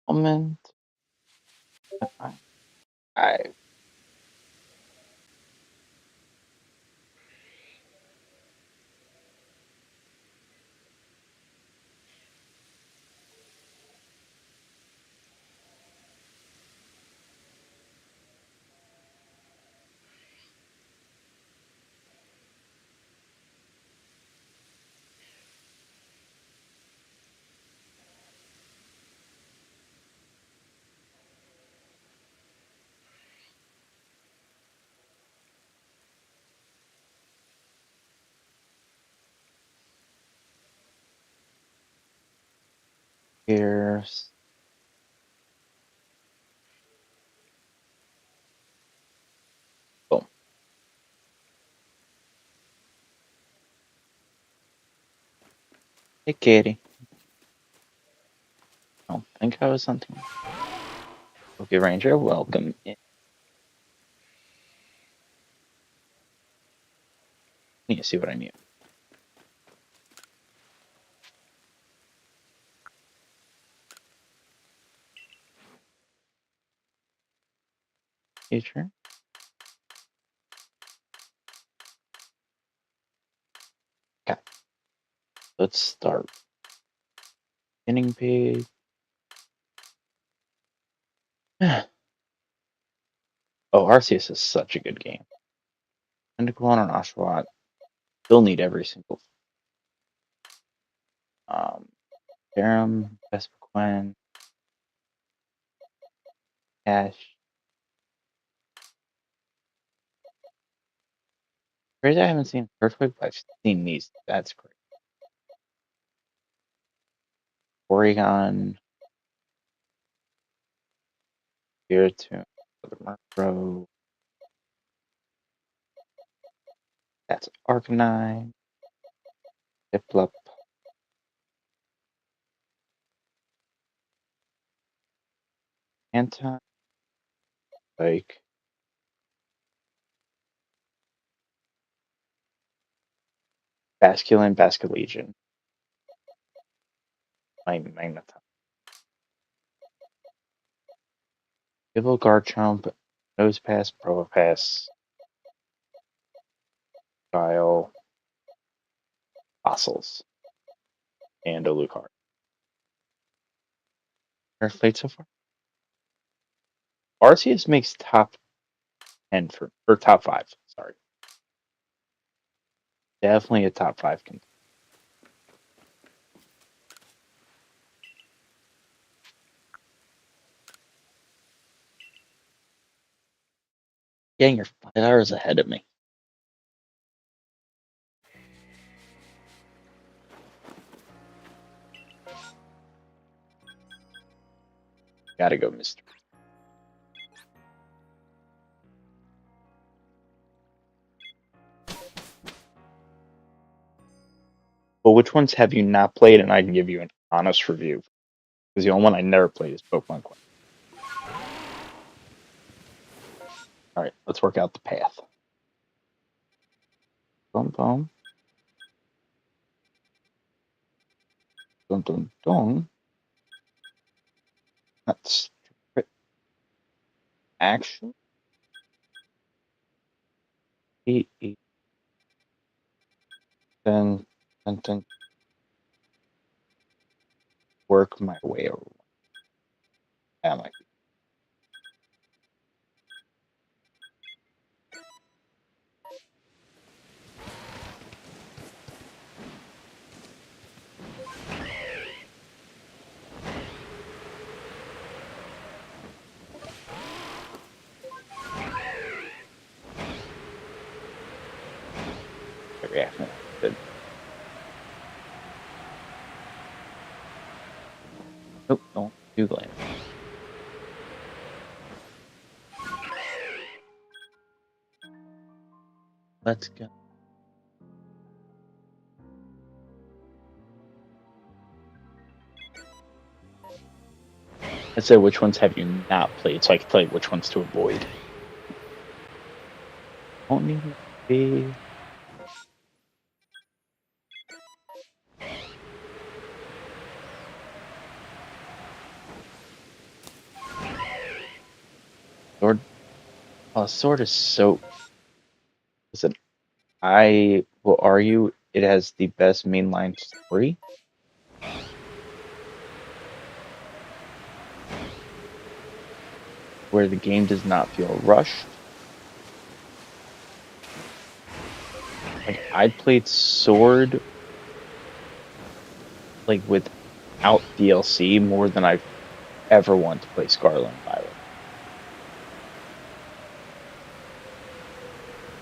Moment. I here's boom. Hey, Katie. I don't think I was something. Okay, Ranger, welcome in. Need to see what I need. Future. Okay, let's start. Beginning page. Oh, Arceus is such a good game. Tentacle and Oshawott. Still need every single. Serum, Vespiquen, Cash. Crazy, I haven't seen Earthquake, but I've seen these. That's great. Oregon, Spiritomb, Murkrow. That's Arcanine, Diplup, Anton, like Basculin, Basculegion, Magneton. Gible, Garchomp, Nosepass, Probopass, Guile, Fossils, and Alucard. Nerf played so far. Arceus makes top 10 or top 5. Sorry, definitely a top 5 contender. Dang, you're 5 hours ahead of me. Gotta go, Mister. But which ones have you not played? And I can give you an honest review. Because the only one I never played is Pokemon Quest. All right, let's work out the path. Boom, boom. Dun, dun, dun. That's actually then work my way over. Am I? Yeah, good. Nope, don't do glance. Let's go. I said, which ones have you not played, so I can tell you which ones to avoid. Don't need to be. Oh, sword is so. Listen, I will argue it has the best mainline story, where the game does not feel rushed. Like I played Sword like without DLC more than I've ever want to play Scarlet and Violet.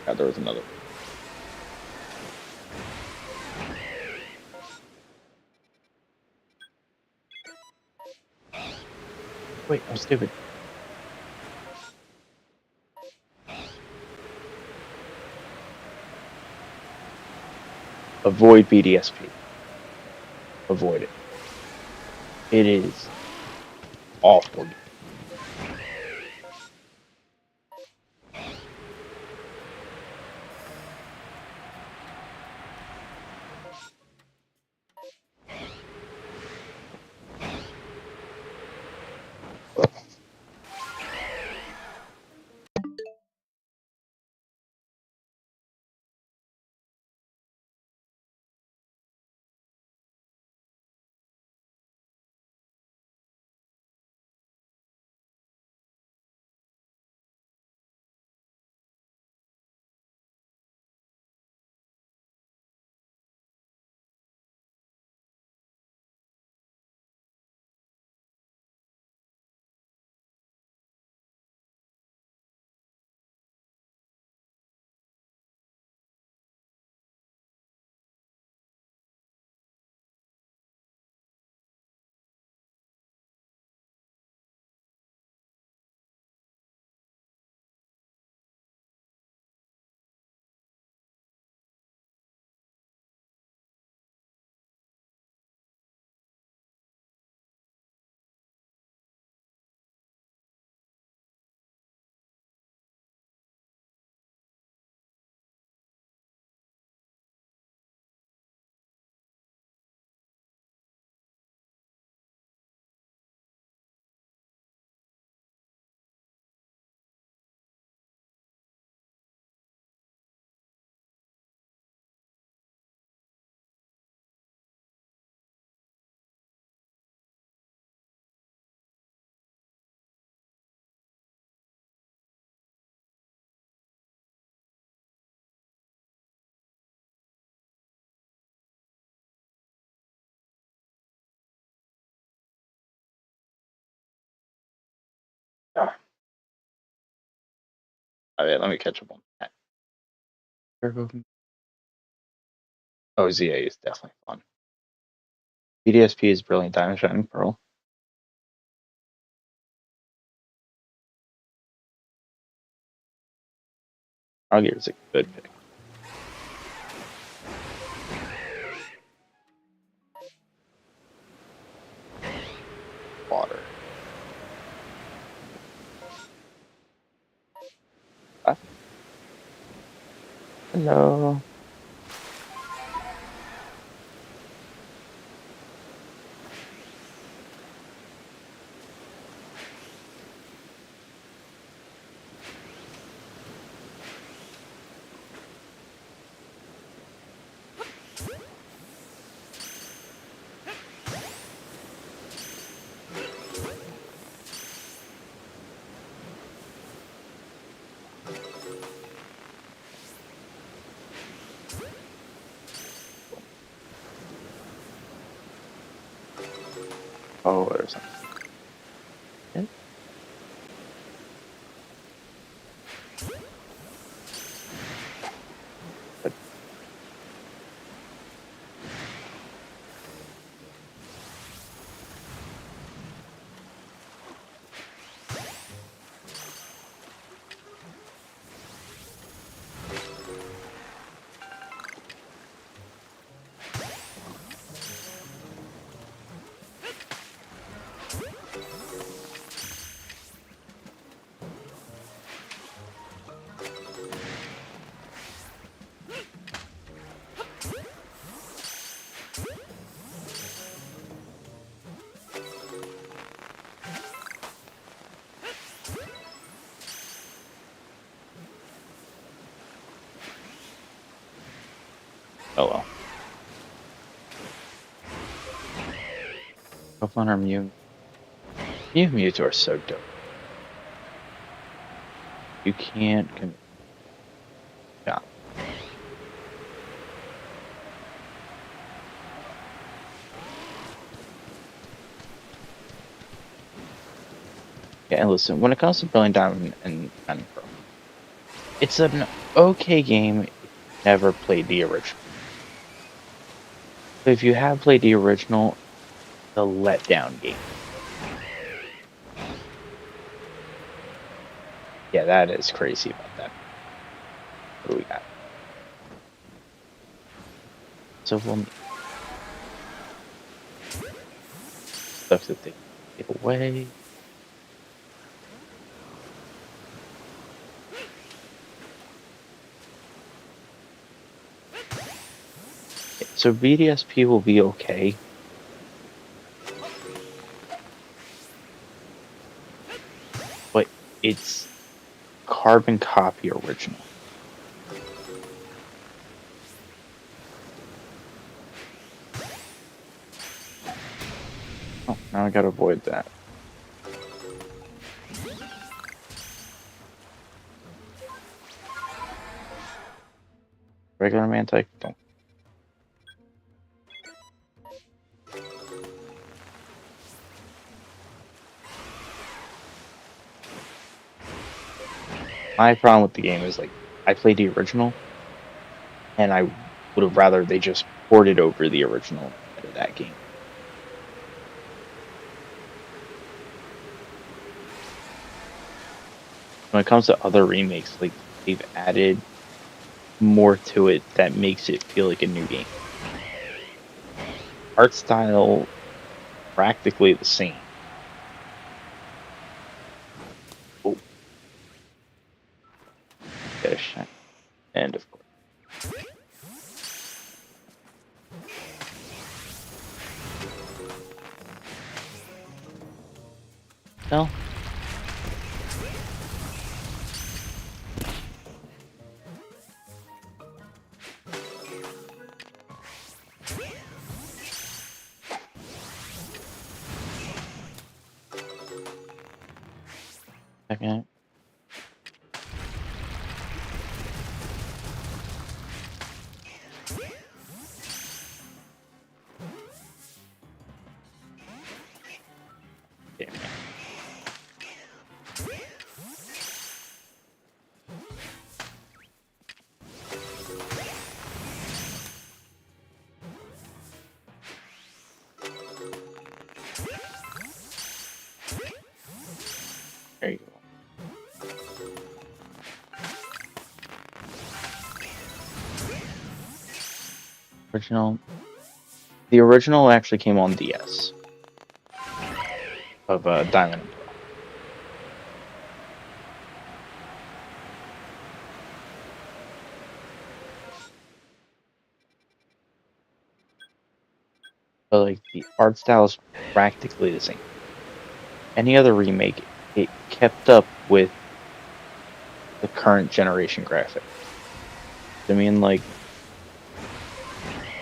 Yeah, there was another. Wait, I'm stupid. Avoid BDSP. Avoid it. It is awful. Ah, all right, let me catch up on that. Oh, ZA is definitely fun. BDSP is Brilliant Diamond Shining Pearl. I'll give it a good pick. Water. Ah, hello. Oh, there's something. Yeah, but Oh well. Go on our Mew. Mewtwo are so dope. You can't commit. Yeah. Yeah, and listen, when it comes to Brilliant Diamond and Pearl, it's an okay game if you never played the original. But if you have played the original, it's a letdown game. Yeah, that is crazy about that. What do we got? So we'll stuff that they give away. So BDSP will be okay. But it's carbon copy original. Oh, now I gotta avoid that. Regular Mantike, don't. My problem with the game is like I played the original, and I would have rather they just ported over the original instead of that game. When it comes to other remakes, like they've added more to it that makes it feel like a new game. Art style practically the same. Oh, get a shot. And of course. No. Second. Damn it. There you go. Original. The original actually came on DS of Diamond and Pearl. But like the art style is practically the same. Any other remake, it kept up with the current generation graphics. I mean, like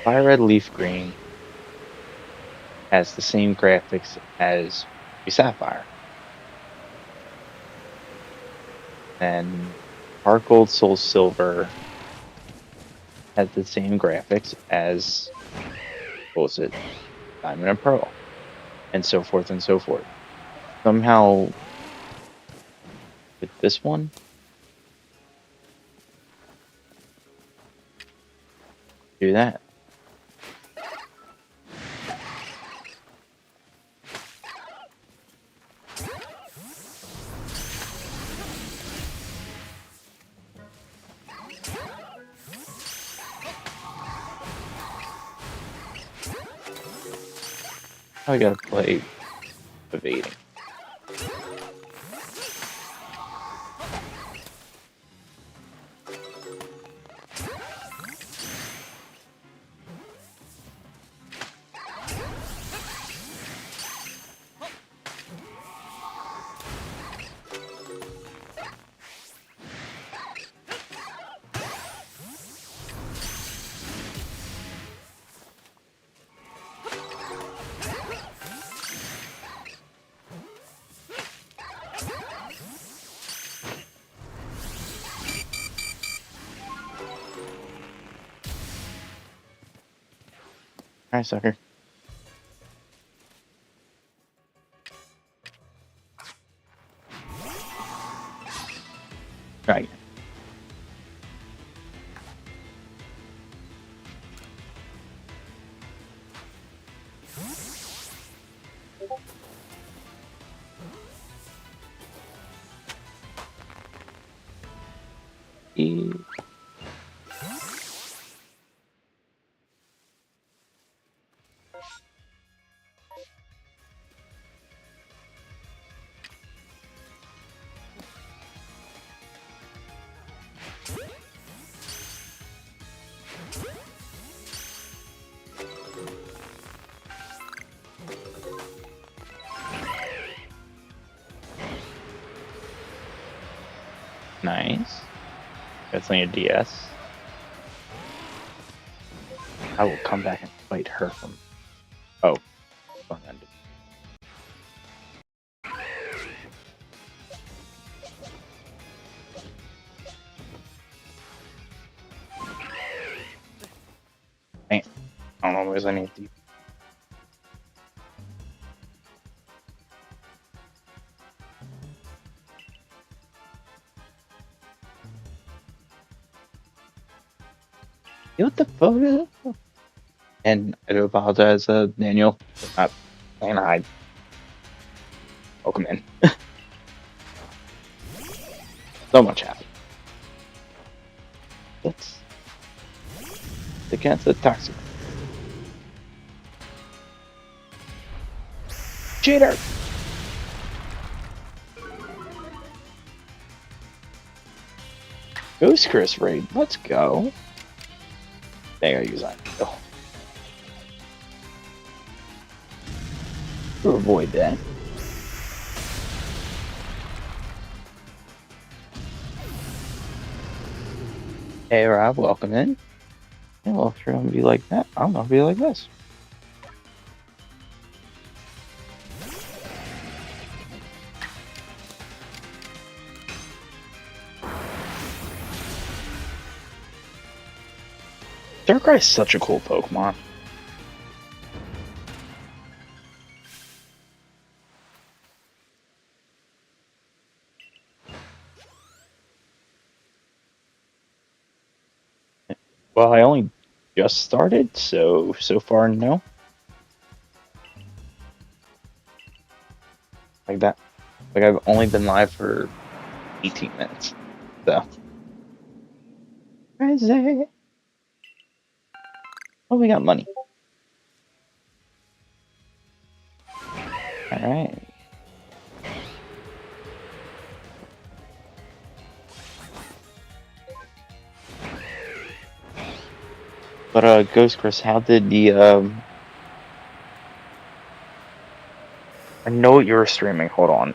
Fire Red Leaf Green has the same graphics as Sapphire. And Heart Gold Soul Silver has the same graphics as, what was it, Diamond and Pearl, and so forth and so forth. Somehow, with this one, do that. Now we gotta play evading. Alright, sucker. Try again. E Nice. That's on your DS. I will come back and fight her from. Oh, fun ended. Dang it. I don't know where's I need to. What the photo? And I do apologize, Daniel, for not playing hide. Welcome in. So much happened. Let's against the toxic. Cheater! Ghost Chris raid. Let's go. Dang, I use that. Oh. To avoid that. Hey Rob, welcome in. Yeah, well, if you're gonna be like that, I'm gonna be like this. Darkrai is such a cool Pokemon. Well, I only just started, so far no. Like that. Like I've only been live for 18 minutes. So. Crazy. Oh, we got money. Alright. But Ghost Chris, how did the I know what you were streaming, hold on.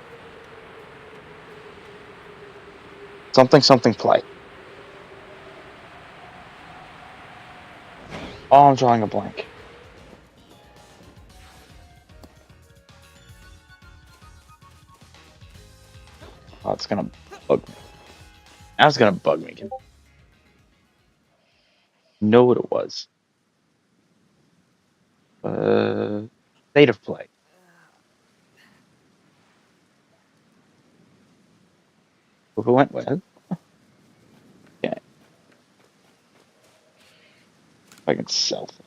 Something play. Oh, I'm drawing a blank. Oh, it's gonna bug me. Now it's gonna bug me. Know what it was. State of play. Who went with? Yeah. If I can sell things.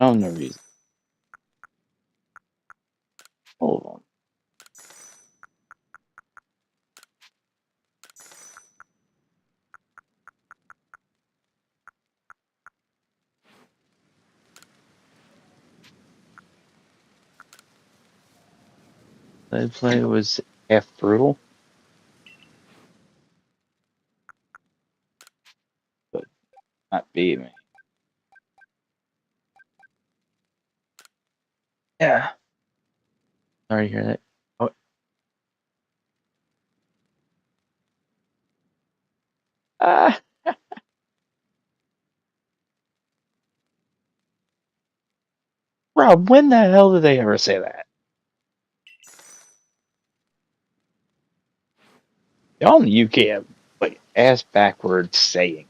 Oh, no reason. Hold on. That play was half brutal, but not beat me. Yeah. Sorry to hear that. Oh. Ah. Rob, when the hell did they ever say that? Y'all in the UK have like ass backwards sayings.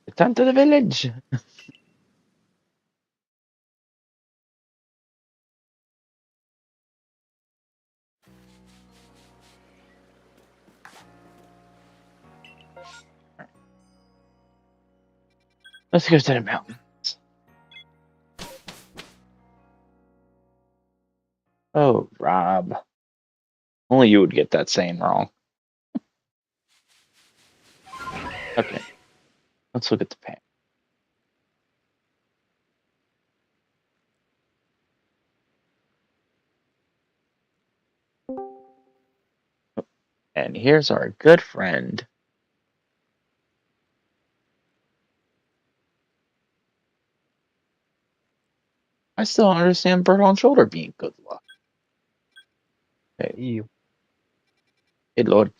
Return to the village. Let's go to the mountains. Oh, Rob. Only you would get that saying wrong. Okay, let's look at the pan. And here's our good friend. I still don't understand bird on shoulder being good luck. Okay. You. Hey, Lord.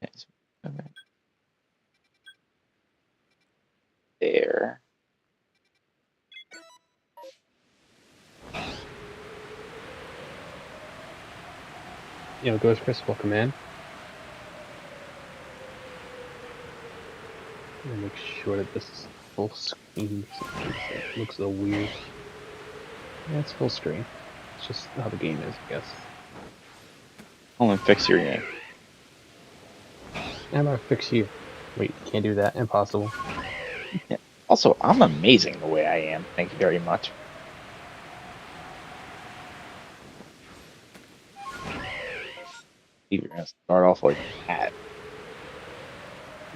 Okay. There. You know, Ghost Chris, welcome in. I'm gonna make sure that this is full screen. It looks a little weird. Yeah, it's full screen. It's just how the game is, I guess. Only fix your game. How about I fix you? Wait, can't do that. Impossible. Yeah. Also, I'm amazing the way I am. Thank you very much. You're gonna start off like that.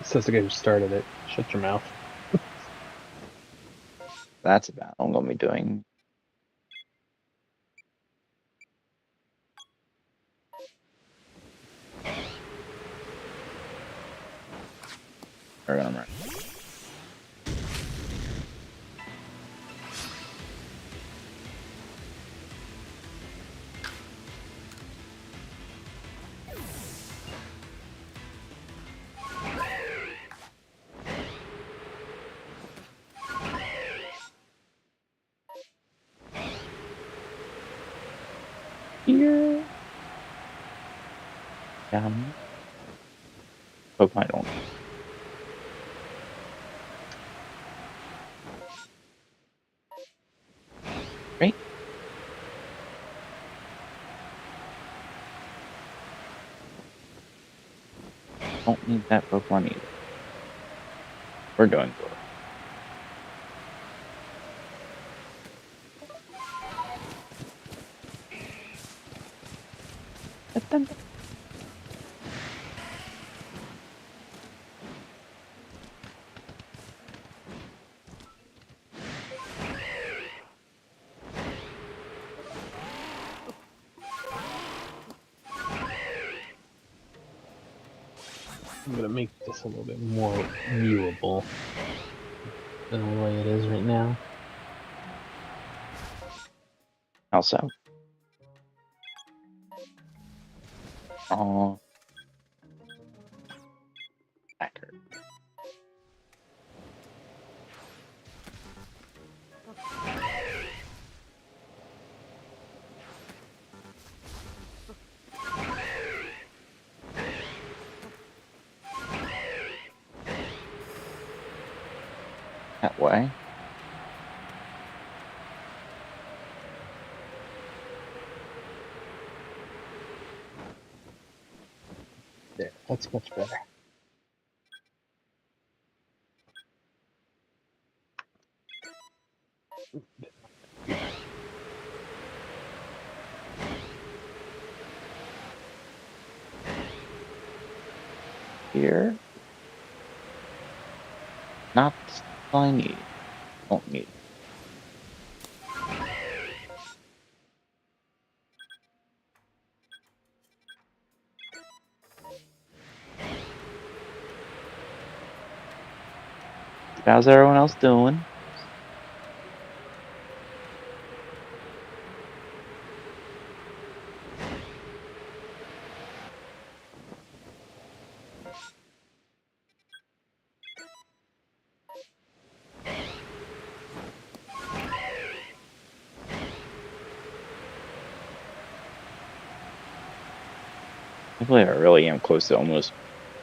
It says the guy who started it. Shut your mouth. That's about what I'm gonna be doing. We're gonna run. Here. Down. Hope I don't. Right? Don't need that Pokemon either. We're doing good. I'm gonna make this a little bit more viewable than the way it is right now. Also. Oh. Hacker. That way. There, that's much better. Here. Not all I need. Don't need. How's everyone else doing? I believe I really am close to almost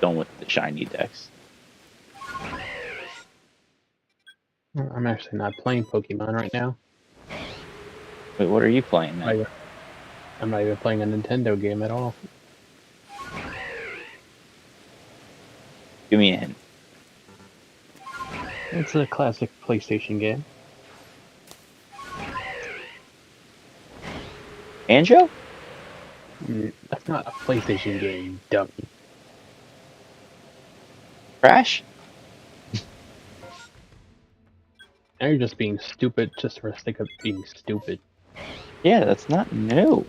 done with the shiny decks. I'm actually not playing Pokemon right now. Wait, what are you playing then? I'm not even playing a Nintendo game at all. Give me a hint. It's a classic PlayStation game. Banjo? That's not a PlayStation game, you dummy. Crash? Now you're just being stupid just for the sake of being stupid. Yeah, that's not new.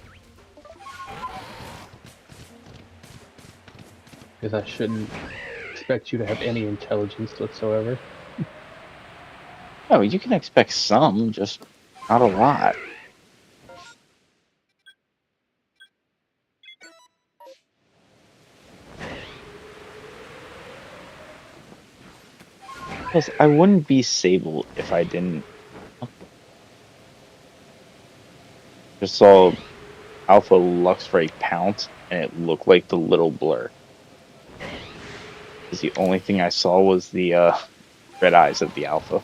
Because I shouldn't expect you to have any intelligence whatsoever. Oh, you can expect some, just not a lot. Plus, I wouldn't be Sable if I didn't. Just saw Alpha Luxray pounce, and it looked like the little blur. Because the only thing I saw was the red eyes of the Alpha.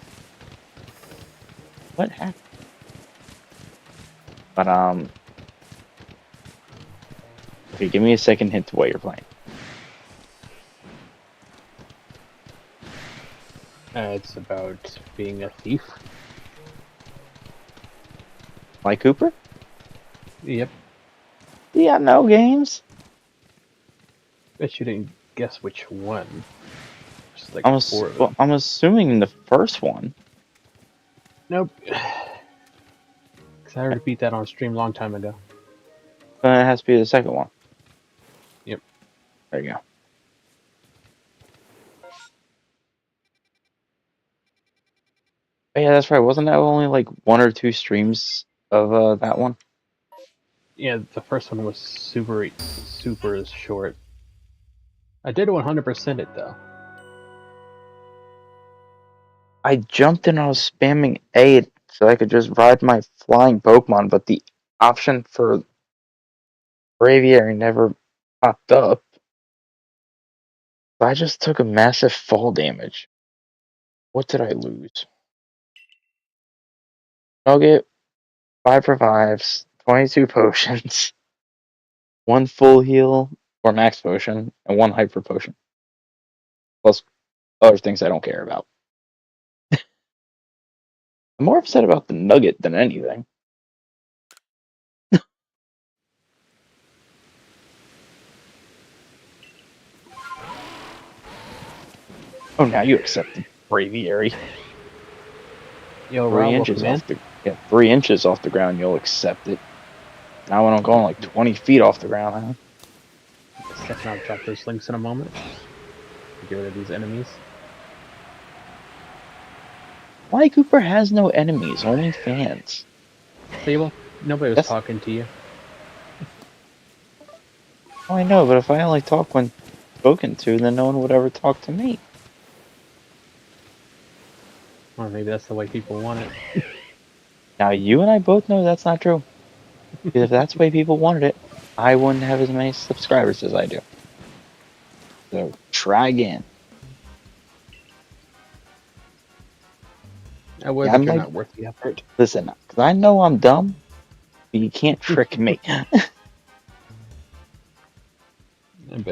What happened? But okay, give me a second hint to what you're playing. It's about being a thief. Like Cooper? Yep. Yeah, no games. Bet you didn't guess which one. Just like I'm, four of them. well, I'm assuming the first one. Nope. Because I already beat that on stream a long time ago. But it has to be the second one. Yep. There you go. Oh, yeah, that's right. Wasn't that only like 1 or 2 streams of that one? Yeah, the first one was super short. I did 100% it though. I jumped and I was spamming A so I could just ride my flying Pokemon, but the option for Braviary never popped up. I just took a massive fall damage. What did I lose? Nugget, 5 revives, 22 potions, 1 full heal or max potion, and 1 hyper potion. Plus other things I don't care about. I'm more upset about the Nugget than anything. Oh, now you accept the Braviary. Yo, 3 Rob, inches welcome in. off the 3 inches off the ground, you'll accept it. Now when I'm going like 20 feet off the ground, Second, I'll drop those links in a moment. Get rid of these enemies. Why Cooper has no enemies, only fans. Sable, nobody was talking to you. Oh, I know, but if I only talk when spoken to, then no one would ever talk to me. Or maybe that's the way people want it. Now, you and I both know that's not true. Because if that's the way people wanted it, I wouldn't have as many subscribers as I do. So, try again. I would, but you're not worth the effort. Listen, because I know I'm dumb, but you can't trick me.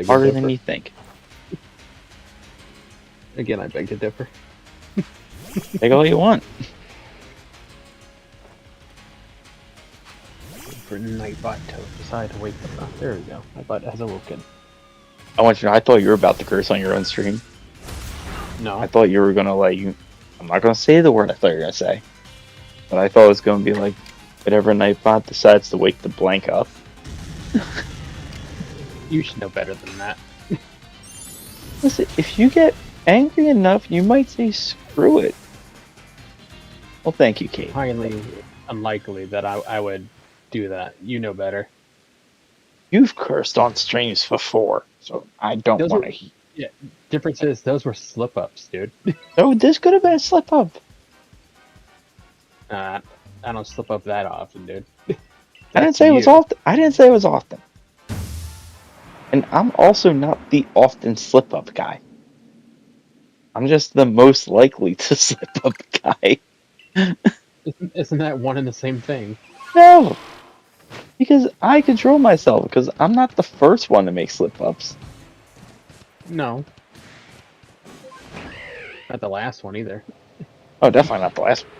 Harder than you think. Again, I beg to differ. Take all you want. For Nightbot to decide to wake up. Oh, there we go. Nightbot has awoken. I want you to know, I thought you were about to curse on your own stream. No. I thought you were going to I'm not going to say the word I thought you were going to say. But I thought it was going to be like, whatever Nightbot decides to wake the blank up. You should know better than that. Listen, if you get angry enough, you might say Screw it. Well, thank you, Kate. Highly unlikely that I would do that. You know better. You've cursed on streams before, so I don't Those want were, to. yeah. Difference is those were slip ups, dude. No, this could have been a slip up. I don't slip up that often, dude. I didn't That's say it was you. often. I didn't say it was often. And I'm also not the often slip up guy. I'm just the most likely to slip up guy. Isn't that one and the same thing? No, because I control myself. Because I'm not the first one to make slip ups. No, not the last one either. Oh, definitely not the last one.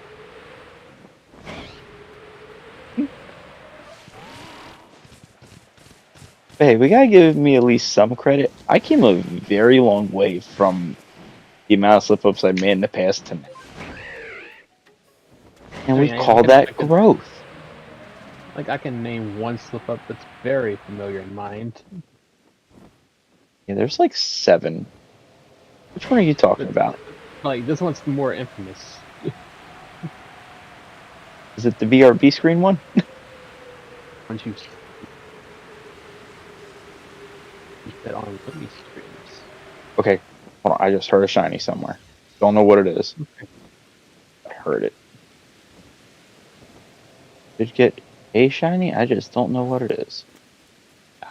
Hey, we gotta give me at least some credit. I came a very long way from the amount of slip ups I made in the past to now. And I we mean, call that growth. I can name one slip up that's very familiar in mind. Yeah, there's like 7. Which one are you talking about? Like this one's more infamous. Is it the BRB screen one? Once you that on movie streams. Okay, hold on, I just heard a shiny somewhere. Don't know what it is. I heard it. Did you get a shiny? I just don't know what it is.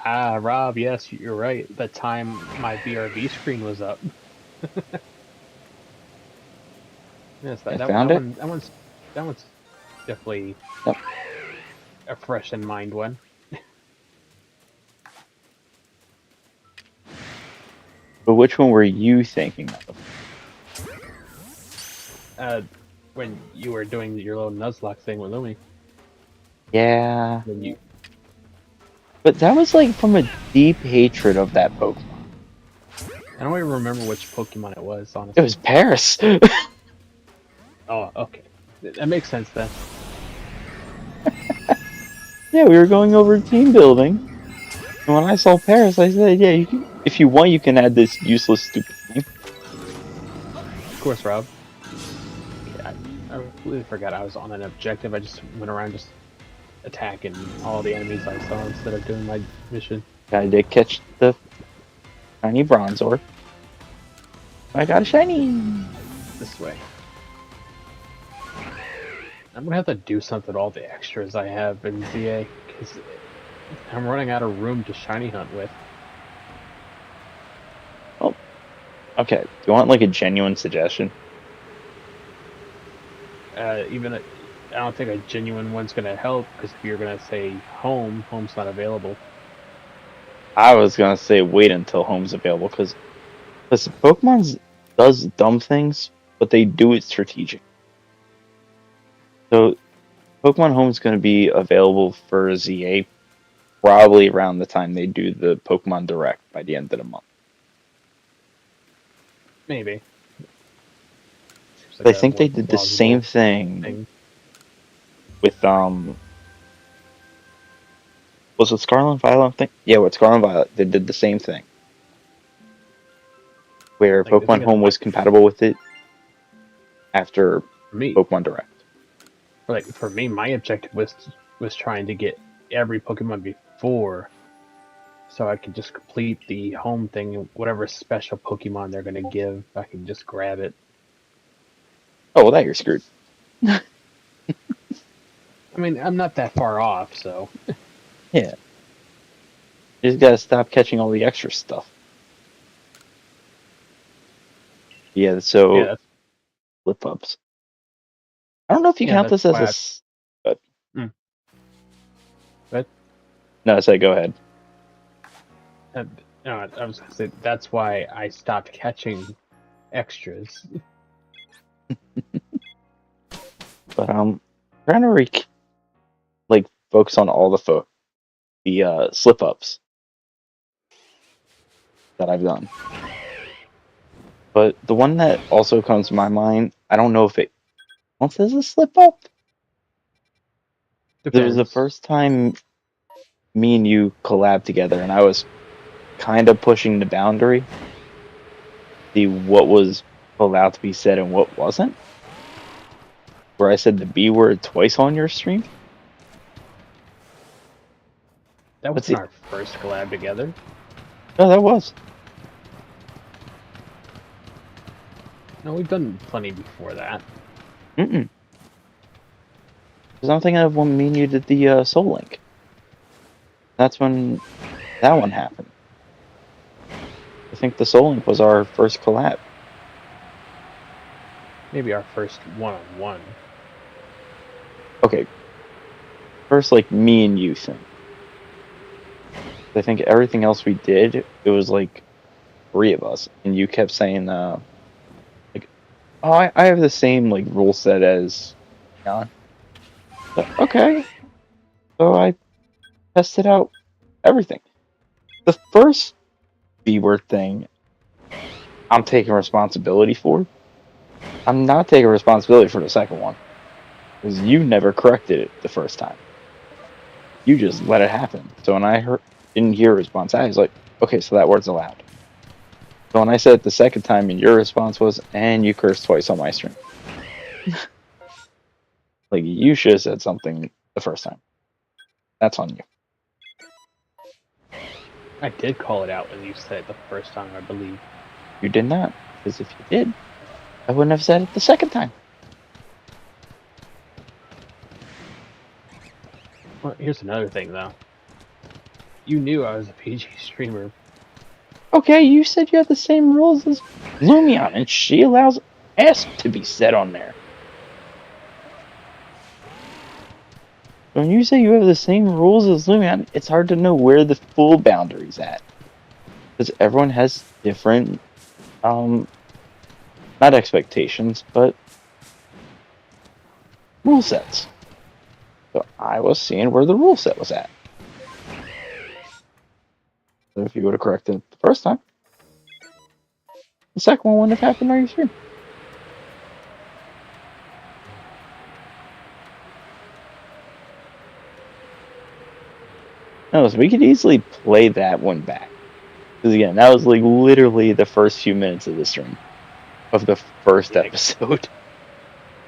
Ah, Rob, yes, you're right. The time my BRB screen was up. Yes, I found it. That one's definitely Yep. a fresh in mind one. But which one were you thinking of? When you were doing your little Nuzlocke thing with Lumi. Yeah. When you But that was like from a deep hatred of that Pokemon. I don't even remember which Pokemon it was, honestly. It was Paris. Oh, okay. That makes sense then. Yeah, we were going over team building. And when I saw Paris, I said, yeah, you can, if you want, you can add this useless, stupid name. Of course, Rob. Yeah, I completely forgot I was on an objective. I just went around just attacking all the enemies I saw instead of doing my mission. I did catch the shiny Bronzor. I got a shiny. This way. I'm gonna have to do something to all the extras I have in ZA, because I'm running out of room to shiny hunt with. Oh, okay. Do you want like a genuine suggestion? I don't think a genuine one's gonna help, because if you're gonna say home's not available. I was gonna say wait until home's available because listen, Pokemon does dumb things, but they do it strategic. So Pokemon Home's gonna be available for ZA probably around the time they do the Pokemon Direct by the end of the month. Maybe. I think they did the same thing with was it Scarlet and Violet thing? Yeah, with Scarlet and Violet, they did the same thing. Where Like, Pokemon Home was compatible with it after Pokemon Direct. Like for me, my objective was trying to get every Pokemon before, so I could just complete the home thing. Whatever special Pokemon they're gonna give, I can just grab it. Oh well, that you're screwed. I mean, I'm not that far off, so. Yeah. You just gotta stop catching all the extra stuff. Yeah, so Yeah, flip ups. I don't know if you count this as a. But No, say go ahead. no, I was gonna say that's why I stopped catching extras. But trying to like focus on all the slip ups that I've done. But the one that also comes to my mind, I don't know if it counts as a slip up. It was the first time me and you collabed together, and I was kind of pushing the boundary. See what was allowed to be said and what wasn't? Where I said the B word twice on your stream? That Let's wasn't see. our first collab together. No, that was. No, we've done plenty before that. Mm-mm. Because I'm thinking of when me and you did the Soul Link. That's when that one happened. I think the Soul Link was our first collab. Maybe our first one-on-one. Okay. First, like, me and you thing. I think everything else we did, it was like 3 of us. And you kept saying, like, oh, I have the same, like, rule set as John. So, okay. So I tested out everything. The first B word thing, I'm taking responsibility for. I'm not taking responsibility for the second one. Because you never corrected it the first time. You just let it happen. So when I didn't hear a response, I was like, okay, so that word's allowed. So when I said it the second time, and your response was, and you cursed twice on my stream. Like, you should have said something the first time. That's on you. I did call it out when you said it the first time, I believe. You did not. Because if you did, I wouldn't have said it the second time. Well, here's another thing, though. You knew I was a PG streamer. Okay, you said you have the same rules as Lumion, and she allows S to be said on there. When you say you have the same rules as Lumion, it's hard to know where the full boundary's at. Because everyone has different, not expectations, but rule sets. So I was seeing where the rule set was at. So if you would have corrected it the first time, the second one wouldn't have happened on your stream. No, so we could easily play that one back. Because again, that was like literally the first few minutes of the stream. Of the first episode.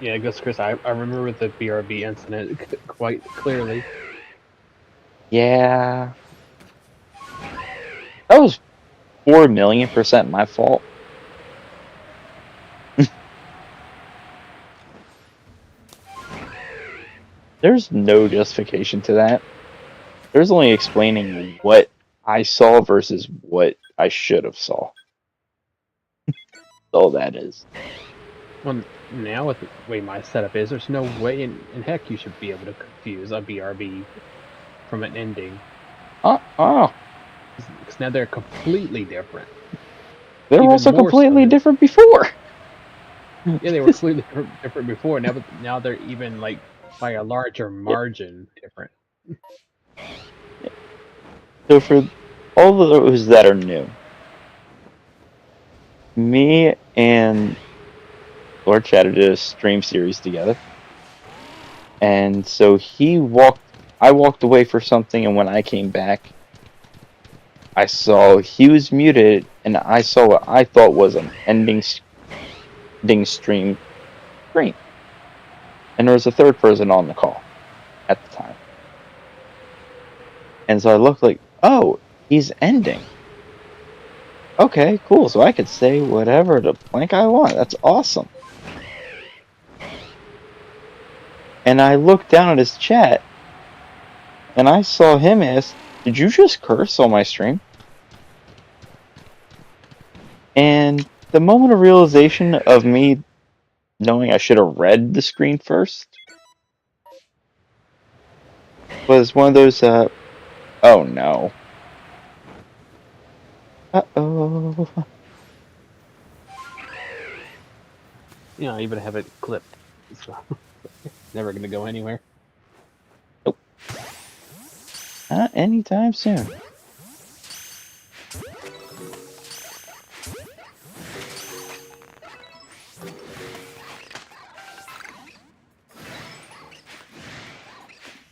Yeah, I guess, Chris, I remember the BRB incident quite clearly. Yeah. That was 4,000,000% my fault. There's no justification to that. There's only explaining what I saw versus what I should have saw. All that is. Well, now with the way my setup is, there's no way in heck you should be able to confuse a BRB from an ending. Oh. Because now they're completely different. They were Even also more completely so different before. Yeah, they were completely different before. Now they're even like by a larger margin different. So for all of those that are new, me and Lord Shadow did a stream series together. And so I walked away for something, and when I came back, I saw he was muted, and I saw what I thought was an ending stream screen. And there was a third person on the call at the time. And so I looked like, oh, he's ending. Okay, cool. So I could say whatever the blank I want. That's awesome. And I looked down at his chat, and I saw him ask, did you just curse on my stream? And the moment of realization of me knowing I should have read the screen first was one of those, oh no. Uh-oh. Yeah, I even have it clipped. So never gonna go anywhere. Nope. Not anytime soon.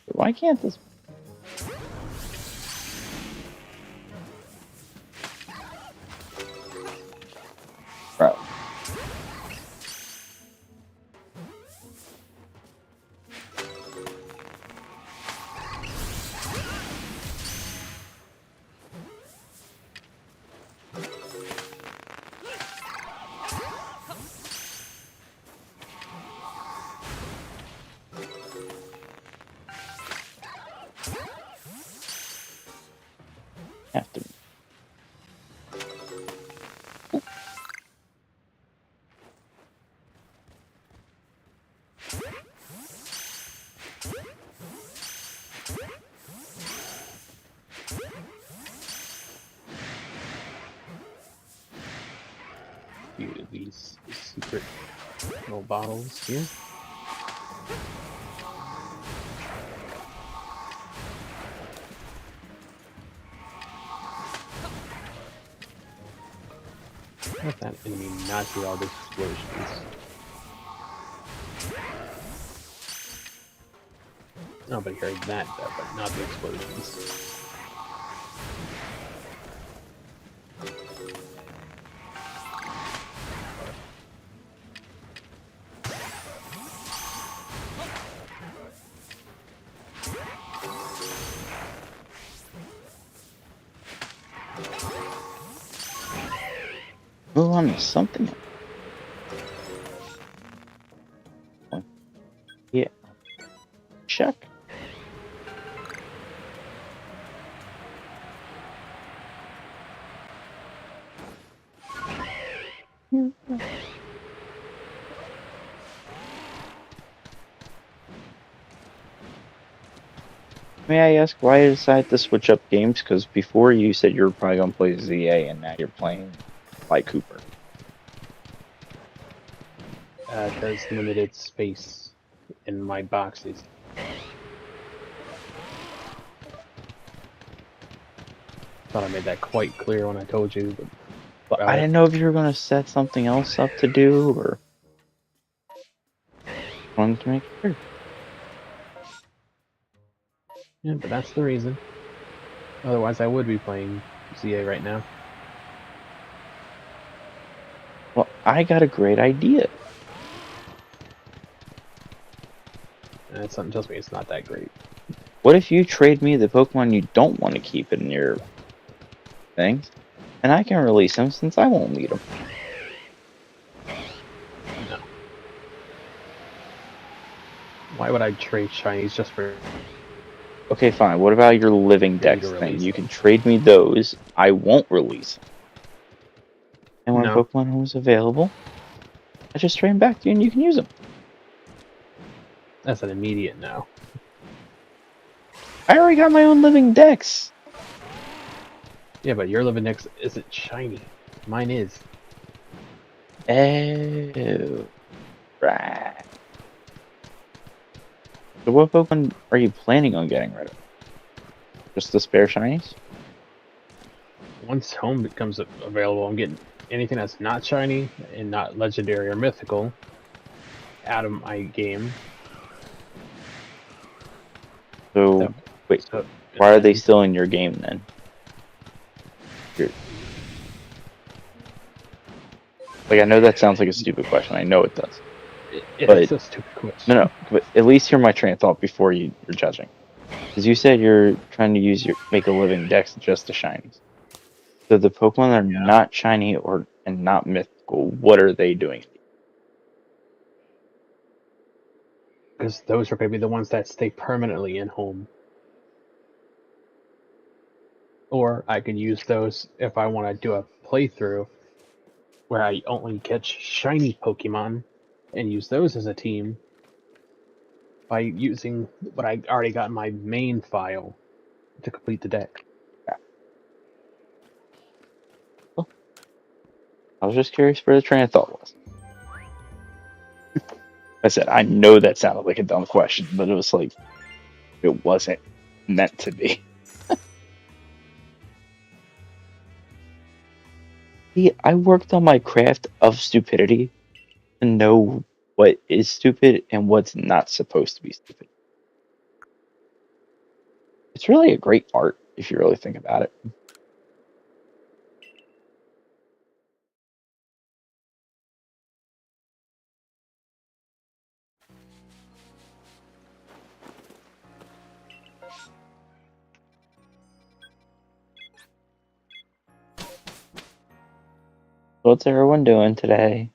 Why can't this... Bro. these secret little bottles here. Let that enemy not hear all these explosions. Nobody heard that, though, but not the explosions. Move on to something else. Yeah. Check. May I ask why you decided to switch up games? Because before you said you were probably going to play ZA, and now you're playing like Cooper. Because limited space in my boxes. Thought I made that quite clear when I told you. But I didn't know if you were going to set something else up to do, or wanted to make sure. Yeah, but that's the reason. Otherwise, I would be playing ZA right now. Well, I got a great idea. And something tells me it's not that great. What if you trade me the Pokemon you don't want to keep in your things, and I can release them since I won't need them? No. Why would I trade shinies just for... Okay, fine. What about your living dex thing? You can trade me those. I won't release them. And when Pokemon Home is available, I just trade them back to you and you can use them. That's an immediate no. I already got my own living dex. Yeah, but your living dex isn't shiny. Mine is. Oh, right. So what Pokemon are you planning on getting rid of? Just the spare shinies? Once Home becomes available, I'm getting anything that's not shiny and not legendary or mythical out of my game. So, wait, why are they still in your game then? Like, I know that sounds like a stupid question. I know it does. It's a stupid question. No, but at least hear my train of thought before you're judging. Because you said you're trying to make a living dex just to shinies. So the Pokemon that are not shiny and not mythical, what are they doing? Because those are going to be the ones that stay permanently in Home. Or I can use those if I want to do a playthrough where I only catch shiny Pokemon and use those as a team by using what I already got in my main file to complete the deck. Yeah. Well, I was just curious where the train of thought was. I said, I know that sounded like a dumb question, but it was like, it wasn't meant to be. See, I worked on my craft of stupidity to know what is stupid and what's not supposed to be stupid. It's really a great art if you really think about it. What's everyone doing today?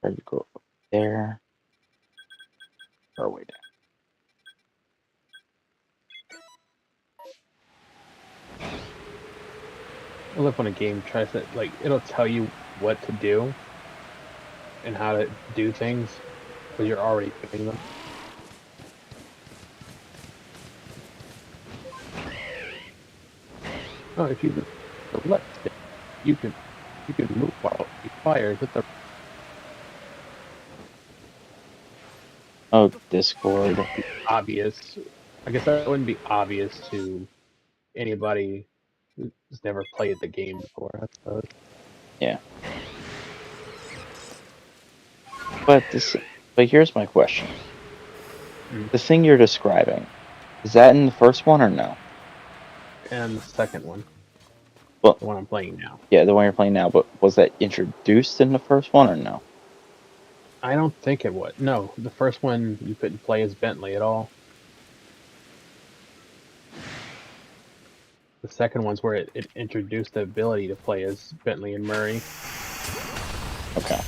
Try to go up there or way down. I love when a game tries to, like, it'll tell you what to do and how to do things, but you're already doing them. Oh, if you the left stick, you can move while you fire with the. Oh, Discord. Obvious. I guess that wouldn't be obvious to anybody who's never played the game before, I suppose. Yeah. But here's my question. Mm. The thing you're describing, is that in the first one or no? And the second one, Well, the one I'm playing now. yeah, the one you're playing now, but was that introduced in the first one or no? I don't think it would. No, the first one you couldn't play as Bentley at all. The second one's where it introduced the ability to play as Bentley and Murray. Okay.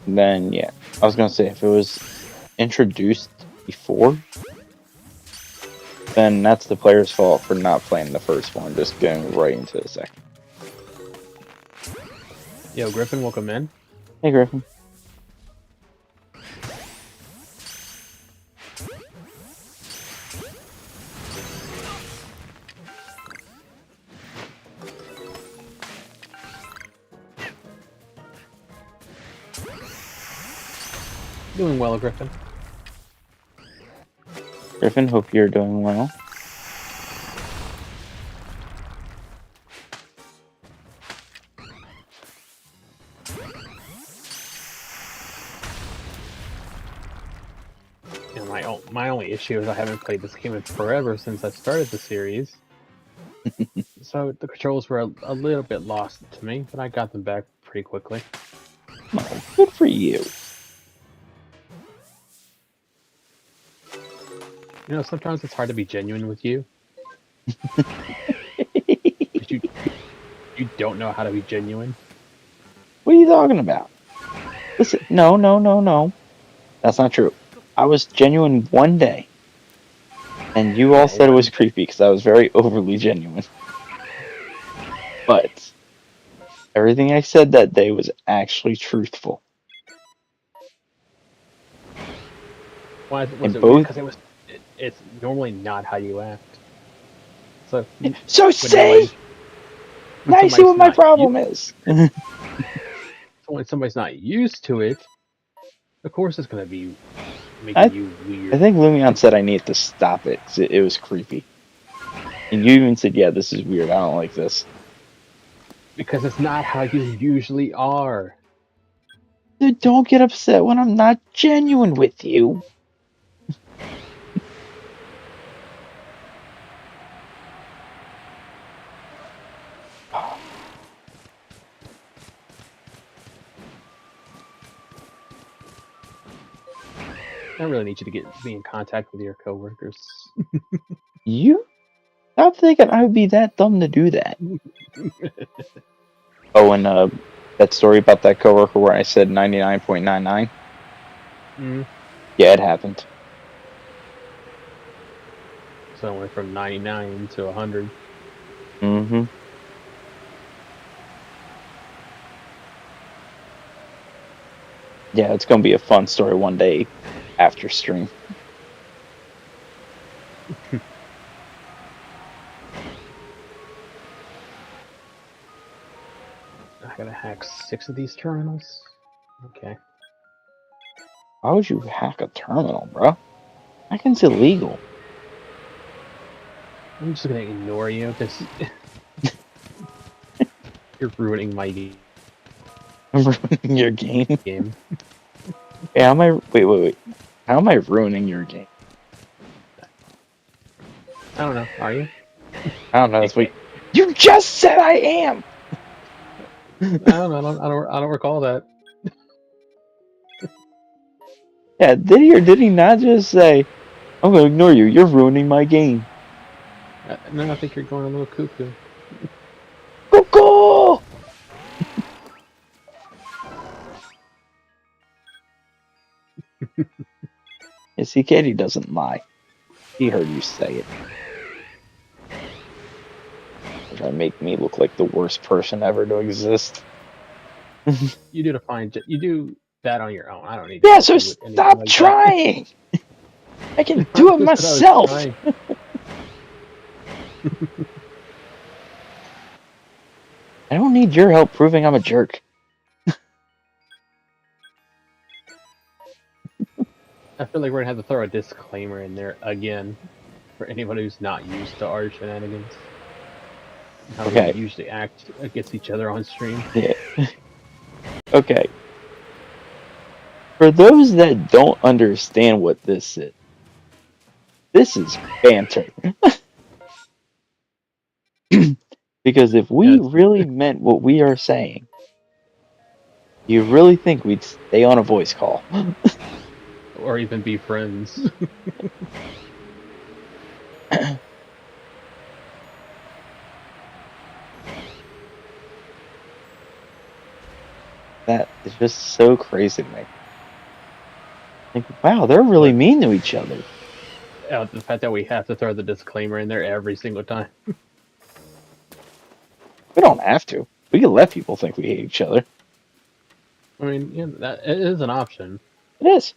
Then, yeah. I was going to say, if it was introduced before, then that's the player's fault for not playing the first one, just going right into the second. Yo, Griffin, welcome in. Hey, Griffin. Doing well, Griffin. Griffin, hope you're doing well. You know, my only issue is I haven't played this game in forever since I started the series. So the controls were a little bit lost to me, but I got them back pretty quickly. Oh, good for you. You know, sometimes it's hard to be genuine with you. You don't know how to be genuine. What are you talking about? Listen, no. That's not true. I was genuine one day, and you all said it was creepy because I was very overly genuine. But everything I said that day was actually truthful. Why was And it both. Because it's normally not how you act. So Say! Now you see what my problem is. When somebody's not used to it, of course it's going to be making you weird. I think Lumion said I need to stop it because it was creepy. And you even said, yeah, this is weird. I don't like this. Because it's not how you usually are. Dude, don't get upset when I'm not genuine with you. I really need you to be in contact with your coworkers. You? Stop thinking I would be that dumb to do that. Oh, and that story about that coworker where I said 99.99? Yeah, it happened. So I went from 99 to 100. Mm-hmm. Yeah, it's going to be a fun story one day after stream. I gotta hack 6 of these terminals? Okay. Why would you hack a terminal, bro? Hacking's illegal. I'm just gonna ignore you because you're ruining my game. I'm ruining your game? Game. Hey, how am I... Wait. How am I ruining your game? I don't know. Are you? I don't know. That's what you just said I am! I don't know. I don't recall that. Yeah, did he or did he not just say, I'm gonna ignore you, you're ruining my game? No, I think you're going a little cuckoo. Cuckoo! Yeah, see, Katie doesn't lie. He heard you say it. Try to make me look like the worst person ever to exist. You do that on your own. I don't need. Yeah, so stop trying. I can do it myself. I don't need your help proving I'm a jerk. I feel like we're gonna have to throw a disclaimer in there again for anyone who's not used to our shenanigans. How we Okay. usually act against each other on stream. Yeah. Okay. For those that don't understand what this is banter. Because if we Yes, really meant what we are saying, you really think we'd stay on a voice call? or even be friends. That is just so crazy to me. Like, wow, they're really But mean to each other. the fact that we have to throw the disclaimer in there every single time. We don't have to. We can let people think we hate each other. I mean, yeah, that it is an option. It is.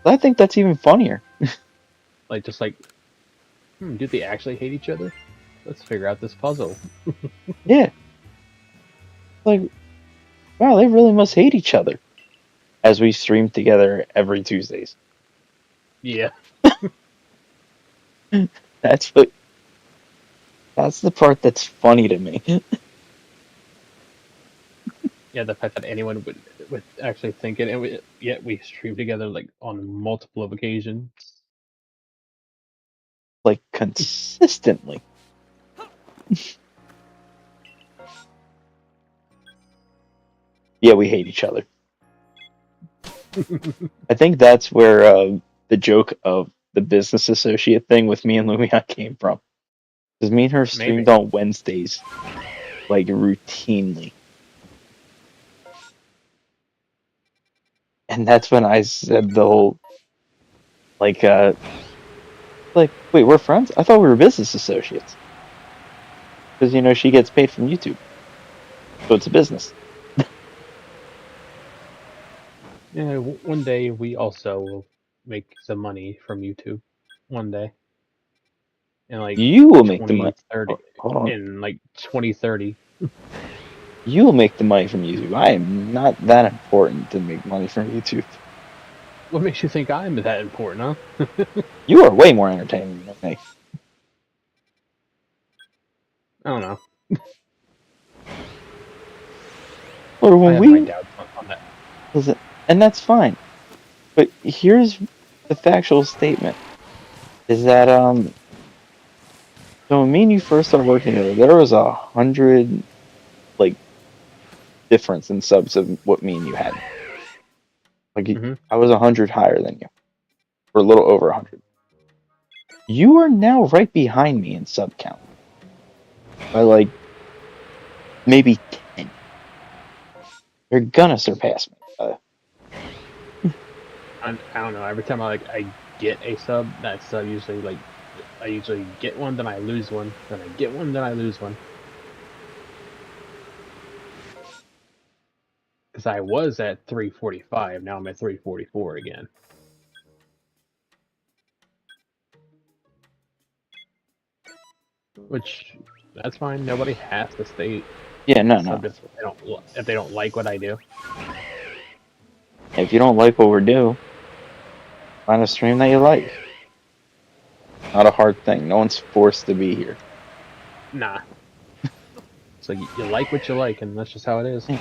I think that's even funnier. Like, just like, do they actually hate each other? Let's figure out this puzzle. Yeah. Like, wow, they really must hate each other. As we stream together every Tuesdays. Yeah. That's what. That's the part that's funny to me. Yeah, the fact that anyone would actually think it, and yet we stream together like on multiple of occasions. Like consistently. Yeah, we hate each other. I think that's where the joke of the business associate thing with me and Lumia came from. Because me and her streamed Maybe. on Wednesdays, like routinely. And that's when I said the whole, like, wait, we're friends? I thought we were business associates. Because, she gets paid from YouTube. So it's a business. Yeah, one day we also will make some money from YouTube. One day. In like You will make the money. 2030. Hold on. In like 2030. You will make the money from YouTube. I am not that important to make money from YouTube. What makes you think I'm that important, huh? You are way more entertaining than me. I don't know. Or I when have my we doubts on that. listen, and that's fine. But here's the factual statement: is that so when me and you first started working together, there was 100 like difference in subs of what me and you had. Like Hmm. I was 100 higher than you, or a little over 100. You are now right behind me in sub count by like maybe 10. You're gonna surpass me. I don't know. Every time I get a sub, that sub usually like I usually get one, then I lose one, then I get one, then I lose one. Because I was at 345, now I'm at 344 again. Which that's fine. Nobody has to stay Yeah, no, no. subbed if they don't like what I do. If you don't like what we're doing, find a stream that you like. Not a hard thing. No one's forced to be here. Nah. So you like what you like, and that's just how it is. Yeah.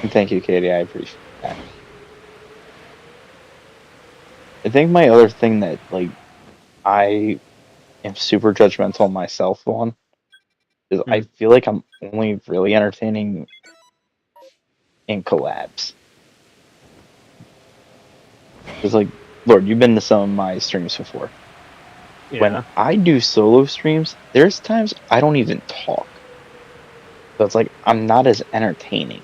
And thank you, Katie. I appreciate that. I think my other thing that like I am super judgmental myself on is I feel like I'm only really entertaining in collabs. Because like, Lord, you've been to some of my streams before. Yeah. When I do solo streams, there's times I don't even talk. So it's like I'm not as entertaining.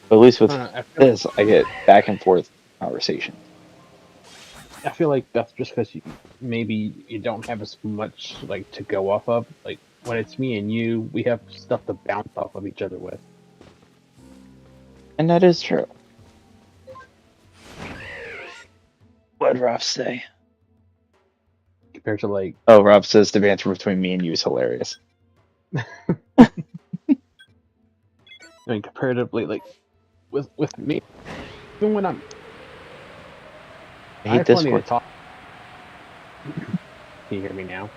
But at least with this, I get back and forth conversations. I feel like that's just because maybe you don't have as much like to go off of. Like when it's me and you, we have stuff to bounce off of each other with. And that is true. What'd Rob say? Compared to like, Oh, Rob says the banter between me and you is hilarious. I mean, comparatively, like with me, even when I I hate have plenty to Discord. talk. Can you hear me now?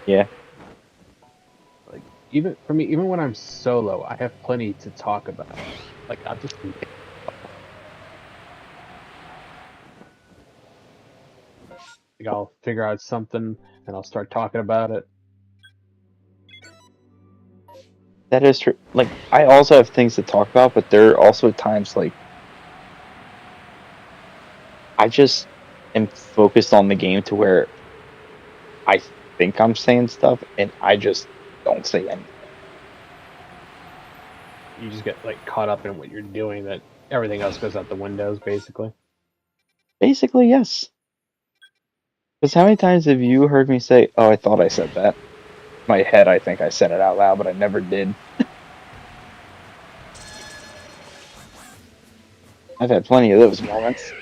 Yeah. Like even for me, even when I'm solo, I have plenty to talk about. Like I'll just like I'll figure out something and I'll start talking about it. That is true. Like, I also have things to talk about, but there are also times like I just am focused on the game to where I think I'm saying stuff and I just don't say anything. You just get like caught up in what you're doing that everything else goes out the windows, basically. Basically, yes. Because how many times have you heard me say, "Oh, I thought I said that"? In my head, I think I said it out loud, but I never did. I've had plenty of those moments.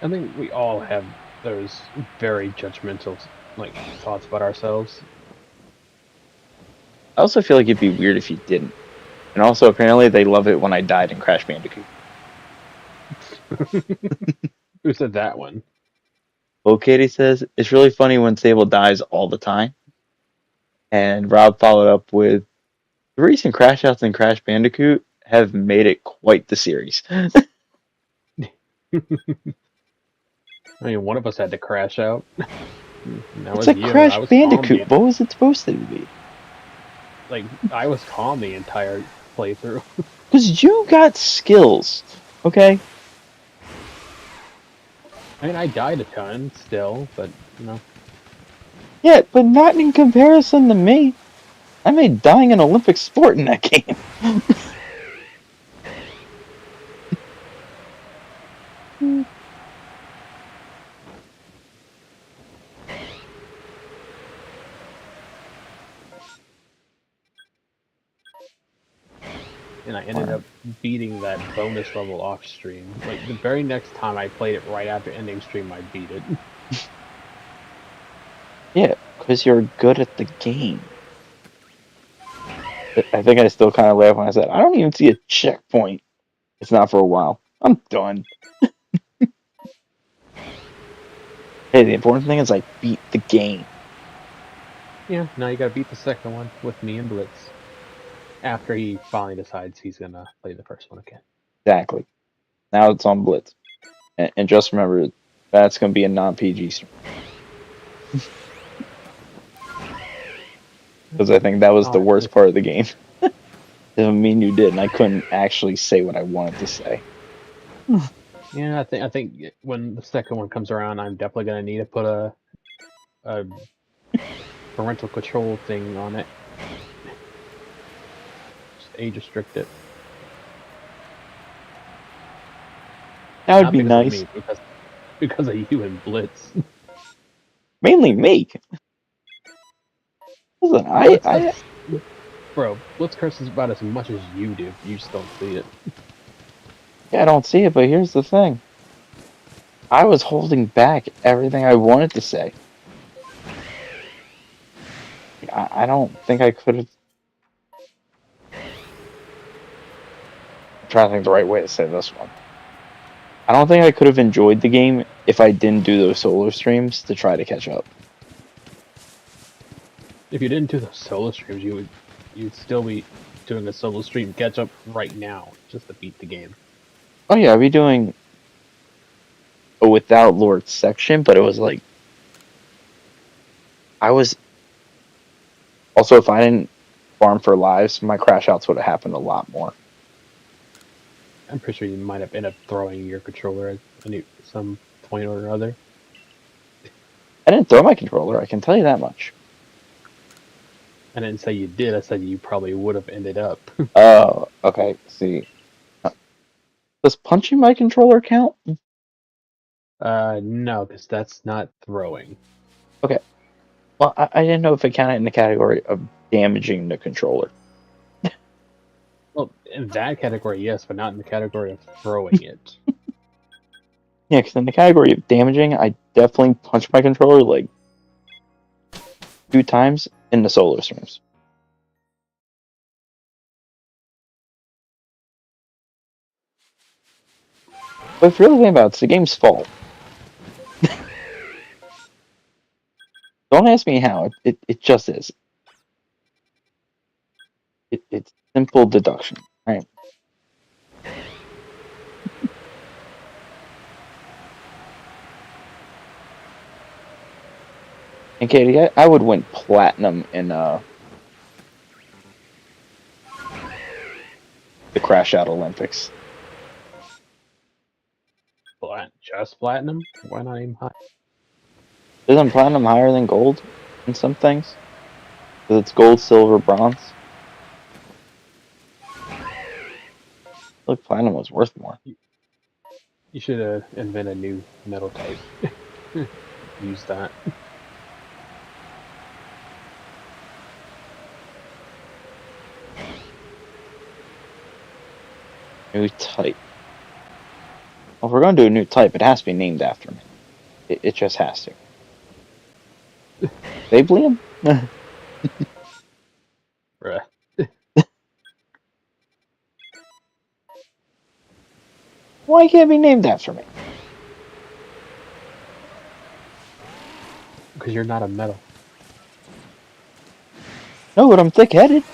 I think we all have those very judgmental like thoughts about ourselves. I also feel like it'd be weird if you didn't. And also, apparently, they love it when I died in Crash Bandicoot. Who said that one? Well, Katie says it's really funny when Sable dies all the time. And Rob followed up with the recent crash outs in Crash Bandicoot have made it quite the series. I mean, one of us had to crash out. That It's was a you. I Crash was calm. Bandicoot. What was it supposed to be? Like I was calm the entire playthrough. Because you got skills, okay? I mean, I died a ton still, but you know, Yeah, but not in comparison to me. I made dying an Olympic sport in that game. and I ended up beating that bonus level off stream. Like the very next time I played it right after ending stream, I beat it. Yeah, because you're good at the game. I think I still kind of laugh when I said, I don't even see a checkpoint. It's not for a while. I'm done. Hey, the important thing is I beat the game. Yeah, now you gotta beat the second one with me and Blitz. After he finally decides he's gonna play the first one again. Exactly. Now it's on Blitz. And just remember, that's going to be a non PG stream. Because I think that was the Oh, worst part of the game. I mean, you did, and I couldn't actually say what I wanted to say. yeah, I think when the second one comes around, I'm definitely gonna need to put a parental control thing on it. Just age restrict it. That would Not be because of nice. me, because of you and Blitz. Mainly me. Listen, Blitz does, bro. Blitz curses about as much as you do. You just don't see it. yeah, I don't see it, but here's the thing. I was holding back everything I wanted to say. I don't think I could have. I'm trying to think the right way to say this one. I don't think I could have enjoyed the game if I didn't do those solo streams to try to catch up. If you didn't do the solo streams, you'd still be doing a solo stream catch up right now just to beat the game. Oh yeah, I'd be doing a without Lord section, but it was like I was also if I didn't farm for lives, my crash outs would have happened a lot more. I'm pretty sure you might have ended up throwing your controller at some point or other. I didn't throw my controller, I can tell you that much. I didn't say you did. I said you probably would have ended up. Oh, okay. See, does punching my controller count? No, because that's not throwing. Okay. Well, I didn't know if it counted in the category of damaging the controller. Well, in that category, yes, but not in the category of throwing it. Yeah, because in the category of damaging, I definitely punched my controller like 2 times in the solo streams. But if you're really thinking about it, it's the game's fault. Don't ask me how. It just is. It's simple deduction, right? And Katie, I would win platinum in the Crash Out Olympics. Just platinum? Why not aim high? Isn't platinum higher than gold in some things? Because it's gold, silver, bronze. Look, platinum was worth more. You should invent a new metal type. Use that. New type. Well, if we're going to do a new type, it has to be named after me. It just has to. Fablium? Bruh. Why can't it be named after me? Because you're not a metal. No, but I'm thick-headed.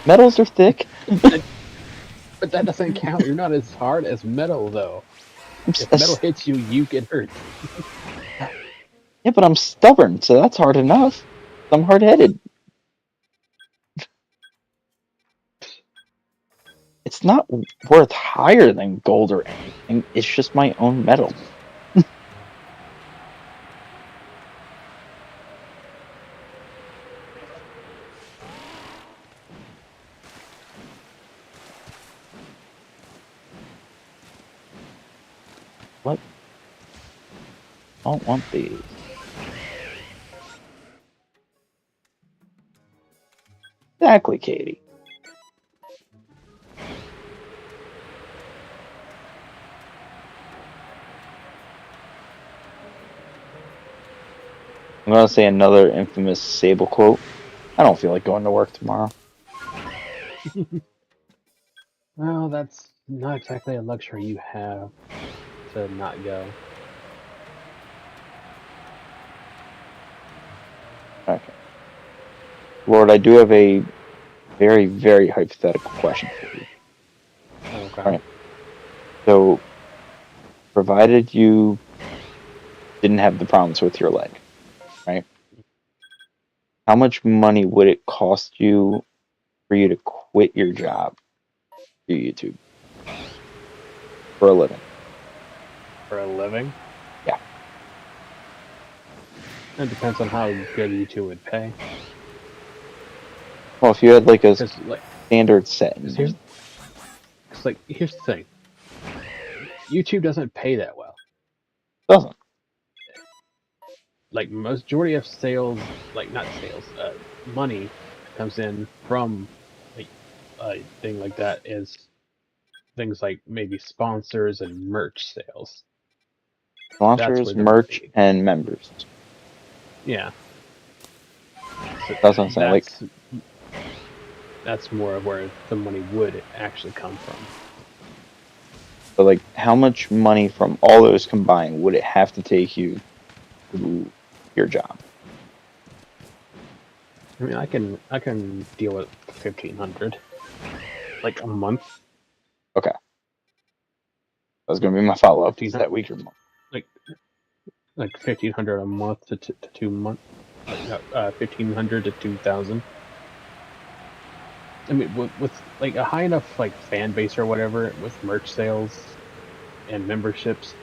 Metals are thick. But that doesn't count. You're not as hard as metal, though. If metal hits you, you get hurt. Yeah, but I'm stubborn, so that's hard enough. I'm hard-headed. It's not worth higher than gold or anything. It's just my own metal. What? I don't want these. Exactly, Katie. I'm gonna say another infamous Sable quote. I don't feel like going to work tomorrow. Well, that's not exactly a luxury you have to not go. Okay. Lord, I do have a very, very hypothetical question for you. Okay. All right. So, provided you didn't have the problems with your leg, right? How much money would it cost you for you to quit your job for YouTube for a living? For a living? Yeah. It depends on how good YouTube would pay. Well, if you had like a Because, like, standard set, here's the thing. YouTube doesn't pay that well. doesn't. Like, majority of sales, like, not sales, money comes in from, like, a thing like that is things like maybe sponsors and merch sales. That's Sponsors, where the merch, money. and members. Yeah. So That's what I'm saying. Like, that's more of where the money would actually come from. but like, how much money from all those combined would it have to take you to do your job? I mean, I can deal with 1,500, like a month. Okay, that was gonna be my follow up. Is 1,500, that week or month? like 1,500 a month to 2 months. 1,500 to 2,000. I mean, with like a high enough like fan base or whatever, with merch sales and memberships,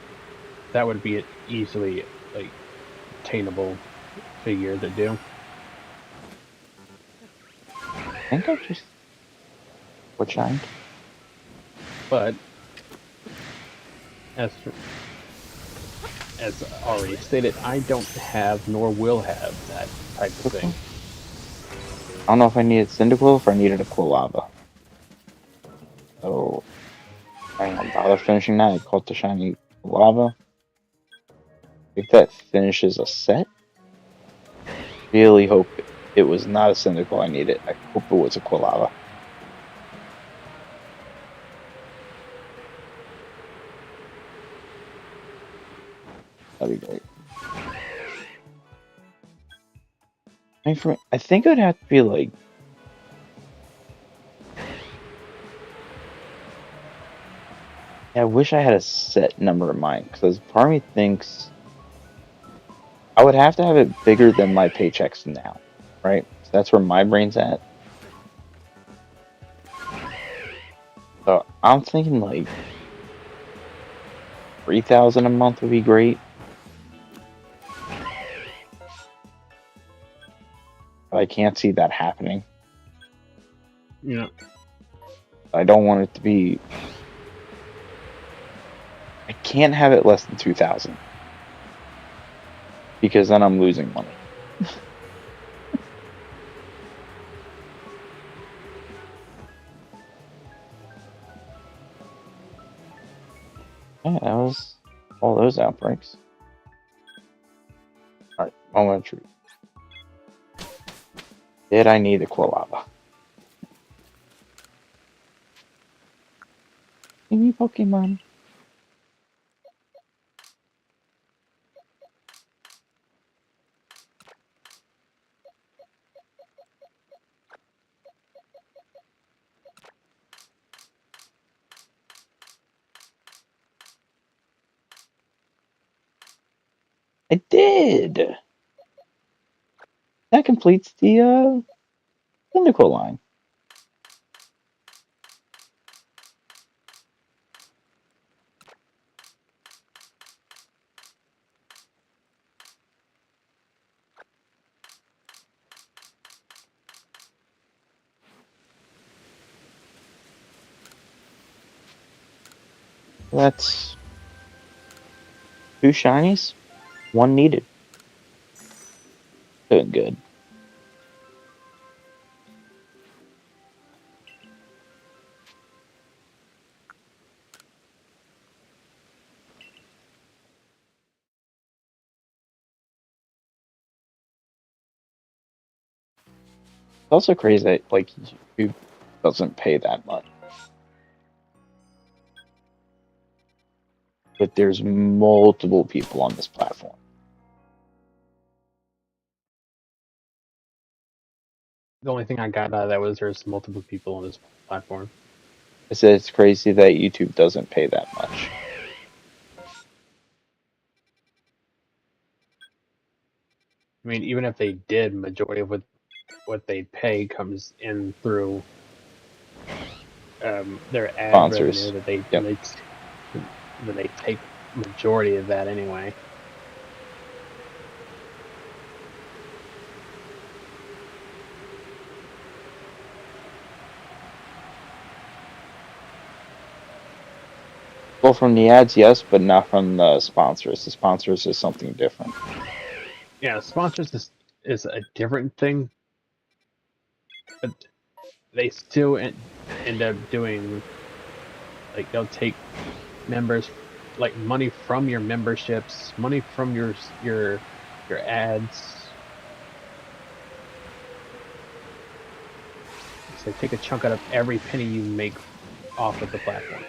that would be an easily like attainable figure to do. I think I just what shined. But as as already stated, I don't have nor will have that type of thing. I don't know if I needed Cyndaquil or if I needed a Quilava. So I don't bother finishing that. I caught the shiny Quilava. If that finishes a set, really hope it was not a Cyndaquil I needed. I hope it was a Quilava. That'd be great. I think it'd have to be like. I wish I had a set number in mind because part of me thinks I would have to have it bigger than my paychecks now, right? So that's where my brain's at. So I'm thinking like 3,000 a month would be great. But I can't see that happening. You know, I don't want it to be. I can't have it less than 2,000 because then I'm losing money. Yeah, that was all those outbreaks. Alright, moment of truth. Did I need a Quilava? Give me Pokemon. I did! That completes the Cyndaquil line. That's 2 shinies, 1 needed. Doing good. It's also crazy that like YouTube doesn't pay that much. But there's multiple people on this platform. the only thing I got out of that was there's multiple people on this platform. I said it's crazy that YouTube doesn't pay that much. I mean, even if they did, majority of what they pay comes in through their ad Sponsors. revenue that they Yep. that they take majority of that anyway. Well, from the ads, yes, but not from the sponsors. The sponsors is something different. Yeah, sponsors is a different thing, but they still end up doing, like, they'll take members, like, money from your memberships, money from your ads. So they take a chunk out of every penny you make off of the platform.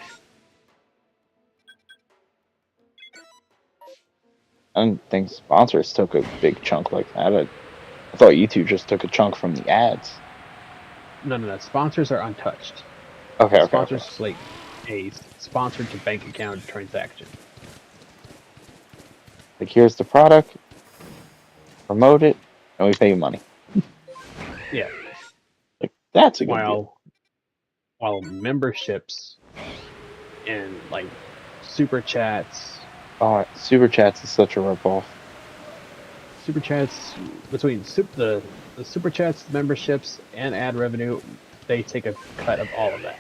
I don't think sponsors took a big chunk like that. I thought YouTube just took a chunk from the ads. No. Sponsors are untouched. Okay. Sponsors is like a sponsored to bank account transaction. Like, here's the product, promote it, and we pay you money. Yeah. Like, that's a good deal. While memberships and like super chats. Oh, Super Chats is such a ripoff. Super chats between the super chats, memberships, and ad revenue, they take a cut of all of that.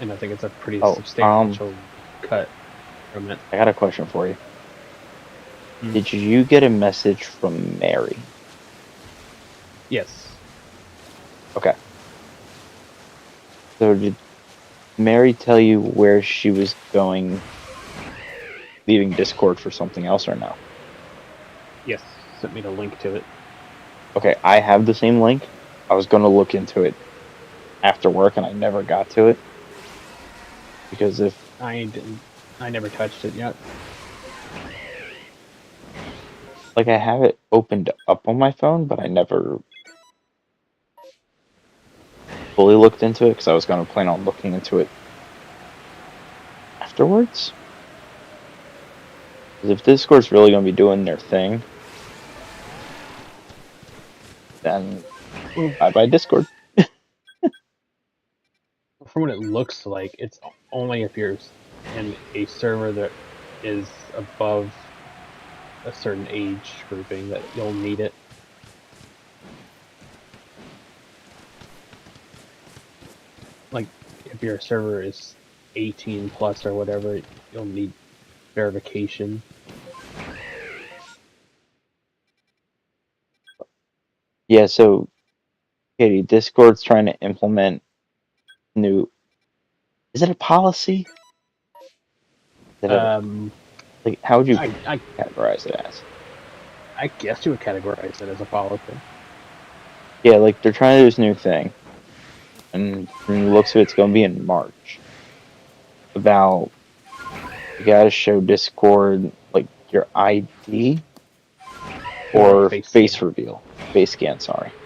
and I think it's a pretty Oh, substantial cut from it. I got a question for you. Mm. Did you get a message from Mary? Yes. Okay. So did Mary tell you where she was going, leaving Discord for something else, or no? Yes. Sent me the link to it. Okay, I have the same link. I was going to look into it after work, and I never got to it because if I didn't. I never touched it yet. like I have it opened up on my phone, but I never fully looked into it because I was going to plan on looking into it afterwards. 'Cause if Discord's really going to be doing their thing, then Well, bye bye Discord. from what it looks like, it's only if you're in a server that is above a certain age grouping that you'll need it. Like, if your server is 18 plus or whatever, you'll need verification. Yeah, so Katie, Discord's trying to implement new. Is it a policy? Is it a, Um, like how would you I categorize it as? I guess you would categorize it as a policy. Yeah, like they're trying to do this new thing, and from the looks of it, it's going to be in March. About you got to show Discord like your ID Or or face face scan. reveal, face scan. Sorry,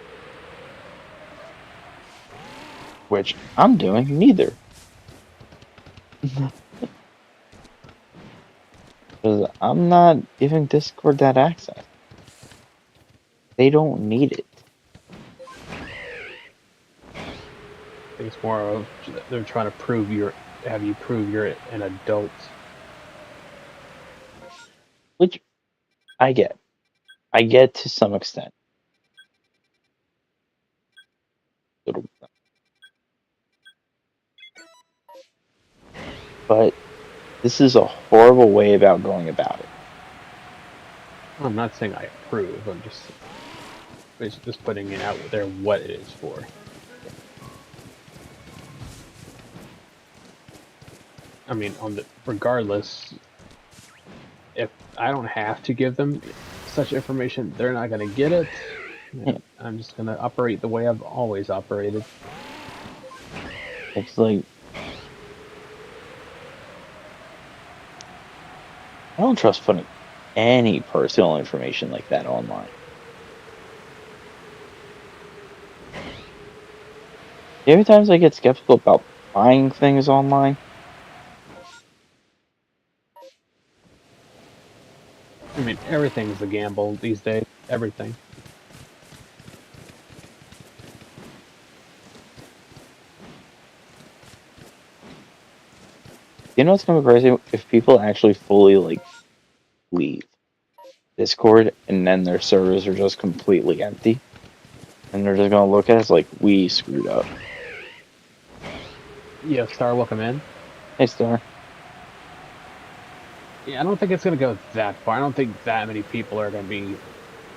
which I'm doing neither because I'm not giving Discord that access. They don't need it. I think it's more of they're trying to have you prove you're an adult. Which I get. I get to some extent. But this is a horrible way about going about it. I'm not saying I approve. I'm just putting it out there what it is for. I mean, regardless, if I don't have to give them such information, they're not going to get it. Yeah, I'm just going to operate the way I've always operated. it's like I don't trust putting any personal information like that online. The other times I get skeptical about buying things online. I mean, everything's a gamble these days. Everything. You know what's gonna be crazy? If people actually fully like leave Discord and then their servers are just completely empty, and they're just gonna look at us like we screwed up. Yeah, Star, welcome in. Hey, Star. Yeah, I don't think it's going to go that far. I don't think that many people are going to be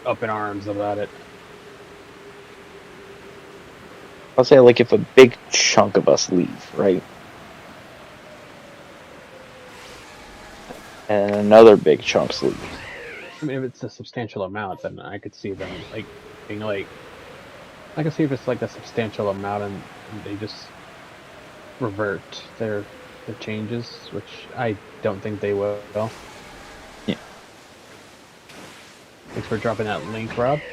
up in arms about it. I'll say like if a big chunk of us leave, right? And another big chunk leaves. I mean, if it's a substantial amount, then I could see them being like, I can see if it's like a substantial amount and they just revert their changes, which I don't think they will. Yeah. Thanks for dropping that link, Rob.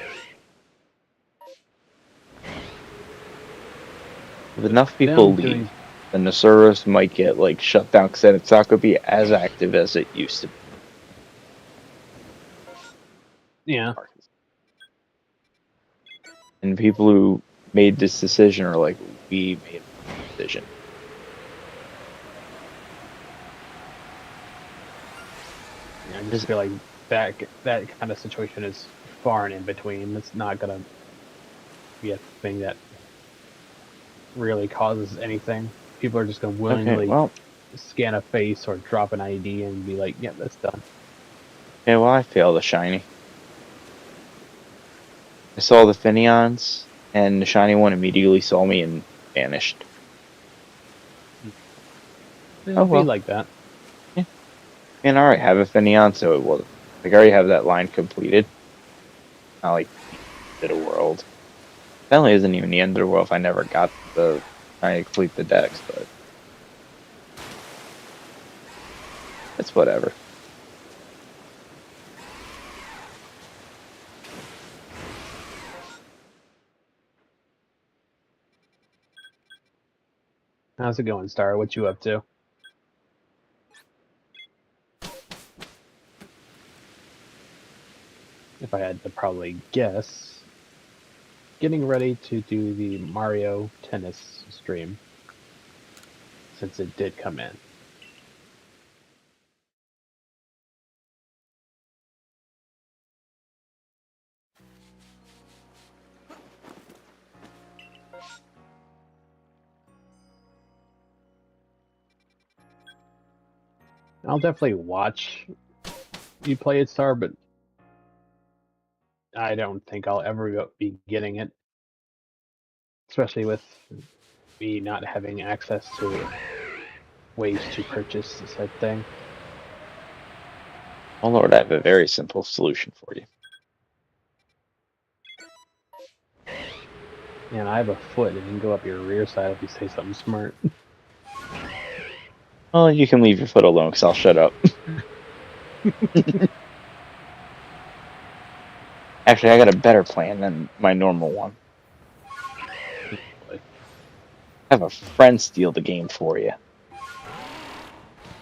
If enough people Them leave, doing, then the service might get like shut down because then it's not going to be as active as it used to be. yeah. And people who made this decision are like, we made a decision. I just feel like that kind of situation is far and in between. It's not gonna be a thing that really causes anything. People are just gonna Okay, willingly well, scan a face or drop an ID and be like, "Yeah, that's done." okay, well, I failed the shiny. I saw the Finions, and the shiny one immediately saw me and vanished. Oh It'll be well. like that. Yeah. And I already have a Finion, so it was like I already have that line completed. Not like the end of the world. Apparently, isn't even the end of the world if I never got the trying to complete the decks, but it's whatever. How's it going, Star? What you up to? If I had to probably guess, getting ready to do the Mario Tennis stream since it did come in. I'll definitely watch you play it, Star, but I don't think I'll ever be getting it, especially with me not having access to ways to purchase said thing. Oh Lord, I have a very simple solution for you. And I have a foot and it can go up your rear side if you say something smart. Well, you can leave your foot alone because I'll shut up. Actually, I got a better plan than my normal one. But Have a friend steal the game for you.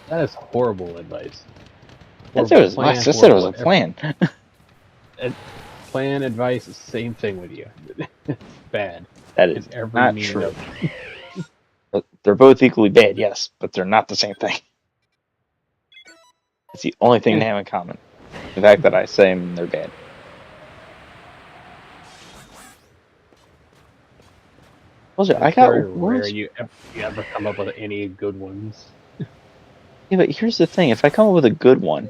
that is horrible advice. That's it Horrible was. I plan, just said it was horrible a everything. plan. Plan, advice, same thing with you. It's bad That in is every not meaning true. of it. But they're both equally bad, yes, but they're not the same thing. It's the only thing Eh, they have in common. The fact that I say they're bad. Also, I it's very got rare words. you ever come up with any good ones. Yeah, but here's the thing: if I come up with a good one,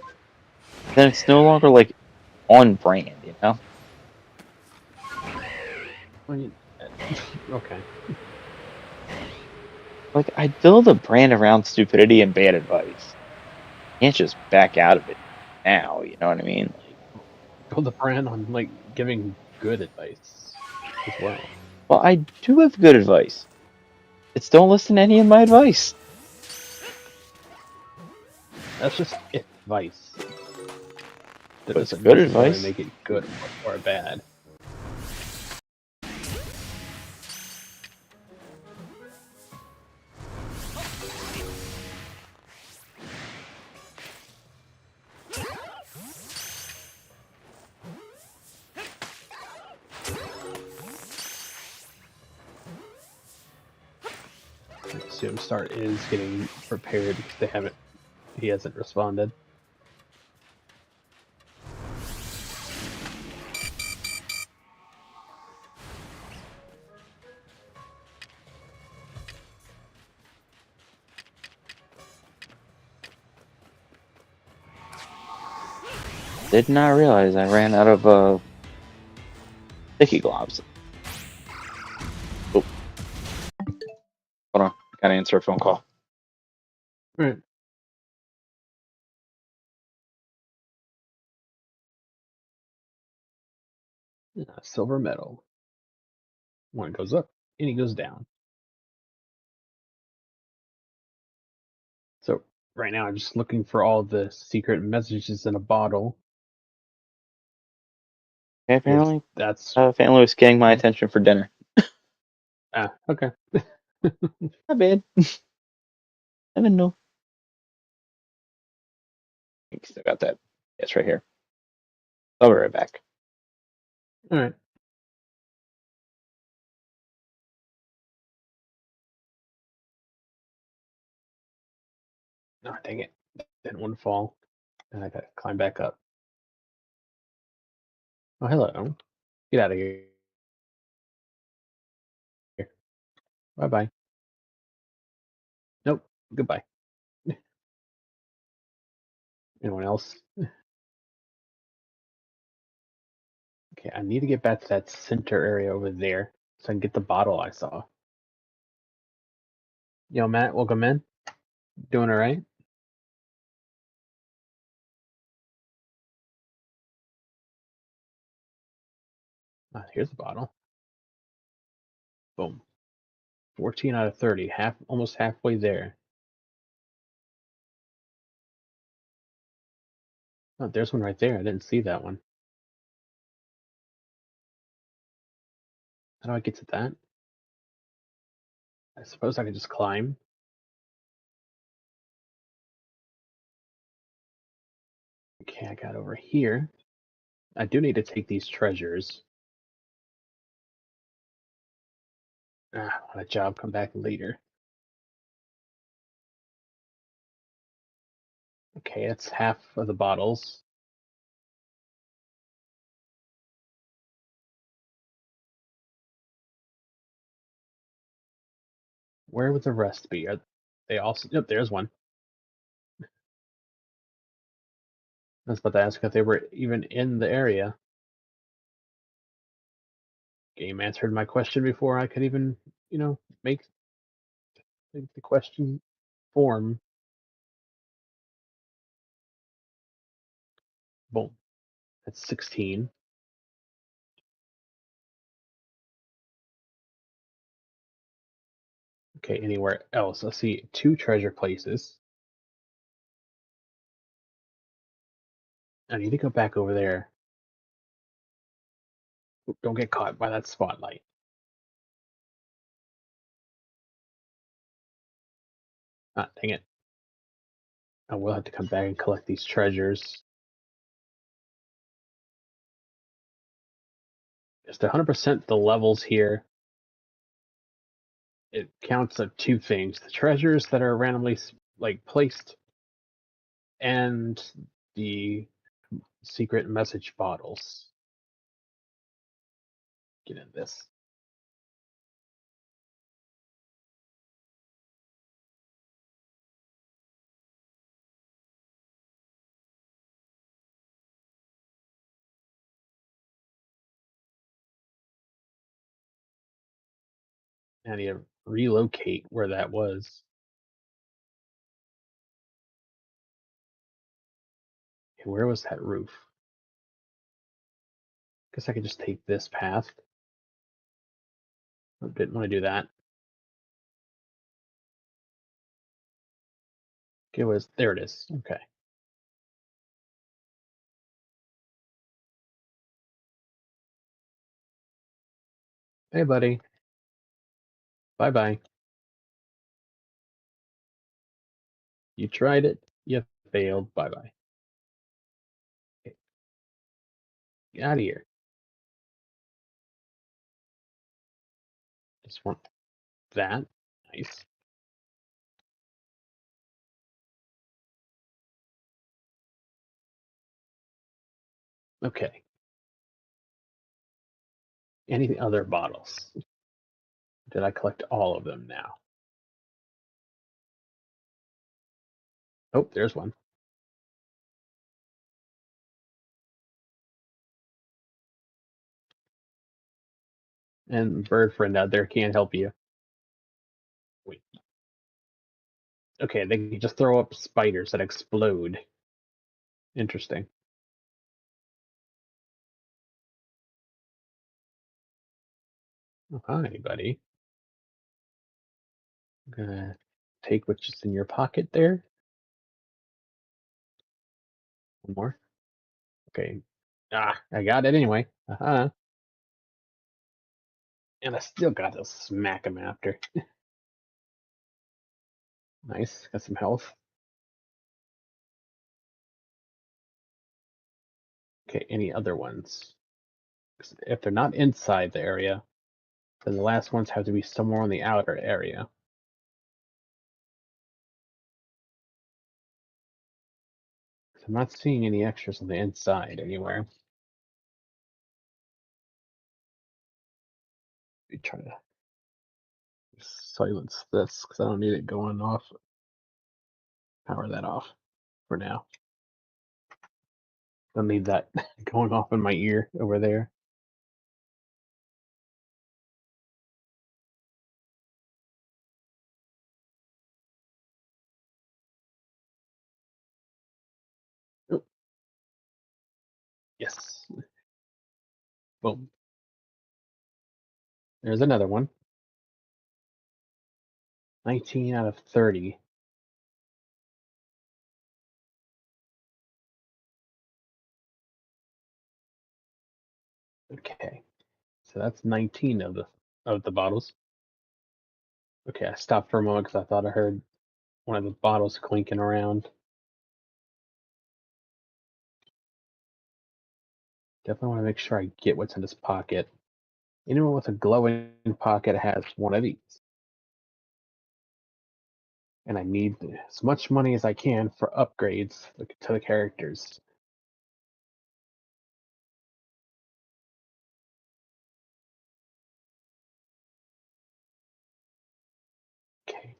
then it's no longer like on brand, you know? Well, okay. Like I build a brand around stupidity and bad advice. You can't just back out of it now, you know what I mean? Like, Build a brand on like giving good advice as well. well, I do have good advice. It's don't listen to any of my advice. That's just advice. That But it's doesn't good necessarily advice. make it good or bad. I assume Start is getting prepared because he hasn't responded. Did not realize I ran out of sticky globs. Oh, hold on. Gotta answer a phone call. Right. Silver medal. One goes up, and he goes down. So right now, I'm just looking for all the secret messages in a bottle Okay, because apparently, that's family was getting my attention for dinner. okay. Not bad. I didn't know. I still got that. It's right here. I'll be right back. All right. Oh, dang it! Didn't want to fall, and I got to climb back up. Oh, hello. Get out of here. Bye bye. Goodbye. Anyone else? Okay, I need to get back to that center area over there so I can get the bottle I saw. Yo, Matt, welcome in. Doing all right? Here's the bottle. Boom. 14 out of 30. Almost halfway there. Oh, there's one right there. I didn't see that one. How do I get to that? I suppose I could just climb. Okay, I got over here. I do need to take these treasures. On a job, come back later. Okay, that's half of the bottles. Where would the rest be? Are they also? Yep, there's one. I was about to ask if they were even in the area. Game answered my question before I could even, make the question form. Boom. That's 16. Okay, anywhere else? I see two treasure places. I need to go back over there. Don't get caught by that spotlight. Ah, dang it. I will have to come back and collect these treasures. Just 100% the levels here. It counts of two things: the treasures that are randomly placed, and the secret message bottles. Get in this. I need to relocate where that was. Okay, where was that roof? Guess I could just take this path. I didn't want to do that. Okay, there it is. Okay. Hey, buddy. Bye bye. You tried it. You failed. Bye bye. Get out of here. Just want that. Nice. Okay. Any other bottles? Did I collect all of them now? Oh, there's one. And bird friend out there can't help you. Wait. Okay, they can just throw up spiders that explode. Interesting. Oh, hi, buddy. I'm gonna take what's just in your pocket there. One more. Okay. Ah, I got it anyway. Uh-huh. And I still got to smack him after. Nice. Got some health. Okay, any other ones? 'Cause if they're not inside the area, then the last ones have to be somewhere on the outer area. I'm not seeing any extras on the inside anywhere. Let me try to silence this because I don't need it going off. Power that off for now. Don't need that going off in my ear over there. Oh, yes. Boom. There's another one. 19 out of 30. Okay. So that's 19 of the bottles. Okay, I stopped for a moment because I thought I heard one of the bottles clinking around. Definitely want to make sure I get what's in this pocket. Anyone with a glowing pocket has one of these. And I need as much money as I can for upgrades to the characters. Okay.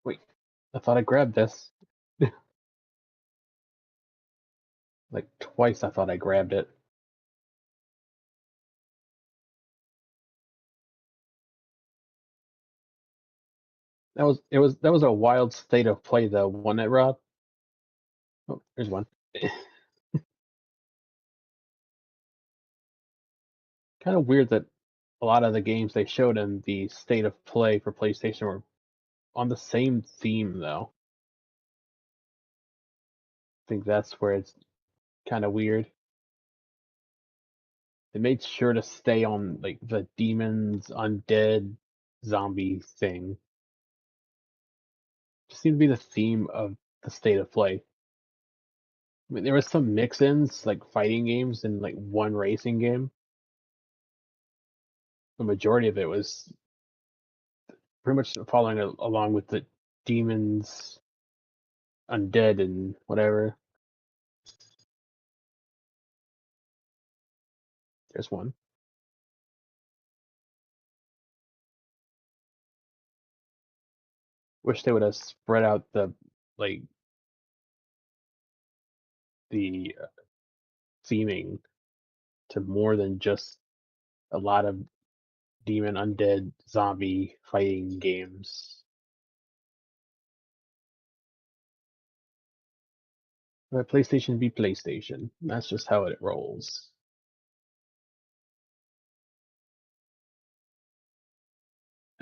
Wait, I thought I grabbed this. Like twice I thought I grabbed it. That was a wild state of play though, wasn't it, Rob? Oh, there's one. Kind of weird that a lot of the games they showed in the state of play for PlayStation were on the same theme though. I think that's where it's kind of weird. They made sure to stay on like the demons, undead, zombie thing. Just seemed to be the theme of the state of play. I mean, there was some mix-ins, like fighting games and like one racing game. The majority of it was pretty much following along with the demons, undead, and whatever. There's one. Wish they would have spread out like the theming to more than just a lot of demon, undead, zombie fighting games. Let PlayStation be PlayStation. That's just how it rolls.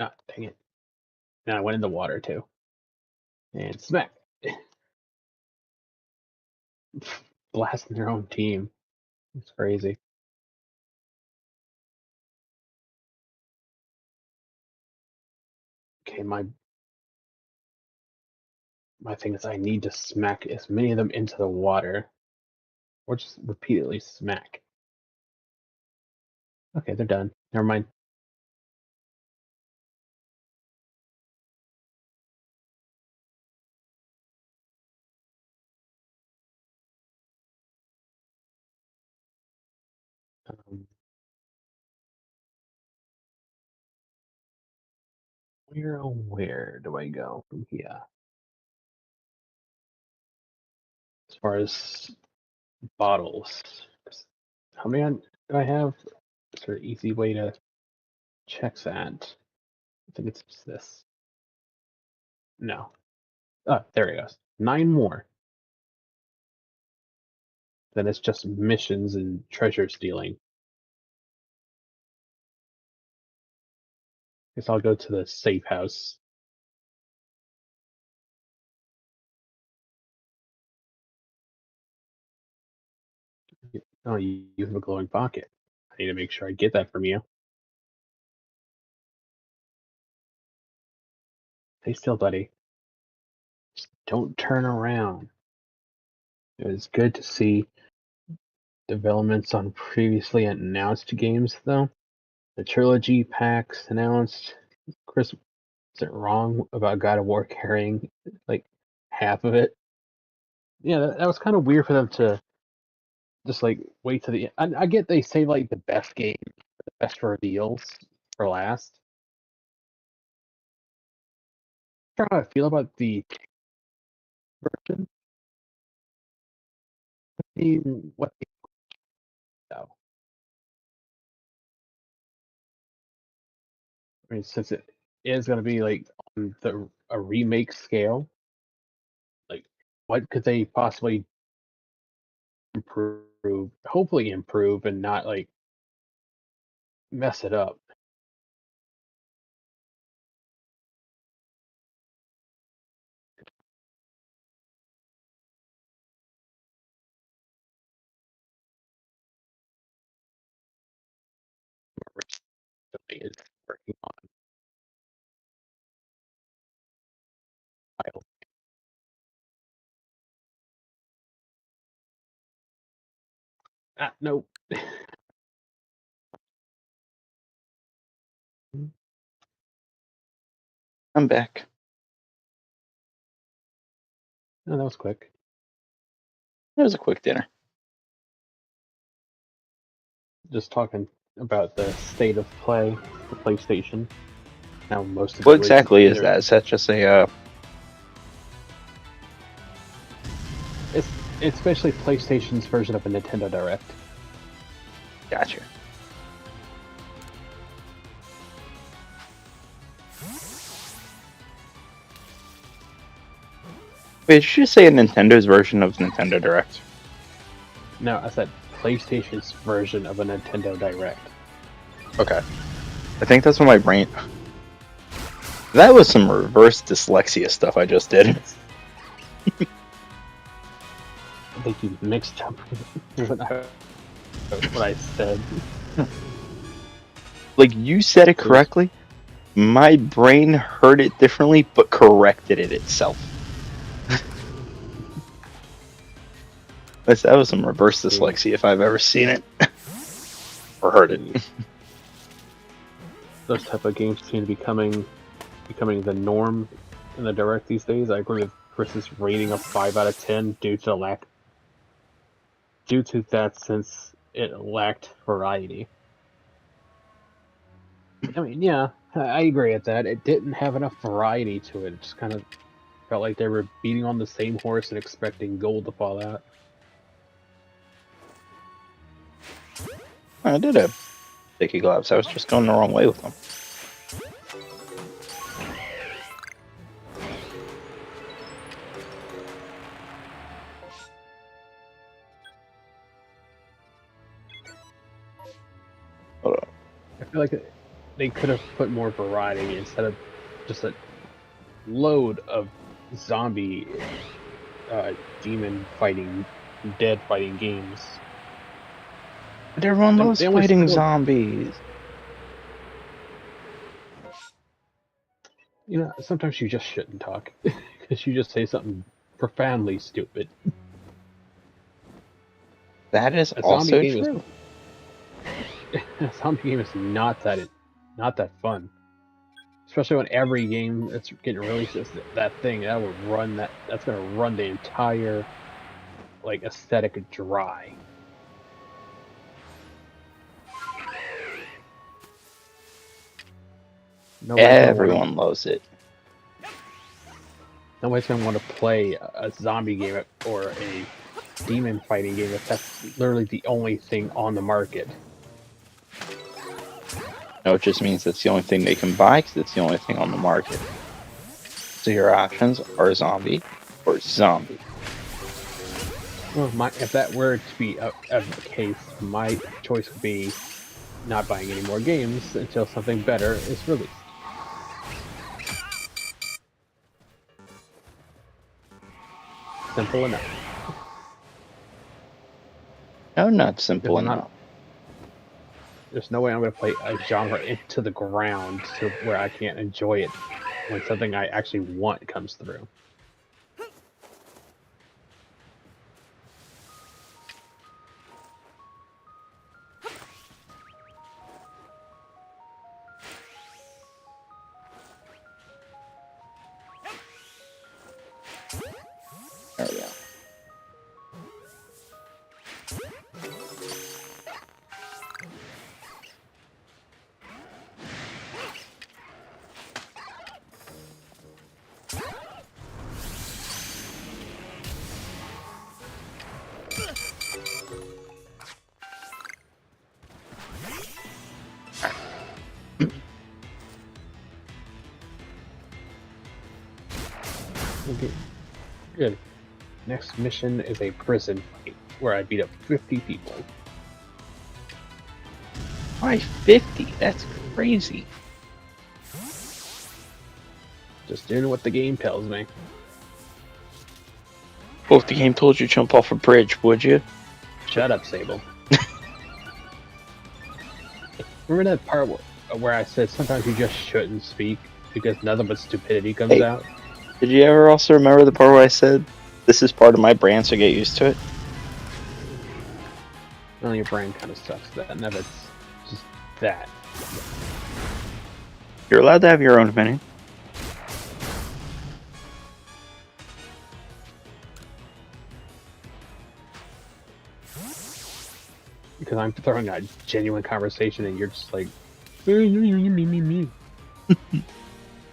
Ah, dang it. And I went in the water too. And smack. Blasting their own team. It's crazy. Okay, my thing is I need to smack as many of them into the water. Or just repeatedly smack. Okay, they're done. Never mind. Um, where do I go from here? As far as bottles. How many do I have? Is there an easy way to check that? I think it's just this. No. Oh, there it goes. 9 more. Then it's just missions and treasure stealing. Guess I'll go to the safe house. Oh, you have a glowing pocket. I need to make sure I get that from you. Stay still, buddy. Just don't turn around. It was good to see developments on previously announced games, though. The trilogy packs announced. Chris, is it wrong about God of War carrying like half of it? Yeah, that was kind of weird for them to just like wait to the end. I get they save like the best game, the best reveals for last. I don't know how I feel about the option. What? No. I mean, since it is going to be like on a remake scale, like what could they possibly improve? Hopefully improve and not like mess it up. Something is working on file. No. I'm back. No, that was quick. It was a quick dinner. Just talking about the state of play for PlayStation. Now most of What it was exactly is either that? Is that just a it's basically PlayStation's version of a Nintendo Direct. gotcha? Wait, did you just say a Nintendo's version of Nintendo Direct? No, I said PlayStation's version of a Nintendo Direct. Okay. I think that's what my brain. That was some reverse dyslexia stuff I just did. I think you mixed up what I said. Like, you said it correctly. My brain heard it differently, but corrected it itself. That was some reverse dyslexia if I've ever seen it. Or heard it. Those type of games seem to be becoming the norm in the Direct these days. I agree with Chris's rating of 5 out of 10 due to that, since it lacked variety. I mean, yeah, I agree at that. It didn't have enough variety to it. It just kind of felt like they were beating on the same horse and expecting gold to fall out. I did have sticky gloves. I was just going the wrong way with them. Hold on. I feel like they could have put more variety instead of just a load of zombie, demon fighting, dead fighting games. But everyone loves They only fighting spoiled- zombies. You know, sometimes you just shouldn't talk because you just say something profoundly stupid. That is A zombie also game true. A zombie game is not that fun. Especially when every game that's getting released is that thing that's gonna run the entire like aesthetic dry. Everyone loves it. Nobody's gonna want to play a zombie game or a demon fighting game if that's literally the only thing on the market. No, it just means that's the only thing they can buy because it's the only thing on the market. So your options are zombie or zombie. Well, if that were to be the case, my choice would be not buying any more games until something better is released. Simple enough. No, not simple enough. There's no way I'm going to play a genre into the ground to where I can't enjoy it when something I actually want comes through. There we go. Good. Next mission is a prison fight where I beat up 50 people. Why 50? That's crazy. Just doing what the game tells me. Well, if the game told you to jump off a bridge, would you? Shut up, Sable. Remember that part where I said sometimes you just shouldn't speak because nothing but stupidity comes out? Did you ever also remember the part where I said, this is part of my brand, so get used to it? Well, your brain kind of sucks. That never. It's just that. You're allowed to have your own opinion. Because I'm throwing a genuine conversation and you're just like, me.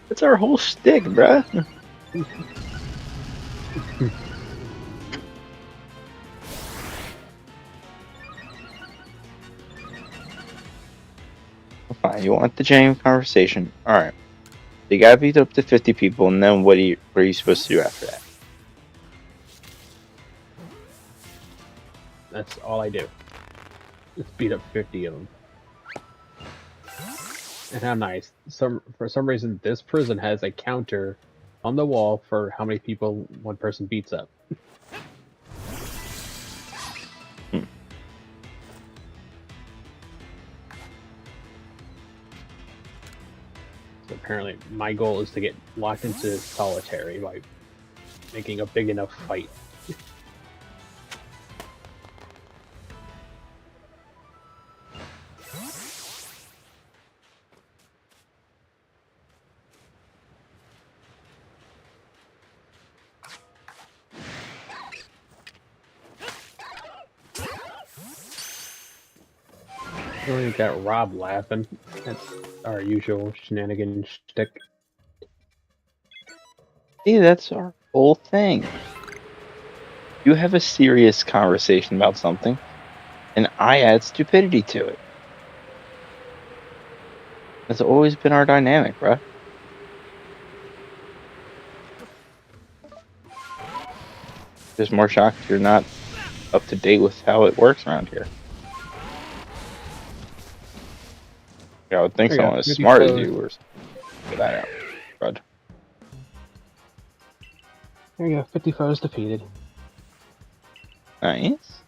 That's our whole shtick, bruh. Fine, you want the genuine conversation. Alright. You gotta beat up to 50 people, and then what are you supposed to do after that? That's all I do. Just beat up 50 of them. And how nice. For some reason, this prison has a counter on the wall for how many people one person beats up. So apparently, my goal is to get locked into solitary by making a big enough fight. We got Rob laughing. That's our usual shenanigan shtick. See, that's our whole thing. You have a serious conversation about something, and I add stupidity to it. That's always been our dynamic, bruh. Just more shocked you're not up to date with how it works around here. I would think someone as smart as you were figure that out, bud. There you go, 50 foes defeated. Nice.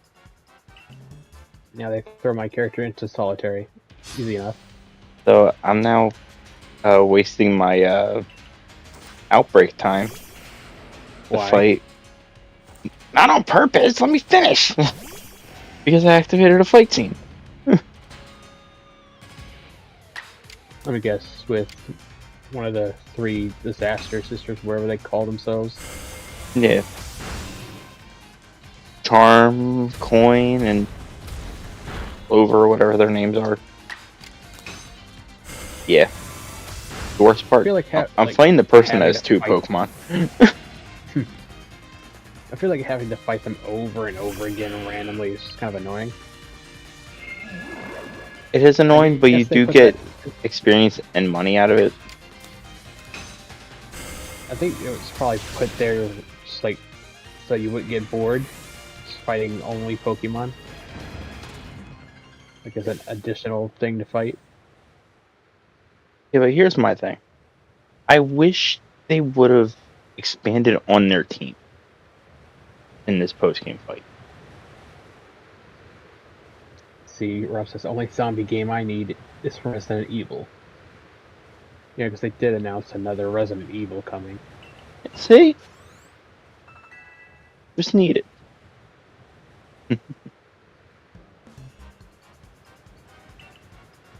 Now they throw my character into solitary. Easy enough. So I'm now wasting my outbreak time to Why? fight. Not on purpose. Let me finish. Because I activated a fight scene. Let me guess, with one of the 3 disaster sisters, wherever they call themselves. Yeah. Charm, Coin, and Clover, whatever their names are. Yeah. The worst part, I'm fighting the person that has 2 Pokemon. I feel like having to fight them over and over again randomly is just kind of annoying. It is annoying, but you do get experience and money out of it. I think it was probably put there just like so you wouldn't get bored just fighting only Pokemon. Like as an additional thing to fight. Yeah, but here's my thing. I wish they would have expanded on their team in this post-game fight. See, Rob says, only zombie game I need is Resident Evil. Yeah, because they did announce another Resident Evil coming. See? Just need it.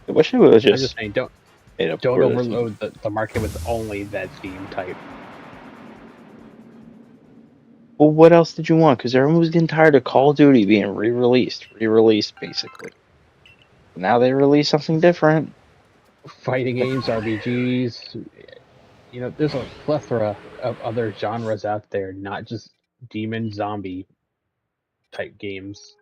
I wish it was just... I'm just saying, don't overload the market with only that theme type. Well, what else did you want? Because everyone was getting tired of Call of Duty being re-released, basically. Now they release something different. Fighting games, RPGs, you know, there's a plethora of other genres out there, not just demon zombie type games.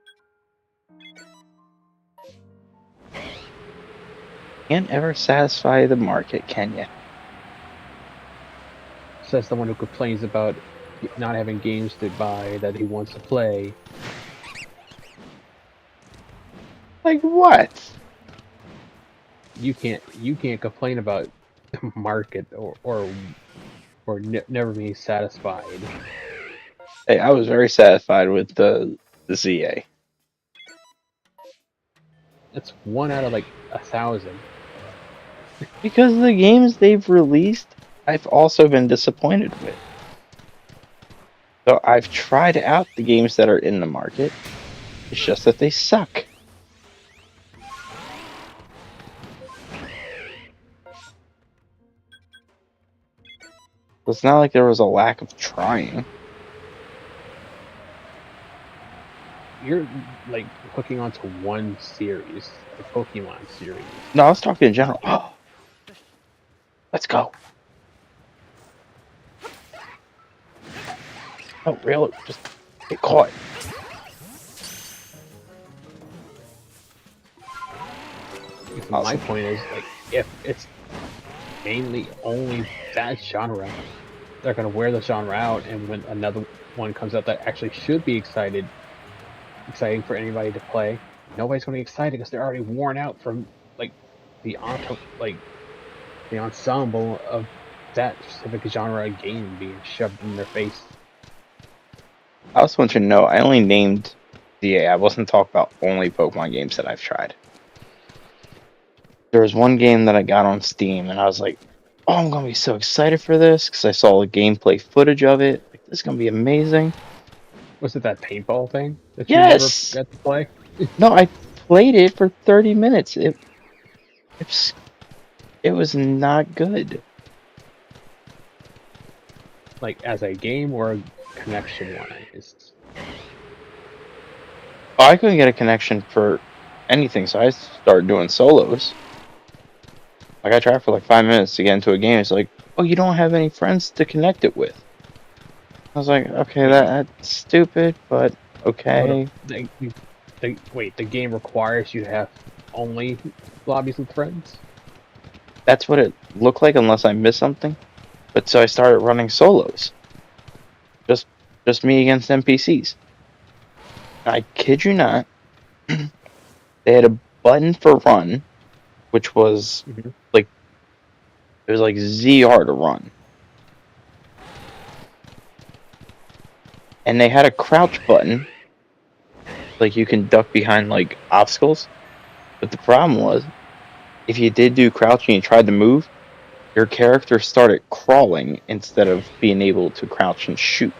Can't ever satisfy the market, can you? Says the one who complains about not having games to buy that he wants to play. Like what? You can't complain about the market or never being satisfied. Hey, I was very satisfied with the ZA. That's one out of like 1,000. Because the games they've released, I've also been disappointed with. So I've tried out the games that are in the market. It's just that they suck. It's not like there was a lack of trying. You're like hooking onto one series, the Pokemon series. No, I was talking in general. Let's go. Oh, really? Just get caught. My Awesome. point is like if it's mainly only that genre, they're gonna wear the genre out, and when another one comes out that actually should be exciting for anybody to play, nobody's gonna be excited because they're already worn out from like like the ensemble of that specific genre of game being shoved in their face. I also want you to know I only named ZA. I wasn't talking about only Pokemon games that I've tried. There was one game that I got on Steam, and I was like, "Oh, I'm gonna be so excited for this" because I saw the gameplay footage of it. Like, this is gonna be amazing. Was it that paintball thing that you never Yes. got to play? No, I played it for 30 minutes. It's it was not good. Like as a game or connection wise? Oh, I couldn't get a connection for anything, so I started doing solos. Like I tried for like 5 minutes to get into a game. It's like, oh, you don't have any friends to connect it with. I was like, okay, Wait, that's stupid, but hold up. okay. Wait, the game requires you to have only lobbies with friends? That's what it looked like, unless I missed something. But so I started running solos, just just me against NPCs. I kid you not, they had a button for run, which was Mm-hmm. like it was like ZR to run, and they had a crouch button, like you can duck behind like obstacles. But the problem was, if you did do crouching and tried to move, your character started crawling instead of being able to crouch and shoot.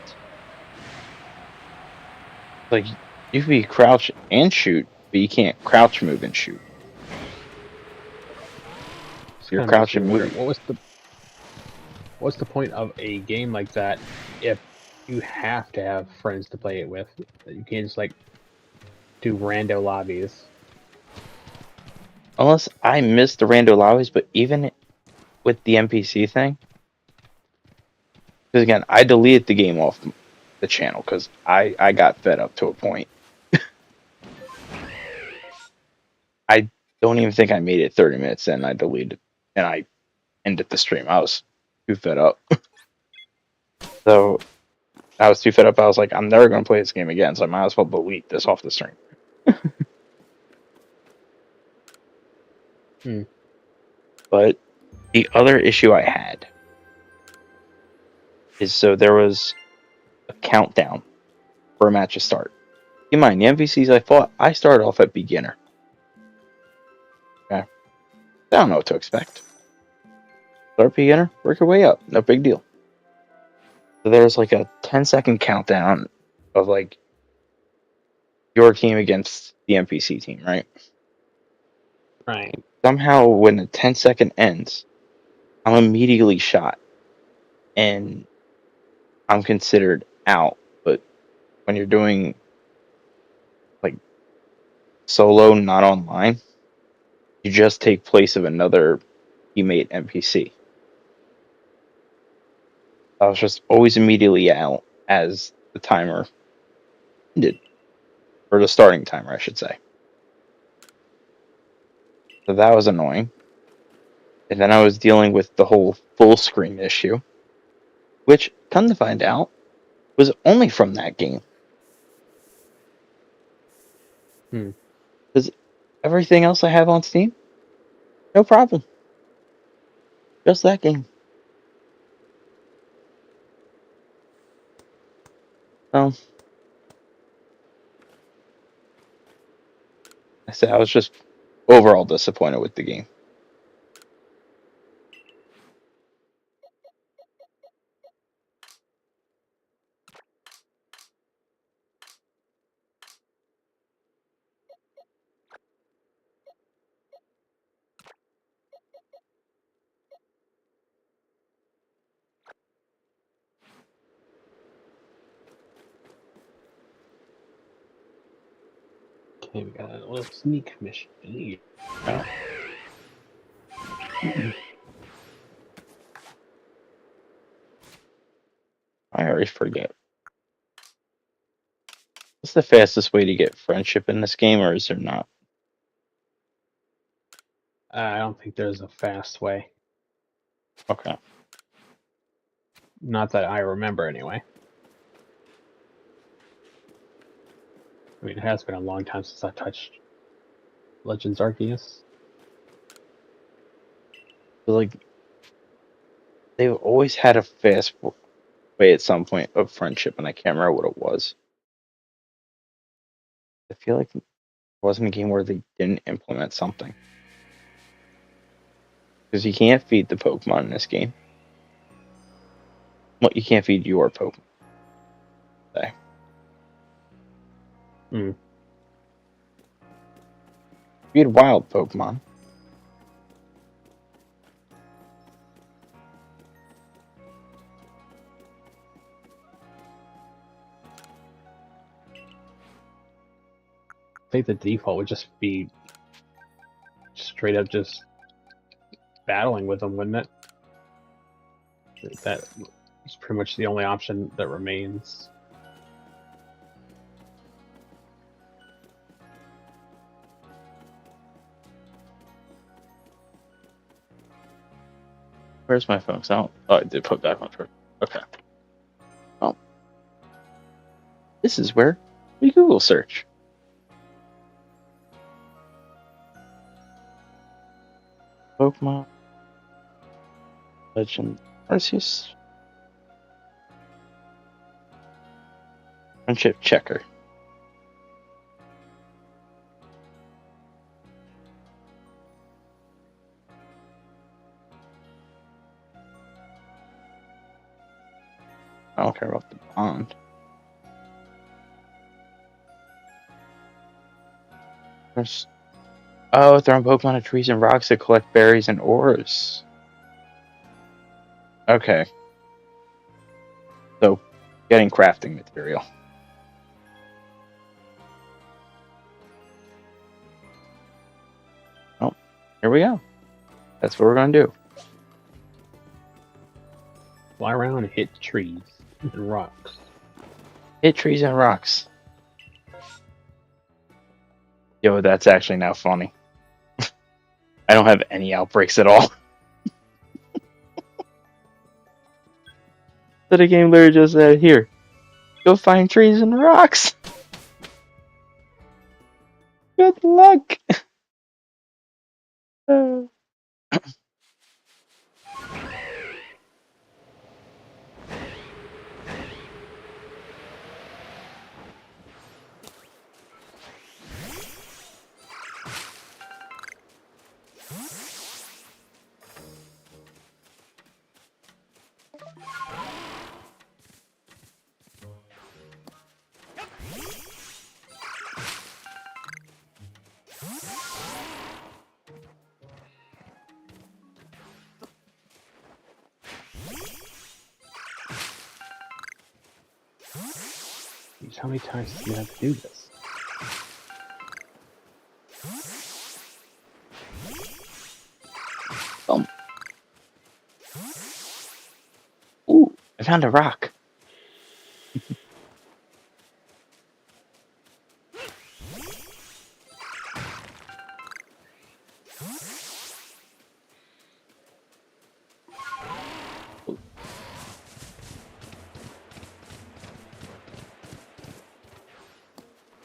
Like you could be crouch and shoot, but you can't crouch, move, and shoot. This You're kind of makes me crouching, wonder move. what's the point of a game like that if you have to have friends to play it with? You can't just like do rando lobbies. Unless I missed the rando lobbies, but even with the NPC thing, because again, I deleted the game off the channel because I got fed up to a point. I don't even think I made it 30 minutes in. I deleted and I ended the stream. I was too fed up. So I was too fed up. I was like, I'm never going to play this game again. So I might as well delete this off the stream. Hmm. But the other issue I had is so there was a countdown for a match to start. Keep in mind, the NPCs I fought, I started off at beginner. Okay. I don't know what to expect. Start beginner, work your way up. No big deal. So there's like a 10-second countdown of like your team against the NPC team, right? Right. Somehow, when the 10-second ends, I'm immediately shot and I'm considered out. But when you're doing like solo, not online, you just take place of another teammate NPC. I was just always immediately out as the timer ended, or the starting timer, I should say. So that was annoying. And then I was dealing with the whole full screen issue, which, come to find out, was only from that game. Hmm. Because everything else I have on Steam, no problem. Just that game. Um, I said I was just overall disappointed with the game. Okay, we got a little sneak mission. Oh, I already forget. What's the fastest way to get friendship in this game, or is there not? I don't think there's a fast way. Okay. Not that I remember, anyway. I mean, it has been a long time since I touched Legends Arceus. But, like, they've always had a fast way at some point of friendship, and I can't remember what it was. I feel like it wasn't a game where they didn't implement something. Because you can't feed the Pokemon in this game. Well, you can't feed your Pokemon. Okay. Hmm. Feed wild Pokemon. I think the default would just be straight up just battling with them, wouldn't it? That is pretty much the only option that remains. Where's my phone? 'Cause I don't. Oh, I did put back on first. Okay. Oh, this is where we Google search. Pokemon Legend Arceus Friendship Checker. I don't care about the bond. There's, oh, throwing Pokemon at trees and rocks to collect berries and ores. Okay. So, getting crafting material. Oh, here we go. That's what we're going to do. Fly around and hit trees and rocks. Hit trees and rocks. Yo, that's actually now funny. I don't have any outbreaks at all. So the game literally just said, here, go find trees and rocks. Good luck. Jeez, how many times do you have to do this? Um, ooh, I found a rock.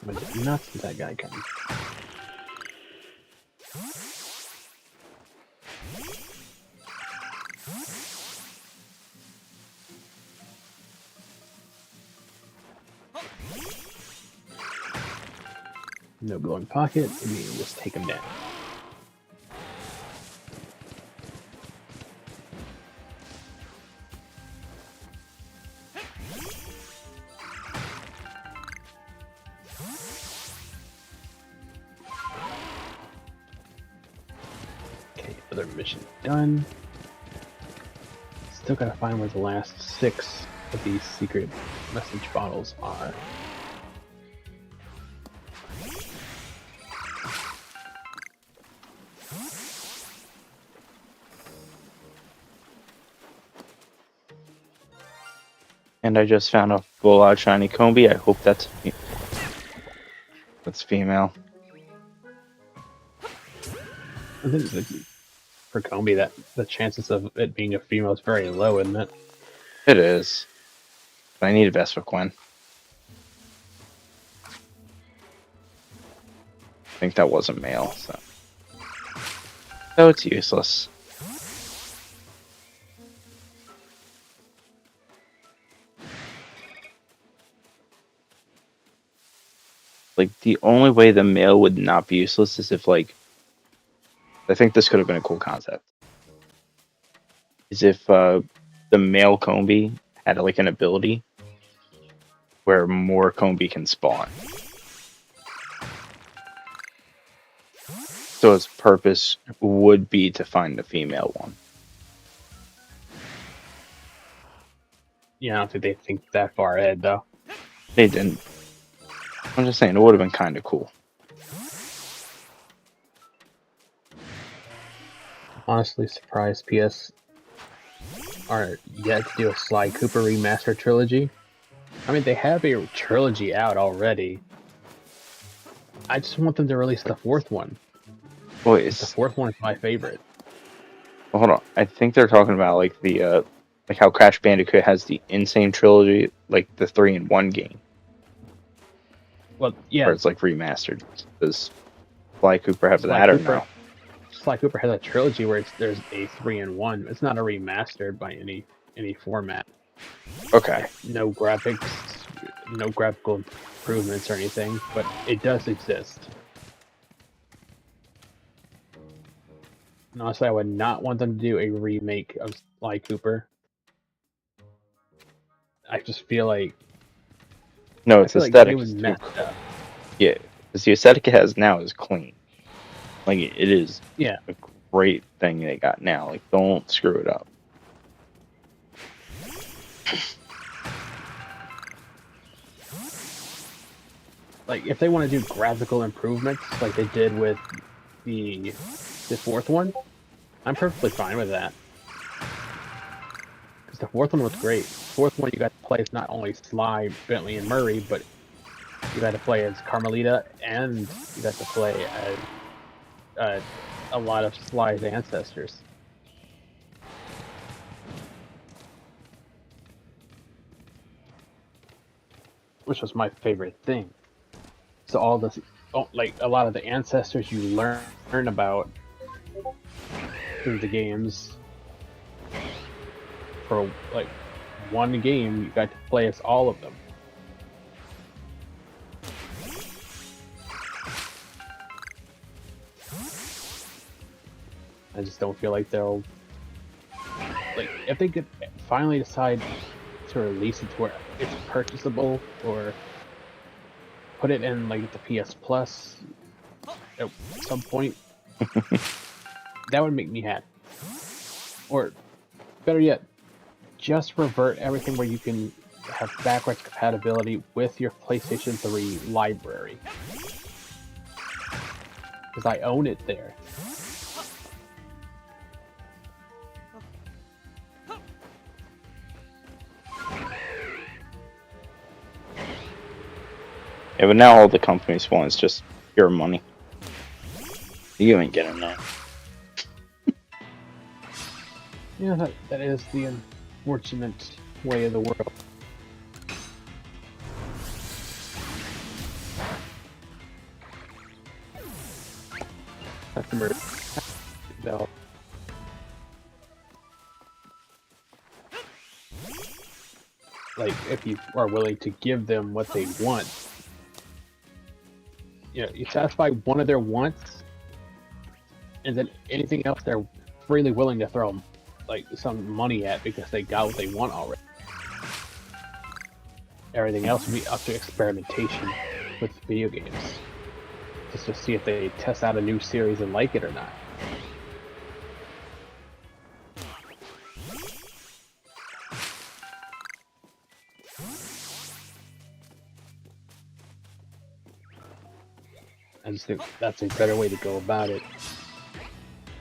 I'm gonna get nuts with that guy coming. No glowing pocket, and you can just take him down. Okay, other mission done. Still gotta find where the last 6 of these secret message bottles are. And I just found a full-out shiny Combi. I hope that's female. I think that for Combi, that the chances of it being a female is very low, isn't it? It is. But I need a Vespa Quinn. I think that wasn't male, so. So it's useless. Like, the only way the male would not be useless is if, like, I think this could have been a cool concept. Is if the male Combi had, like, an ability where more Combi can spawn. So its purpose would be to find the female one. Yeah, I don't think they think that far ahead, though. They didn't. I'm just saying, it would have been kind of cool. Honestly surprised PS are yet to do a Sly Cooper remaster trilogy. I mean, they have a trilogy out already. I just want them to release the 4th one. Well, The 4th one is my favorite. Well, hold on. I think they're talking about like the like how Crash Bandicoot has the Insane trilogy, like the 3-in-1 game. Well, yeah. Where it's like remastered. Does Sly Cooper have Sly that Cooper, or no? Sly Cooper has a trilogy where there's a 3-in-1. It's not a remastered by any format. Okay. No graphics, no graphical improvements or anything, but it does exist. And honestly, I would not want them to do a remake of Sly Cooper. I just feel like No, its like aesthetic they is would too mess up. Yeah, because the aesthetic it has now is clean. Like it is Yeah. a great thing they got now. Like don't screw it up. Like if they want to do graphical improvements like they did with the 4th one, I'm perfectly fine with that. Because the 4th one was great. The 4th one you got to play as not only Sly, Bentley, and Murray, but you got to play as Carmelita, and you got to play as a lot of Sly's ancestors. Which was my favorite thing. So all this, like a lot of the ancestors you learn about through the games. For like one game, you got to play as all of them. I just don't feel like they'll like if they could finally decide to release it to where it's purchasable or put it in like the PS Plus at some point. That would make me happy. Or better yet, just revert everything where you can have backwards compatibility with your PlayStation 3 library. Because I own it there. Yeah, but now all the companies want is just pure money. You ain't getting that. Yeah, that is the unfortunate way of the world. customers, they'll like if you are willing to give them what they want, you satisfy one of their wants, and then anything else they're freely willing to throw like some money at because they got what they want already. Everything else will be up to experimentation with video games, just to see if they test out a new series and like it or not. I just think that's a better way to go about it.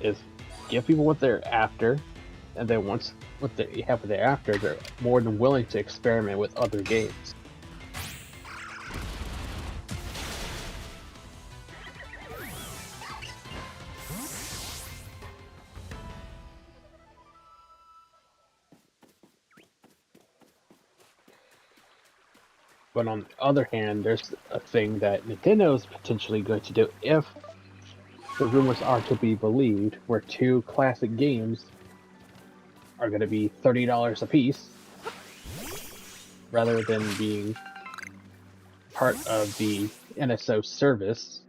Is give people what they're after, and then once what they have what they're after, they're more than willing to experiment with other games. But on the other hand, there's a thing that Nintendo is potentially going to do if the rumors are to be believed, where two classic games are going to be $30 a piece, rather than being part of the NSO service.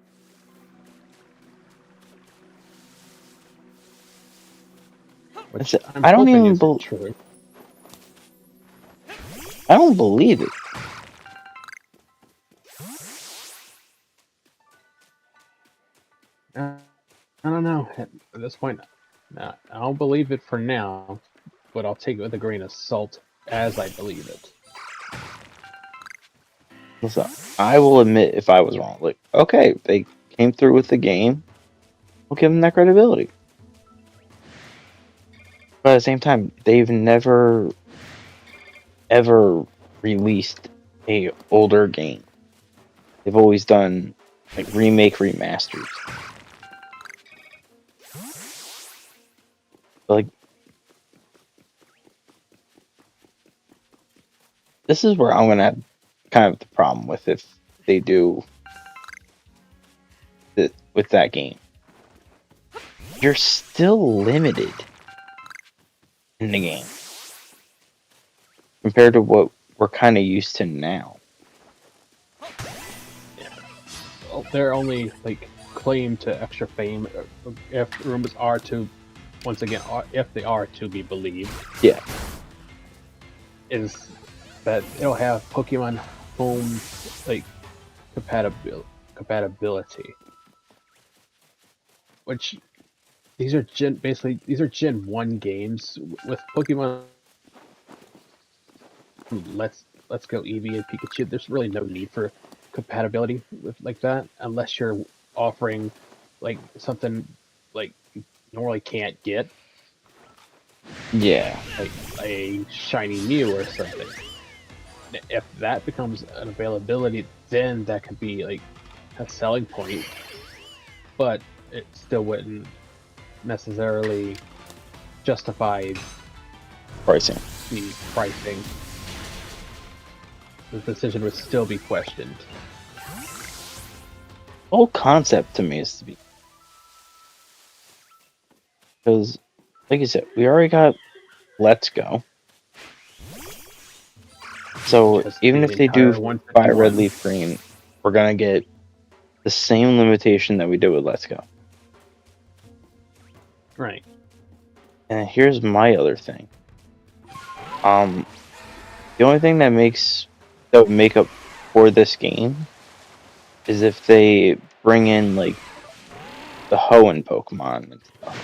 Which I'm I don't hoping even isn't true. I don't believe it. I don't know. At this point, I don't believe it for now, but I'll take it with a grain of salt as I believe it. Listen, I will admit if I was wrong. Like, okay, they came through with the game. We'll give them that credibility. But at the same time, they've never ever released a older game. They've always done like remasters. But, like, this is where I'm gonna have kind of the problem with if they do with that game. You're still limited in the game compared to what we're kind of used to now. Yeah. Well, their only like claim to extra fame, if rumors are to, once again, if they are to be believed, Yeah, is that it'll have Pokemon Home like compatibility, which these are Gen 1 games with Pokemon Let's Go Eevee and Pikachu. There's really no need for compatibility with like that unless you're offering like something like you normally can't get, yeah, like a shiny Mew or something. If that becomes an availability, then that could be like a selling point, but it still wouldn't necessarily justify pricing. the pricing. The decision would still be questioned. The whole concept to me is to be, because, like you said, we already got Let's Go. So Just even the if they do entire Fire Red 151. Leaf Green, we're gonna get the same limitation that we did with Let's Go. Right. And here's my other thing. The only thing that would make up for this game is if they bring in like the Hoenn Pokemon and stuff.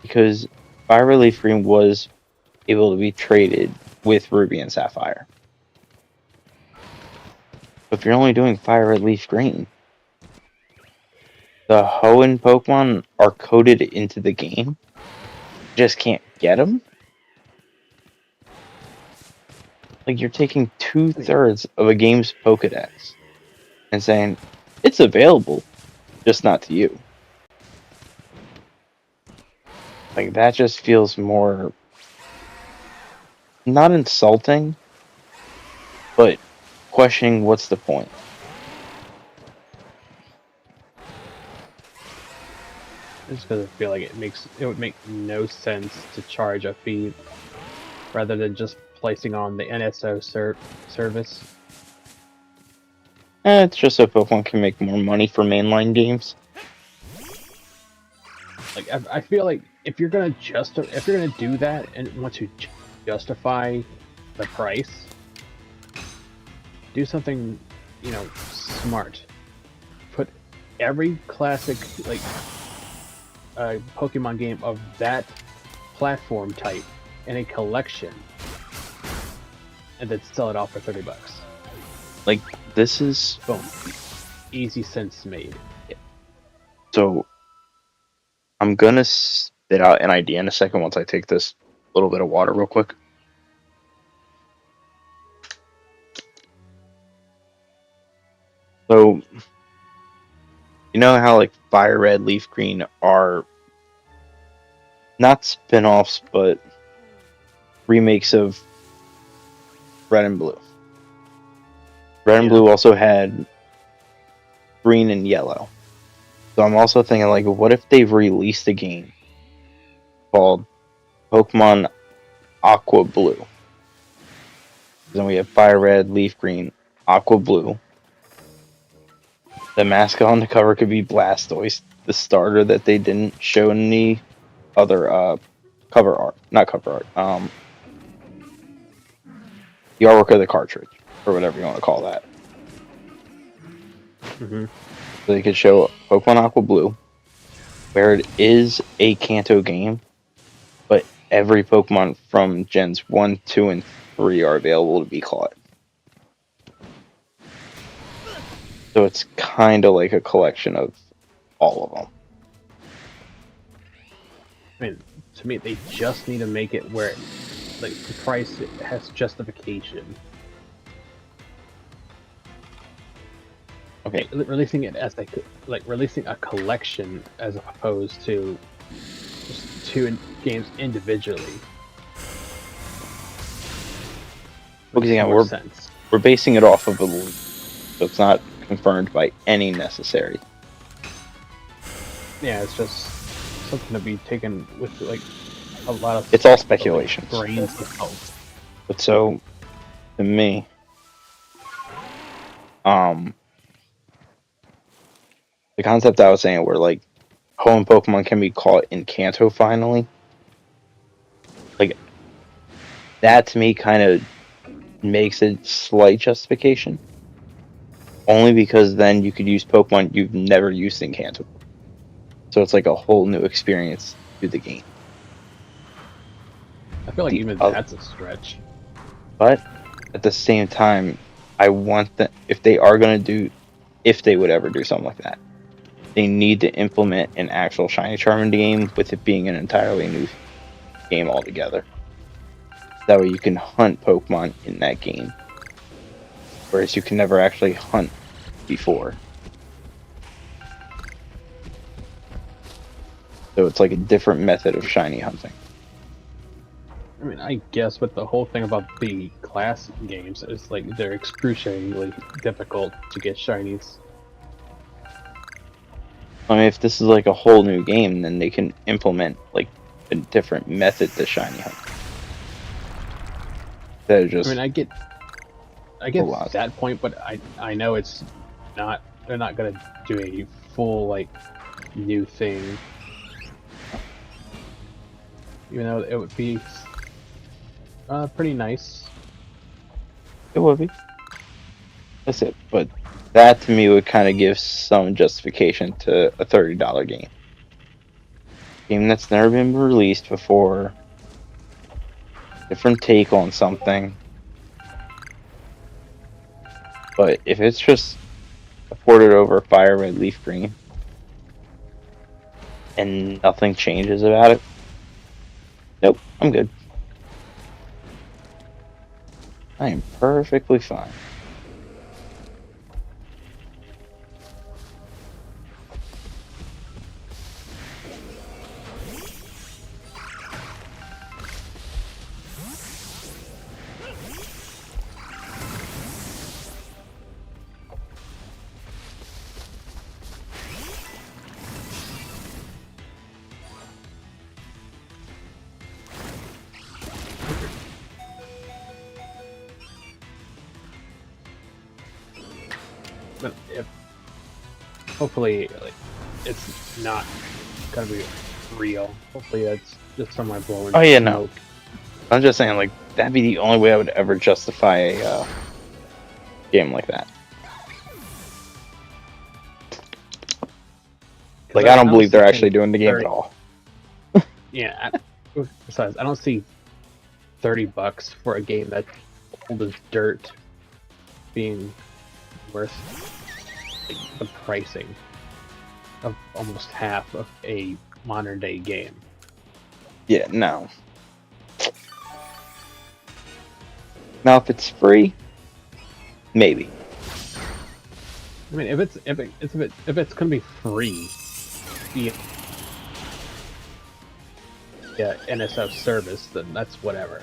Because Fire Red Leaf Green was able to be traded with Ruby and Sapphire. But if you're only doing Fire Red Leaf Green, the Hoenn Pokemon are coded into the game. You just can't get them. Like, you're taking 2/3 of a game's Pokedex and saying it's available, just not to you. Like, that just feels more not insulting, but questioning what's the point. Just because I feel like it would make no sense to charge a fee rather than just placing on the NSO service. It's just so Pokemon can make more money for mainline games. Like I feel like if you're gonna do that and want to justify the price, do something, smart. Put every classic Pokemon game of that platform type in a collection, and then sell it off for $30. Like, this is... Boom, easy sense made. So, I'm gonna spit out an idea in a second once I take this little bit of water real quick. So, you know how like Fire Red, Leaf Green are not spin-offs, but remakes of Red and Blue. Red and Yeah. Blue also had Green and Yellow. So I'm also thinking, like, what if they've released a game called Pokemon Aqua Blue? Then we have Fire Red, Leaf Green, Aqua Blue. The mascot on the cover could be Blastoise, the starter that they didn't show in the other cover art. Not cover art. The artwork of the cartridge, or whatever you want to call that. Mm-hmm. So they could show Pokemon Aqua Blue, where it is a Kanto game, but every Pokemon from Gens 1, 2, and 3 are available to be caught. So it's kind of like a collection of all of them. I mean, to me, they just need to make it where, the price has justification. Okay. Releasing it as releasing a collection as opposed to just two games individually. Because again, More sense. we're basing it off of a leak, so it's not confirmed by any necessary. Yeah, it's just something to be taken with a lot of. It's all speculation. Grains of salt. But so, to me, the concept I was saying where like home Pokemon can be caught in Kanto finally, like that to me kind of makes a slight justification. Only because then you could use Pokemon you've never used in Kanto. So it's like a whole new experience to the game. I feel like even that's a stretch. But at the same time, I want that if they would ever do something like that, they need to implement an actual Shiny Charmander game with it being an entirely new game altogether. That way you can hunt Pokemon in that game. Whereas you can never actually hunt before. So it's like a different method of shiny hunting. I mean, I guess, but the whole thing about the classic games is they're excruciatingly difficult to get shinies. I mean, if this is like a whole new game, then they can implement like a different method to shiny hunt. They're just. I mean, I get that point, but I know it's not. They're not gonna do a full new thing. Even though it would be pretty nice. It would be. That's it. But that to me would kind of give some justification to a $30 game. Game that's never been released before. Different take on something. But if it's just ported over Fire Red Leaf Green and nothing changes about it, nope, I'm good. I am perfectly fine. but if hopefully like it's not gonna be real. Hopefully that's just someone blowing Oh yeah, no. smoke. I'm just saying, like, that'd be the only way I would ever justify a game like that. Like, I don't believe they're actually doing the game at all. Yeah. Besides, I don't see $30 for a game that's old as dirt being worth the pricing of almost half of a modern day game. Yeah, no. Now, if it's free, maybe. I mean, if it's gonna be free, yeah, NSF service, then that's whatever.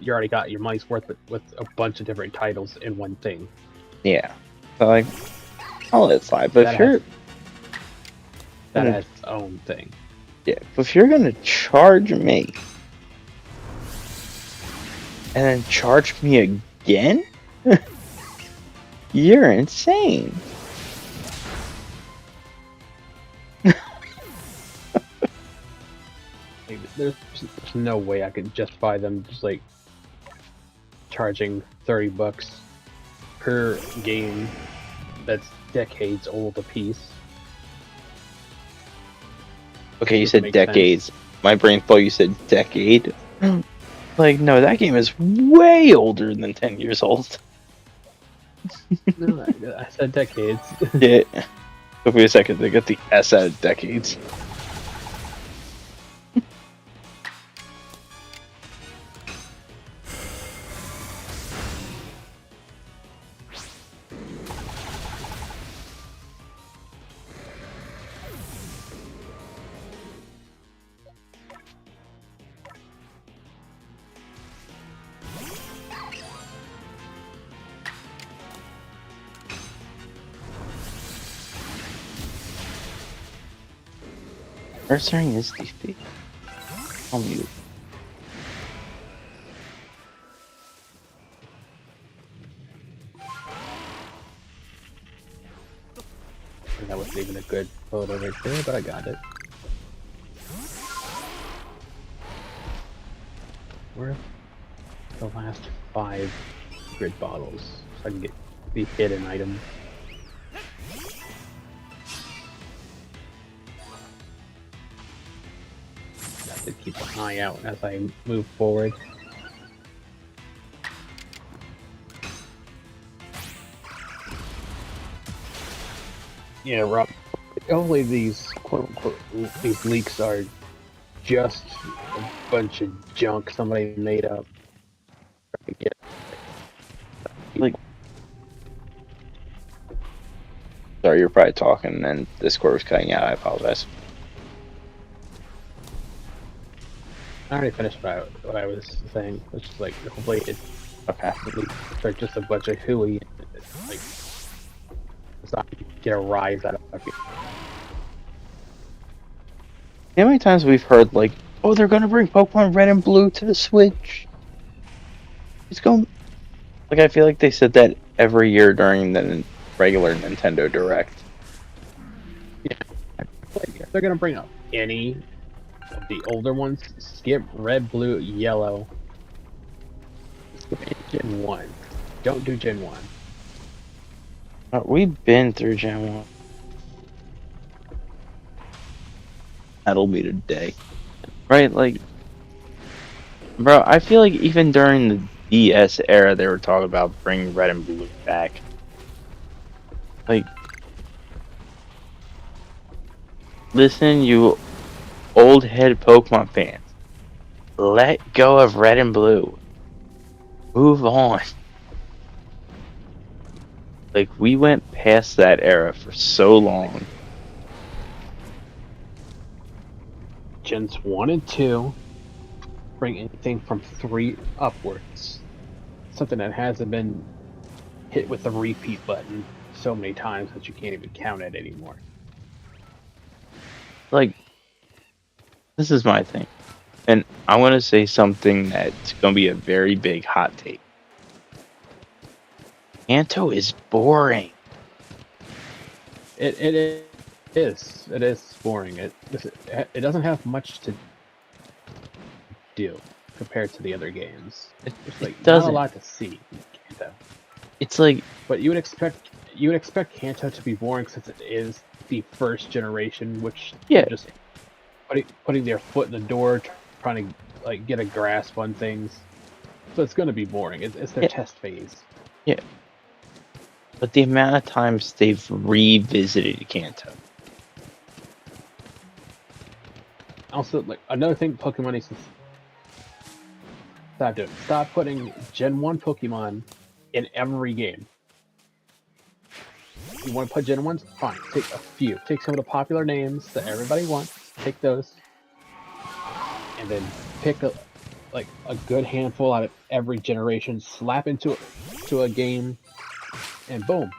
You already got your money's worth with a bunch of different titles in one thing. Yeah. So, like, I'll let it slide. But that has its own thing. Yeah, but if you're gonna charge me and then charge me again, you're insane. There's no way I could justify them just like charging $30 per game that's decades old a piece. Okay, you said decades. Sense. My brain thought you said decade. Like, no, that game is way older than 10 years old. No, I said decades. Yeah. Took me a second to get the S out of decades. Nurturing is defeat. I'll mute. That wasn't even a good photo right there, but I got it. Where are the last 5 grid bottles so I can get the hidden item? Have to keep an eye out as I move forward. Yeah, Rob. Hopefully these quote-unquote these leaks are just a bunch of junk somebody made up. Like, sorry, you're probably talking and Discord was cutting out. I apologize. I already finished what I was saying, which is like hopefully it's just a bunch of hooey. Like, it's not get a rise out of it. How many times we've heard like, oh, they're gonna bring Pokemon Red and Blue to the Switch? It's going. Like, I feel like they said that every year during the regular Nintendo Direct. Yeah, like if they're gonna bring up any of the older ones, skip Red, Blue, Yellow. Skip Gen 1. Don't do Gen 1. We've been through Gen 1. That'll be the day. Right, like, bro, I feel like even during the DS era, they were talking about bringing Red and Blue back. Like, listen, you old head Pokemon fans. Let go of Red and Blue. Move on. Like, we went past that era for so long. Gens 1 and 2 bring anything from 3 upwards. Something that hasn't been hit with the repeat button so many times that you can't even count it anymore. Like, this is my thing. And I want to say something that's going to be a very big hot take. Kanto is boring. it is boring. It doesn't have much to do compared to the other games. There's It like not a doesn't. lot to see in Kanto. It's like, But you would expect Kanto to be boring since it is the first generation, which they're yeah, just putting their foot in the door, trying to like get a grasp on things. So it's going to be boring. It's their yeah, test phase. yeah. But the amount of times they've revisited Kanto. Also, like another thing, Pokemon needs to stop doing. Stop putting Gen 1 Pokemon in every game. You want to put Gen 1s? Fine. Take a few. Take some of the popular names that everybody wants. Take those. And then pick a good handful out of every generation, slap into a game, and boom.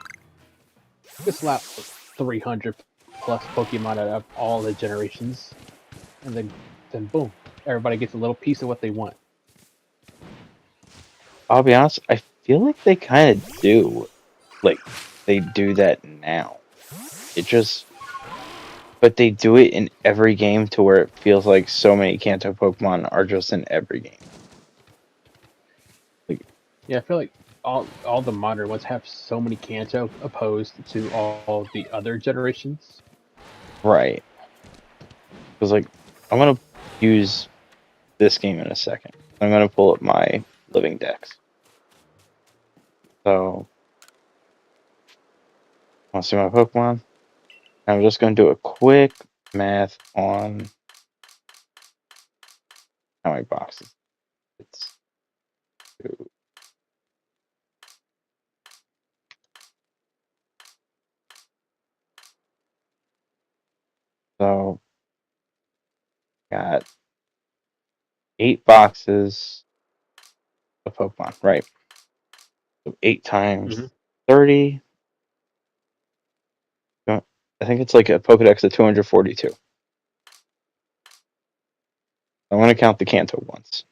You can slap 300 plus Pokemon out of all the generations. And then boom. Everybody gets a little piece of what they want. I'll be honest, I feel like they kind of do. Like, they do that now. It just, but they do it in every game to where it feels like so many Kanto Pokemon are just in every game. Like, Yeah, I feel like all the modern ones have so many Kanto opposed to all the other generations. right. Because, like, I'm going to use this game in a second. I'm going to pull up my living decks. So, want to see my Pokemon? I'm just going to do a quick math on how many boxes. It's two. So, got 8 boxes of Pokemon, right? So 8 Mm-hmm. times 30. I think it's like a Pokedex of 242. I'm going to count the Kanto ones.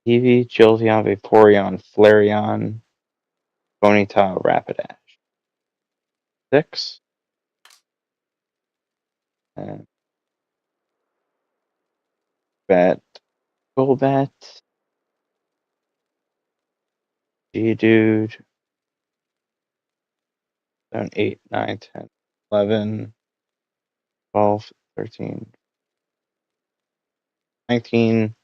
Eevee, Jolteon, Vaporeon, Flareon, Ponyta, Rapidash. 6. And Bat, Golbat, Geodude, 7, 8, 9, 10, 11, 12, 13, 19,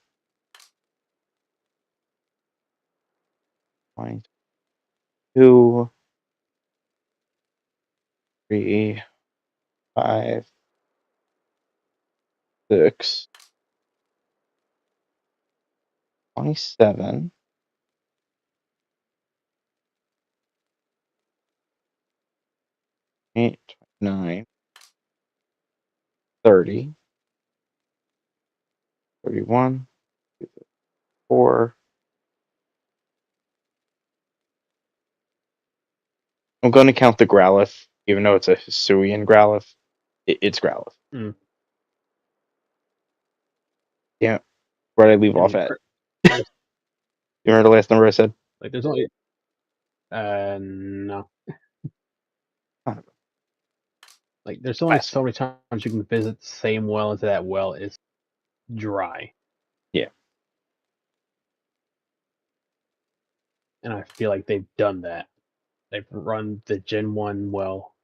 22, 3, 5, 6, 27, 8, 29, 30, 31, 4. I'm going to count the Growlithe, even though it's a Hisuian Growlithe. It's Growlithe. Mm. Yeah, where did I leave I off mean, at? there's You remember the last number I said? like there's only no, Son of a like there's only bastard. so many times you can visit the same well until that well is dry, Yeah. and I feel like they've done that. They've run the Gen 1 well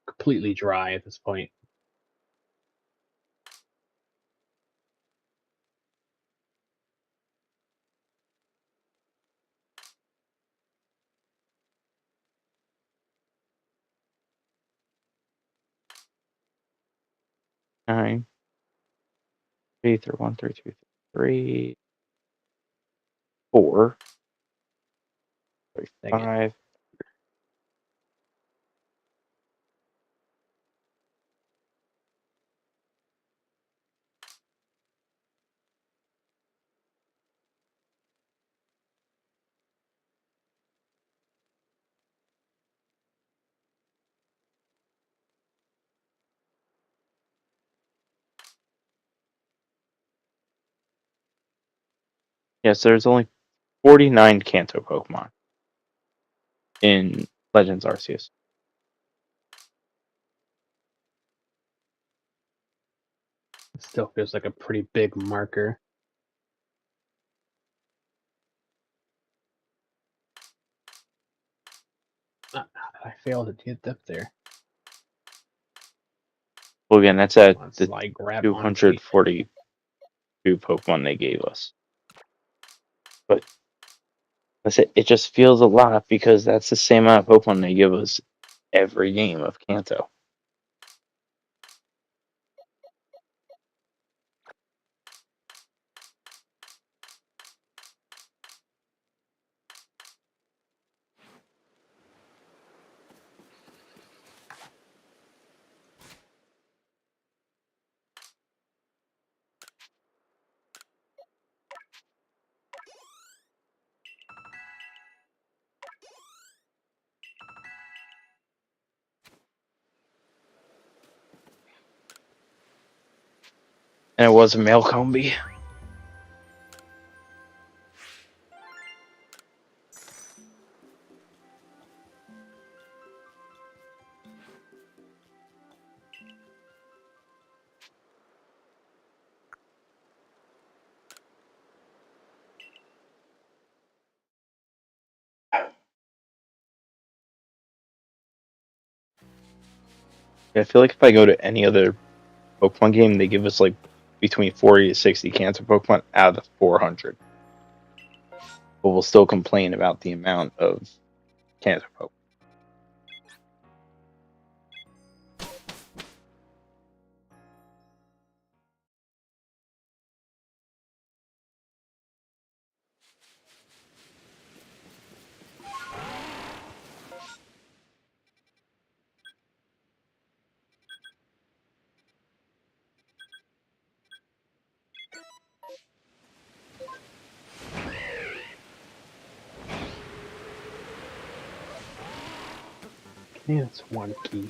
completely dry at this point. Nine, 3, 3, 1, 3, 2, 3, 4, 3, Dang it. 5. Yes, there's only 49 Kanto Pokemon in Legends Arceus. still feels like a pretty big marker. I failed to get up there. Well, again, that's at Let's the like grab on feet. 242 Pokemon they gave us. But it just feels a lot because that's the same amount of Pokemon they give us every game of Kanto. And it was a male combi. I feel like if I go to any other Pokemon game, they give us like between 40 to 60 Kanto Pokemon out of the 400. But we'll still complain about the amount of Kanto Pokemon. Yeah, it's one key.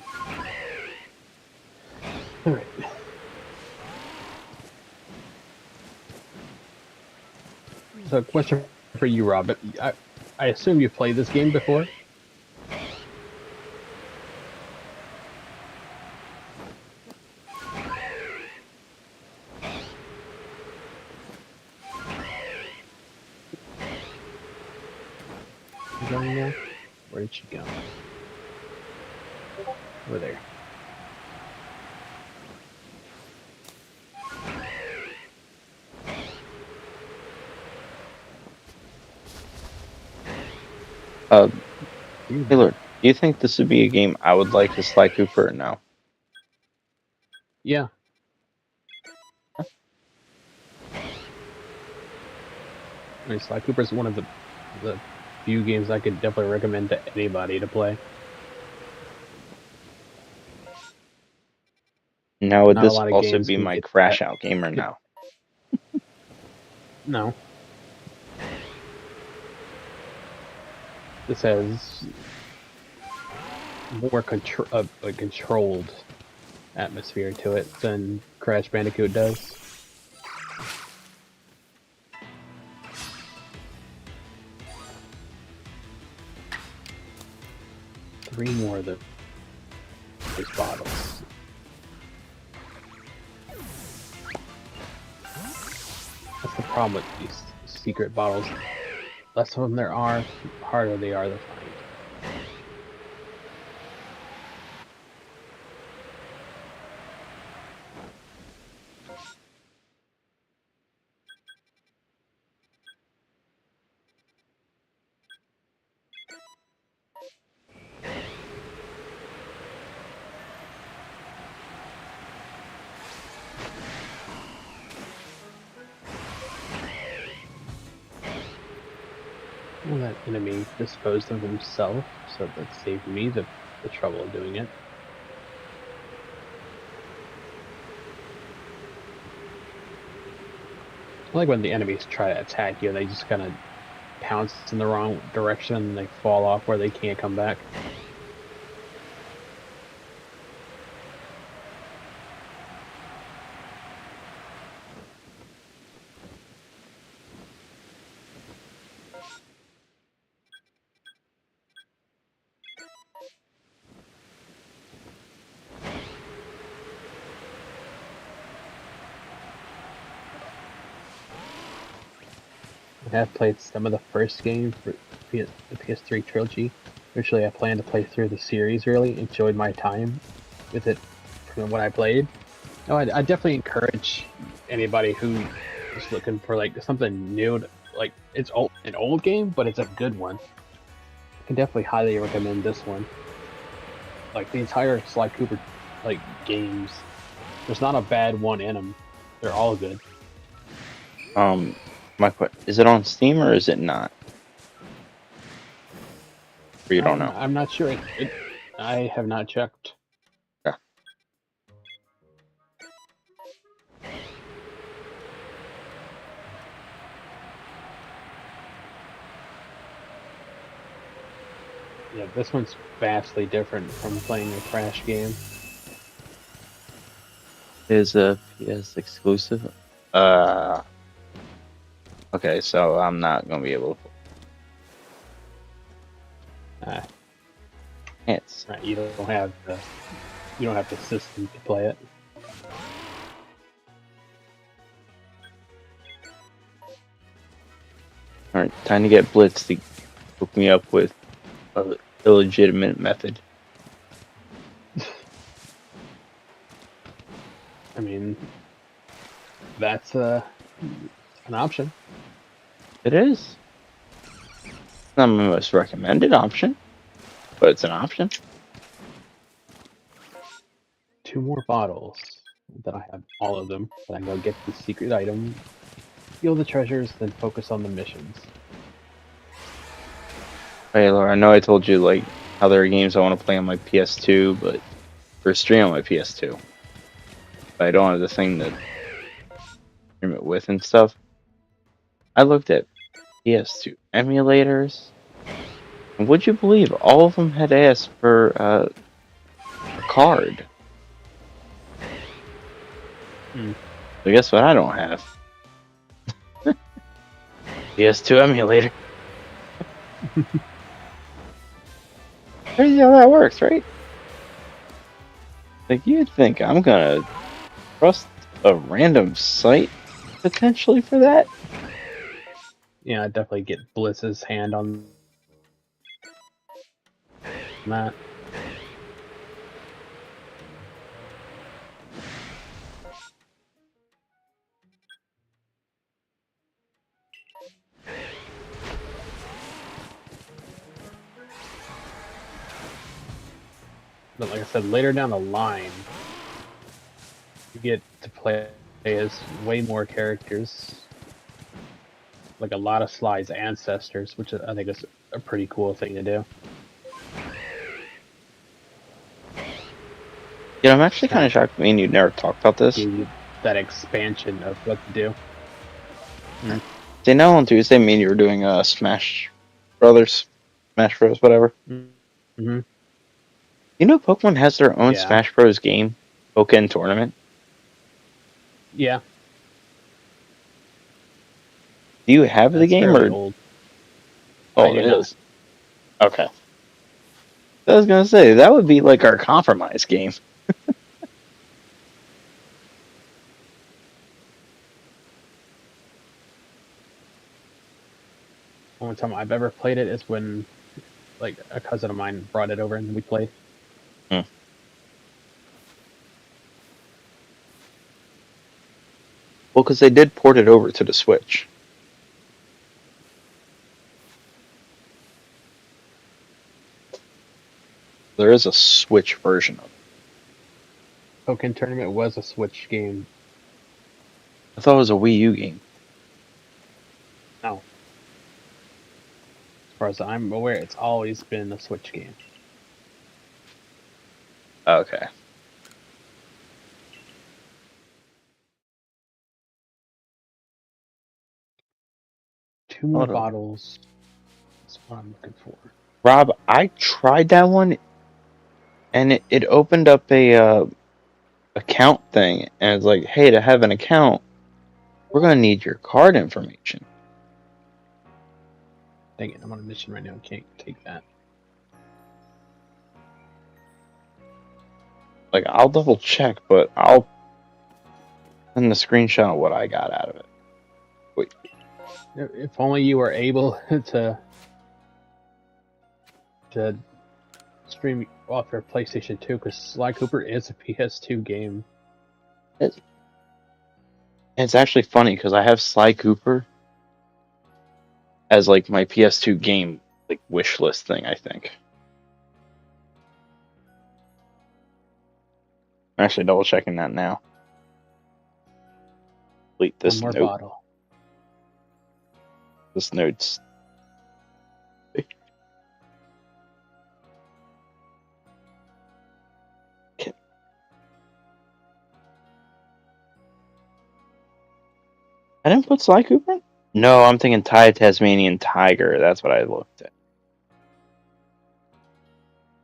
Alright. So, question for you, Rob. I assume you played this game before? You going now? Where did she go? Over there. Taylor, do you think this would be a game I would like to Sly Cooper or no? Yeah. I mean, Sly Cooper is one of the few games I could definitely recommend to anybody to play. Now, would Not a this lot of also games be can my get crash that. out game or no? No. This has more a controlled atmosphere to it than Crash Bandicoot does. Three more of those bottles. That's the problem with these secret bottles. Less of them there are, the harder they are to find. Well, that enemy disposed of himself, so that saved me the trouble of doing it. I like when the enemies try to attack you and they just kind of pounce in the wrong direction and they fall off where they can't come back. have played some of the first game for the PS3 trilogy. Originally, I planned to play through the series. Really enjoyed my time with it from what I played. No, I definitely encourage anybody who is looking for like something new. Like it's an old game, but it's a good one. I can definitely highly recommend this one. Like the entire Sly Cooper like games, there's not a bad one in them. They're all good. Is it on Steam or is it not? Or you don't know? I'm not sure. I have not checked. Yeah. Yeah, this one's vastly different from playing a Crash game. Is a PS exclusive? Uh, okay, so I'm not gonna be able to. Uh, It's you don't have the system to play it. all right. Time to get Blitz to hook me up with a illegitimate method. I mean, that's an option. It is. It's not my most recommended option, but it's an option. 2 more bottles. That I have all of them. Then I go get the secret item, steal the treasures, then focus on the missions. Hey, Laura, I know I told you like how there are games I want to play on my PS2, but or stream on my PS2. But I don't have the thing to stream it with and stuff. I looked at PS2 emulators, and would you believe all of them had asked for a card? So guess what? I don't have PS2 emulator. Crazy how that works, right? Like you'd think I'm gonna trust a random site potentially for that. Yeah, I definitely get Blizz's hand on that. But like I said, later down the line, you get to play as way more characters. Like a lot of Sly's ancestors, which I think is a pretty cool thing to do. You know, I'm actually kind of shocked. Me and you never talked about this. Give you that expansion of what to do. They know on Tuesday, me and you were doing Smash Brothers, Smash Bros, whatever. Mm-hmm. You know, Pokemon has their own Yeah. Smash Bros game, Pokken Tournament. Yeah. Do you have the game or? Old. Oh, it is. Okay. I was gonna say that would be like our compromise game. Only time I've ever played it is when, like, a cousin of mine brought it over and we played. Well, because they did port it over to the Switch. There is a Switch version of it. Pokken Tournament was a Switch game. I thought it was a Wii U game. No. As far as I'm aware, it's always been a Switch game. Okay. Two more bottles. That's what I'm looking for. Rob, I tried that one, and it opened up a account thing, and it's like, hey, to have an account, we're gonna need your card information. Dang it, I'm on a mission right now. Can't take that. Like, I'll double check, but I'll send the screenshot of what I got out of it. Wait. If only you were able to stream off your PlayStation 2, because Sly Cooper is a PS2 game. It's actually funny because I have Sly Cooper as like my PS2 game like wish list thing. I think. I'm actually double checking that now. Delete One this more note. bottle. This note's. I didn't put Sly Cooper in? No, I'm thinking Thai Tasmanian Tiger. That's what I looked at.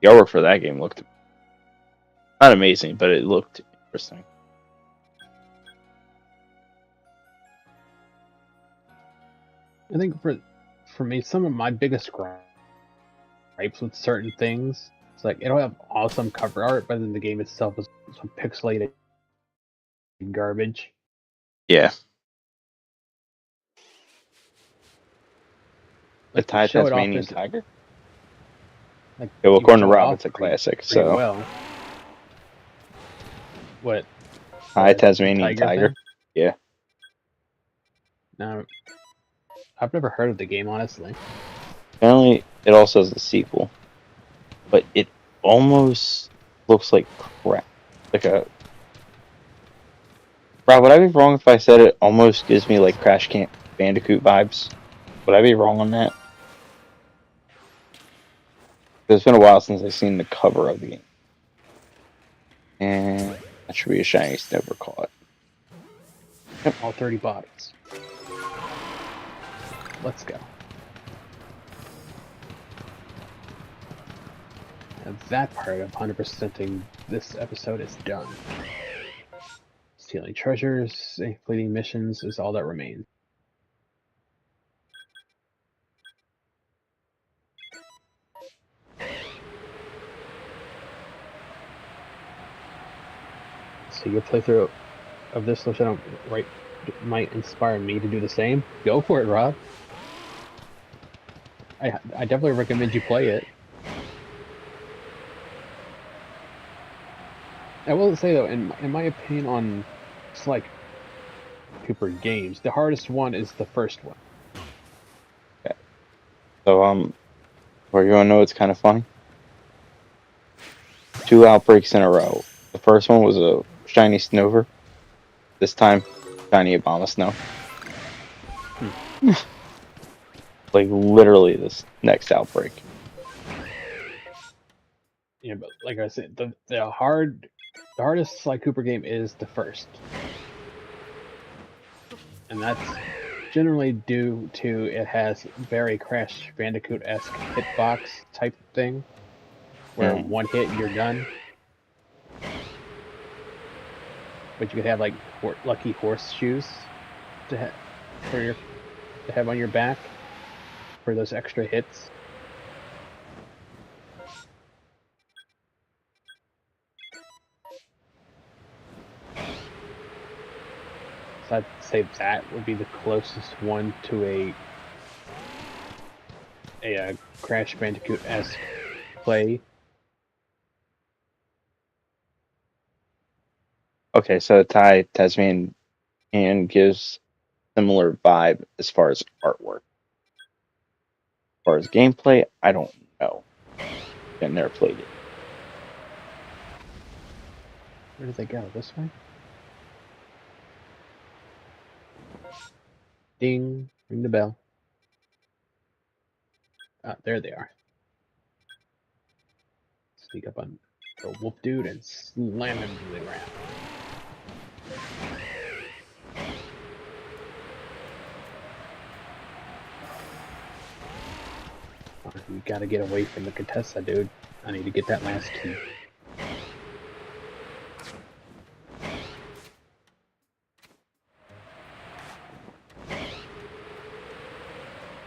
The artwork for that game looked not amazing, but it looked interesting. I think for me, some of my biggest gripes with certain things, it's like it'll have awesome cover art, but then the game itself is some pixelated garbage. Yeah. The Like Thai show it off Tasmanian as Tiger? like Yeah, well, you according to show it Rob, off it's a pretty, classic. pretty So well. What? Thai The Tasmanian Tiger. thing? Yeah. No, I've never heard of the game, honestly. Apparently, it also has a sequel, but it almost looks like crap. Like a. Rob, would I be wrong if I said it almost gives me like Crash Camp Bandicoot vibes? Would I be wrong on that? It's been a while since I've seen the cover of the game. And that should be a shiny snowbird caught. Yep. All 30 bottles. Let's go. And that part of 100%ing this episode is done. Stealing treasures and completing missions is all that remains. So your playthrough of this might inspire me to do the same. Go for it, Rob. I definitely recommend you play it. I will say though, in my opinion, on Sly Cooper games, the hardest one is the first one. Okay. So where you wanna know what's kind of funny? 2 outbreaks in a row. The first one was a shiny Snover. This time, shiny Obama Snow. Like literally this next outbreak. Yeah, but like I said, the hardest Sly Cooper game is the first, and that's generally due to it has very Crash Bandicoot-esque hitbox type thing, where one hit you're done. But you could have like lucky horseshoes to have on your back for those extra hits. So I'd say that would be the closest one to a Crash Bandicoot-esque play. Okay, so Thai Tasmanian gives similar vibe as far as artwork. As far as gameplay, I don't know. I never played it. Where did they go? This way? Ding! Ring the bell. Ah, there they are. Sneak up on the wolf dude and slam him to the ground. You gotta get away from the Contessa, dude. I need to get that last key.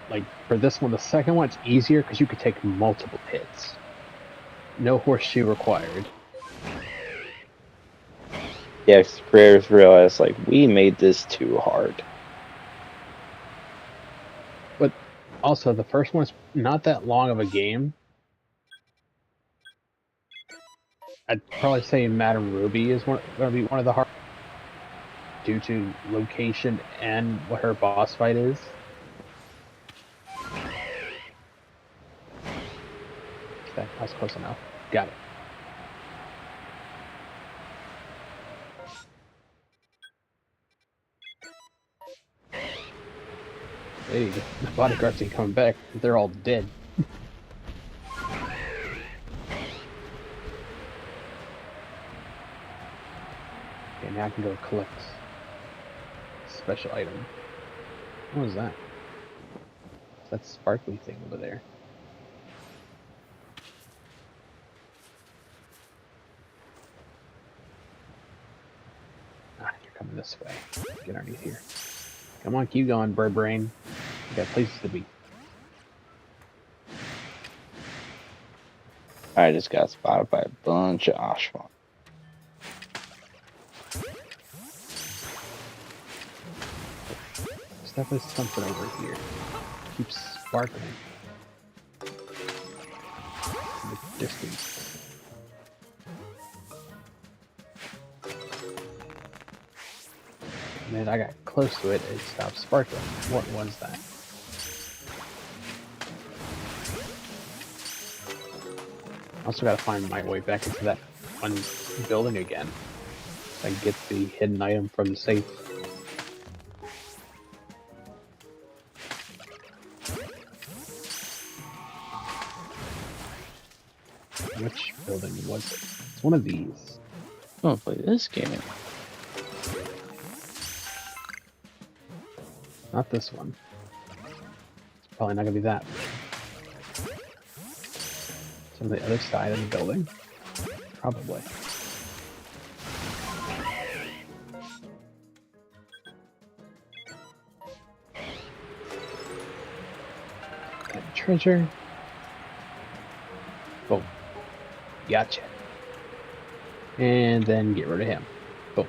Like, for this one, the second one, it's easier because you could take multiple hits. No horseshoe required. Yeah, creators realized, like, we made this too hard. Also, the first one's not that long of a game. I'd probably say Madame Ruby is going to be one of the hard due to location and what her boss fight is. Okay, that was close enough. Got it. Hey, the bodyguards ain't coming back. They're all dead. Okay, now I can go collect special item. What was that? That sparkly thing over there. Ah, you're coming this way. Get underneath here. Come on, keep going, bird brain. We got places to be. I just got spotted by a bunch of Oshwon. There's definitely something over here. Keeps sparkling. In the distance. And then I got close to it, it stopped sparkling. What was that? Also gotta find my way back into that one building again. So I can get the hidden item from the safe. Which building was it? It's one of these. I'm gonna play this game. Not this one. It's probably not gonna be that. It's on the other side of the building. Probably. Got treasure. Boom. Gotcha. And then get rid of him. Boom.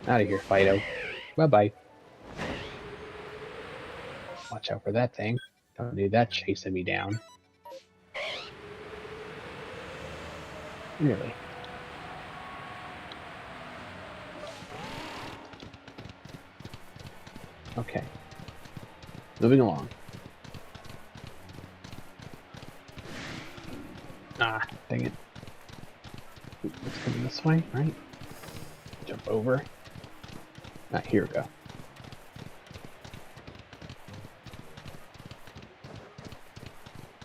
Out of here, Fido. Bye-bye. Watch out for that thing. Don't need that chasing me down. Really? Okay. Moving along. Ah, dang it. Let's go this way, right? Jump over. Ah, here we go.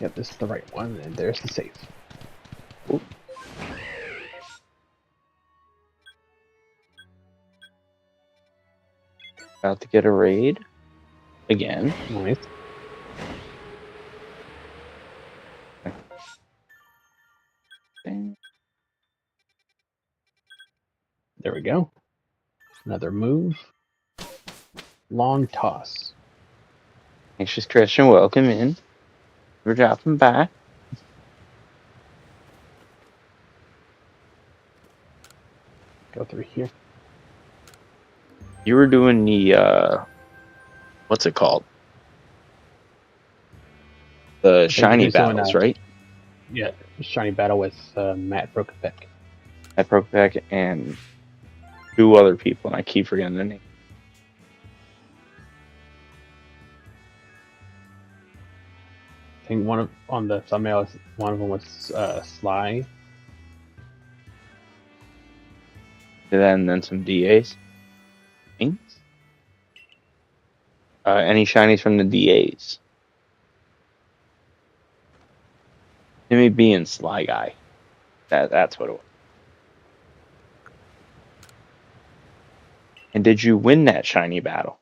Yep, this is the right one, and there's the safe. Ooh. About to get a raid again. Nice. There we go. Another move. Long toss. Anxious Christian, welcome in. We're dropping by. Go through here. You were doing the what's it called? The shiny battles, right? Yeah, shiny battle with Matt Brokenbeck. At Prokopek and two other people, and I keep forgetting their name. I think on the thumbnail, one of them was Sly. And then some DAs. Thanks. Any shinies from the DAs? Timmy B and Sly Guy. That's what it was. And did you win that shiny battle?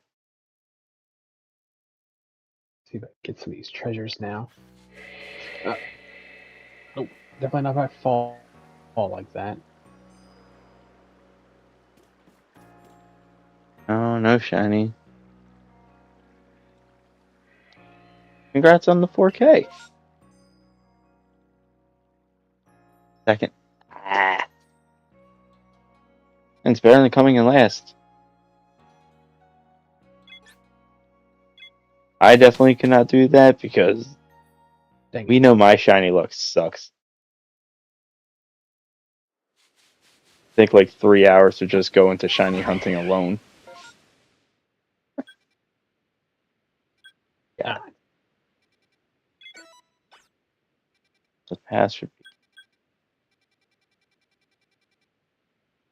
See if I can get some of these treasures now. Nope, definitely not if I fall like that. Oh, no shiny. Congrats on the 4K. Second. Ah. And it's better than coming in last. I definitely cannot do that because Dang we it. know my shiny luck sucks. I think like 3 hours to just go into shiny hunting alone. Yeah, Ah, the pass should be.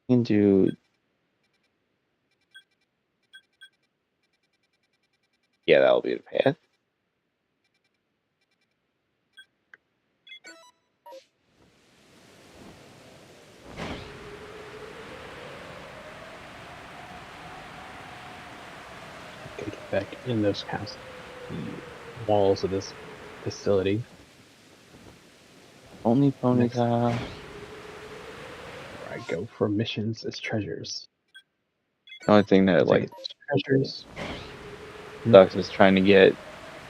You can do. Yeah, that'll be the path. gotta get back in those cast the walls of this facility. Only Next, Ponyta. where I go for missions as treasures. The only thing that Once I like get those treasures, sucks is trying to get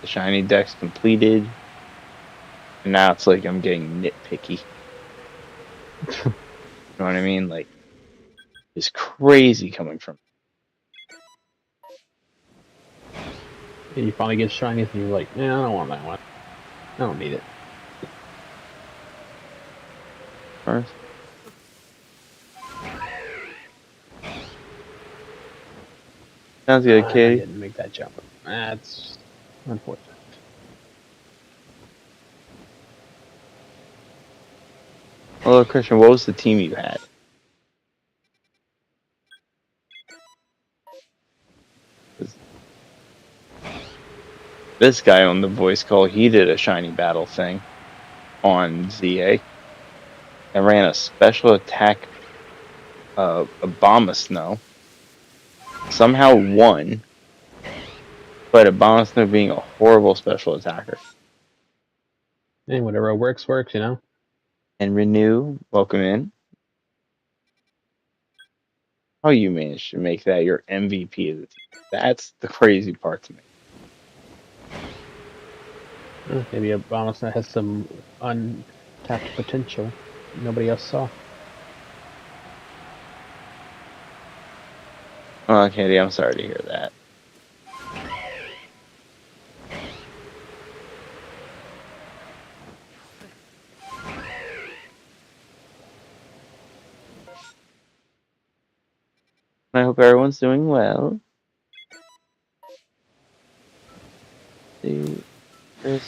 the shiny decks completed. And now it's like I'm getting nitpicky. You know what I mean? Like it's crazy coming from and you finally get shinies, and you're like, "Yeah, I don't want that one. I don't need it." first. Sounds good, And I Katie. didn't make that jump. That's unfortunate. Hello, Christian. What was the team you had? 'Cause this guy on the voice call, he did a shiny battle thing on ZA and ran a special attack Abomasnow. Somehow won, but Abomasnow being a horrible special attacker. Hey, whatever works, works. You know. And Renew, welcome in. How you managed to make that your MVP of the team? That's the crazy part to me. Maybe a bonus that has some untapped potential nobody else saw. Oh, Katie, I'm sorry to hear that. I hope everyone's doing well. See, there's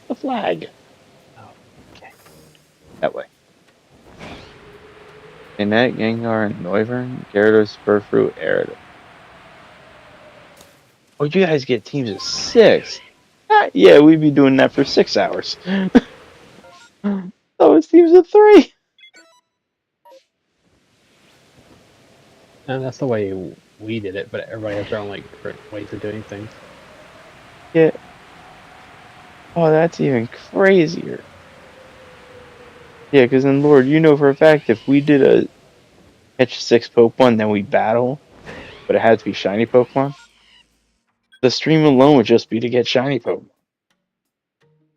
the flag. Oh, okay. That way. Annette, Gengar, and Noivern, Gyarados, Spurfruit, Aerodon. Oh, you guys get teams of 6. Ah, yeah, we'd be doing that for 6 hours. So it's teams of 3. And that's the way we did it, but everybody has their own like different ways of doing things. Yeah. Oh, that's even crazier. Yeah, because then, Lord, you know for a fact if we did a catch 6 Pokemon, then we battle, but it had to be shiny Pokemon, the stream alone would just be to get shiny Pokemon.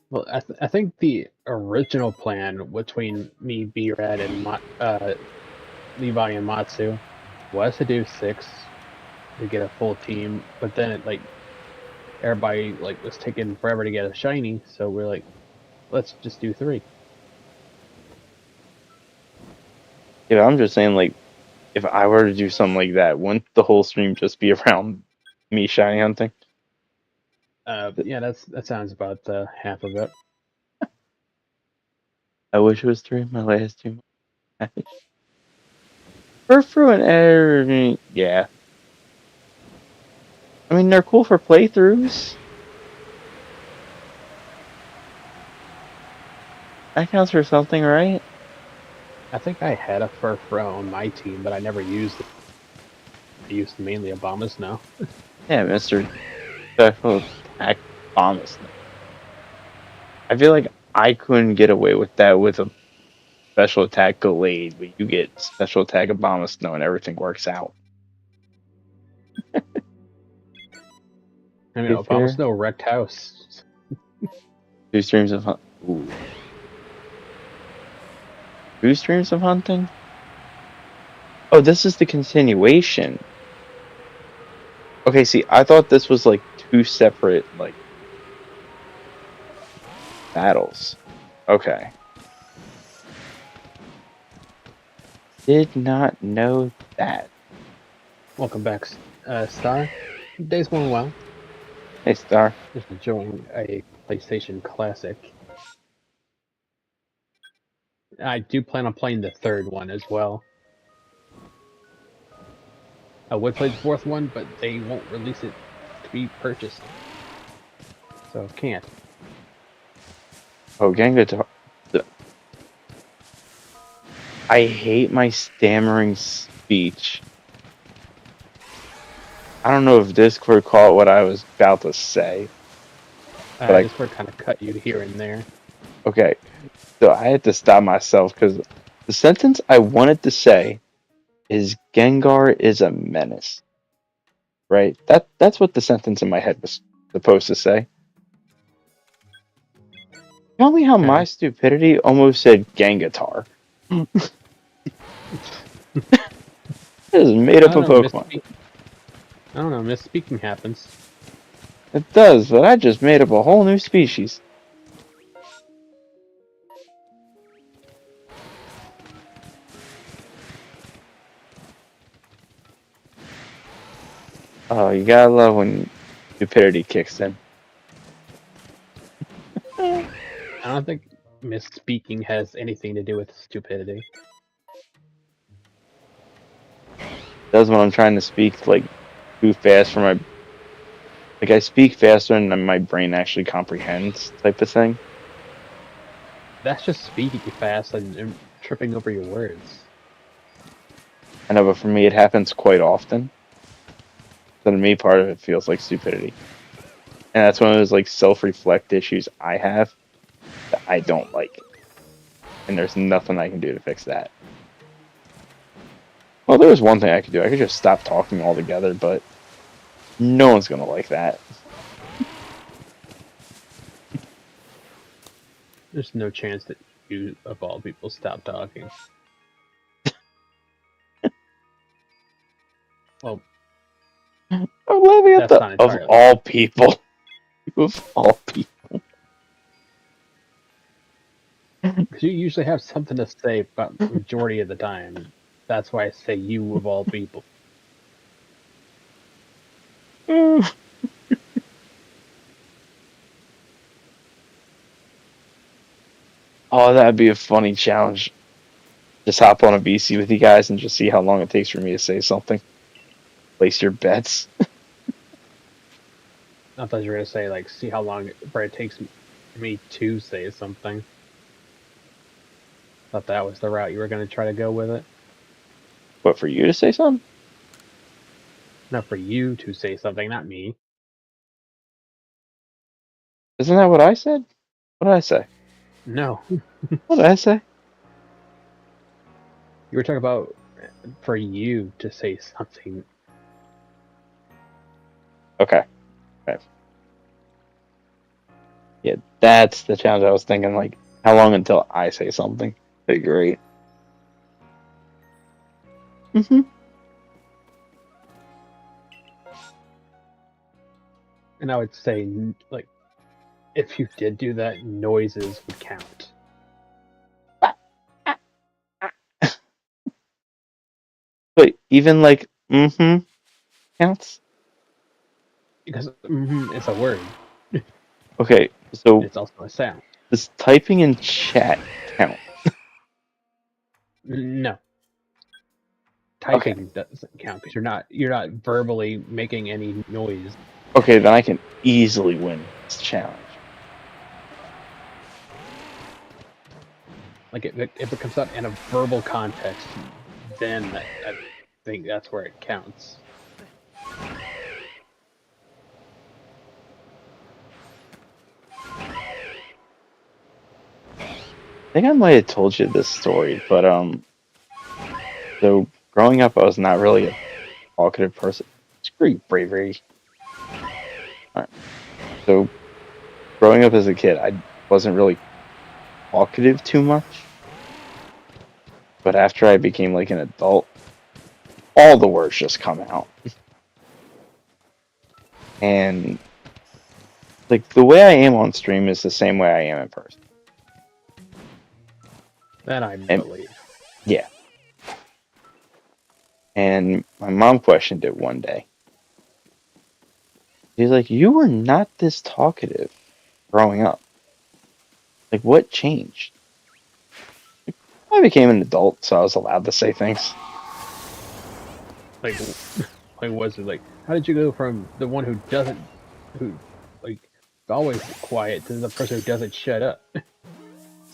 Well, I think the original plan between me, B-Rad, and Levi and Matsu was to do 6 to get a full team, but then it like everybody like was taking forever to get a shiny, so we're like, let's just do 3. Yeah, I'm just saying, like, if I were to do something like that, wouldn't the whole stream just be around me shiny hunting? Yeah, that sounds about half of it. I wish it was 3. My last 2 matches. Furfrou and Air, yeah. I mean, they're cool for playthroughs. That counts for something, right? I think I had a Furfrou on my team, but I never used it. I used mainly Obamas now. Yeah, Mr. Special Attack Bombus. I feel like I couldn't get away with that with a special attack Gallade, but you get special attack Abomasnow and everything works out. I mean, Be Obamas fair. no wrecked house. 2 streams of ooh. 2 streams of hunting? Oh, this is the continuation. Okay, see, I thought this was like two separate like battles. Okay. Did not know that. Welcome back, Star. Day's going well. Hey, Star. Just enjoying a PlayStation Classic. I do plan on playing the third one as well. I would play the fourth one, but they won't release it to be purchased, so can't. Oh, Genga. I hate my stammering speech. I don't know if Discord caught what I was about to say, but Discord kind of cut you here and there. okay. So I had to stop myself because the sentence I wanted to say is Gengar is a menace. Right? That's what the sentence in my head was supposed to say. Tell me how my Okay. stupidity almost said Gengatar. This is made I up don't a know. Pokemon. I don't know. Misspeaking happens. It does, but I just made up a whole new species. Oh, you gotta love when stupidity kicks in. I don't think misspeaking has anything to do with stupidity. Does when I'm trying to speak like too fast for my like I speak faster than my brain actually comprehends type of thing. That's just speaking fast and tripping over your words. I know, but for me it happens quite often. So to me part of it feels like stupidity. And that's one of those like self-reflect issues I have that I don't like. And there's nothing I can do to fix that. Well, there was one thing I could do. I could just stop talking altogether, but no one's gonna like that. There's no chance that you, of all people, stop talking. Well, I'm laughing at that's the not of entirely all true. people. Of all people. Because you usually have something to say about the majority of the time. That's why I say you, of all people. Oh, that'd be a funny challenge. Just hop on a BC with you guys and just see how long it takes for me to say something. Place your bets. I thought you were going to say, like, see how long it takes me to say something. Thought that was the route you were going to try to go with it. What, for you to say something? Not for you to say something, not me. Isn't that what I said? What did I say? No. What did I say? You were talking about for you to say something. Okay. Okay. Yeah, that's the challenge I was thinking. Like, how long until I say something? That'd be great. Mm-hmm. And I would say, like, if you did do that, noises would count. But even like, mm-hmm counts? Because it's a word. Okay, so It's also a sound. does typing in chat count? No. Okay. Typing doesn't count because you're not verbally making any noise. Okay, then I can easily win this challenge. Like if it comes out in a verbal context, then I think that's where it counts. I think I might have told you this story, but so growing up I was not really a talkative person. It's great bravery. Alright. So growing up as a kid, I wasn't really talkative too much. But after I became like an adult, all the words just come out. And like the way I am on stream is the same way I am in person. That I And believe. yeah. And my mom questioned it one day. She's like, "You were not this talkative growing up. Like, what changed?" I became an adult, so I was allowed to say things. Like, like was it like? How did you go from the one who like is always quiet to the person who doesn't shut up?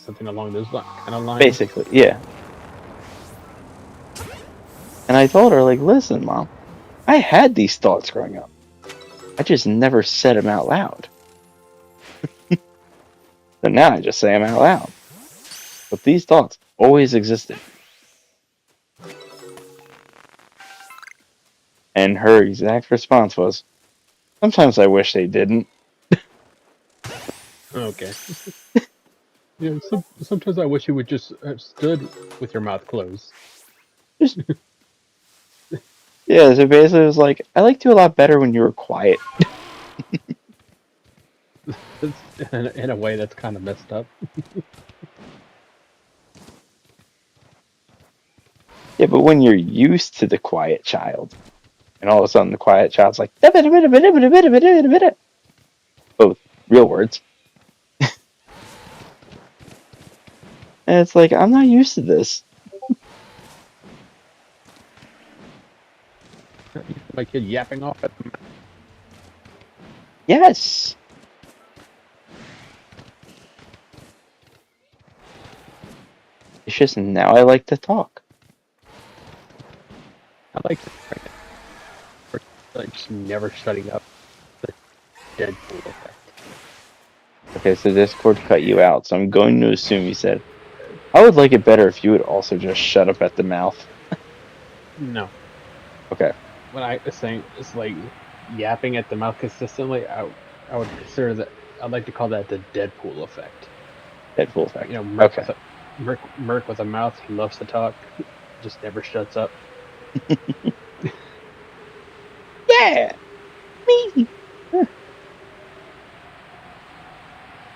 Something along those kind of lines. Basically, yeah. And I told her, like, "Listen, Mom, I had these thoughts growing up. I just never said them out loud. But now I just say them out loud. But these thoughts always existed." And her exact response was, "Sometimes I wish they didn't." Okay. Yeah. Sometimes I wish you would just have stood with your mouth closed. Just yeah. So basically, it was like, "I liked you a lot better when you were quiet." In a way that's kind of messed up. Yeah, but when you're used to the quiet child, and all of a sudden the quiet child's like, both real words. And it's like, I'm not used to this. My kid yapping off at them. Yes. It's just now I like to talk. I like like just never shutting up. The Deadpool effect. Okay, so Discord cut you out, so I'm going to assume you said, I would like it better if you would also just shut up at the mouth. No. Okay. When I was saying it's like yapping at the mouth consistently, I would consider that. I'd like to call that the Deadpool effect. Deadpool effect. You know, Okay. Merc with a mouth. He loves to talk, just never shuts up. Yeah. Me.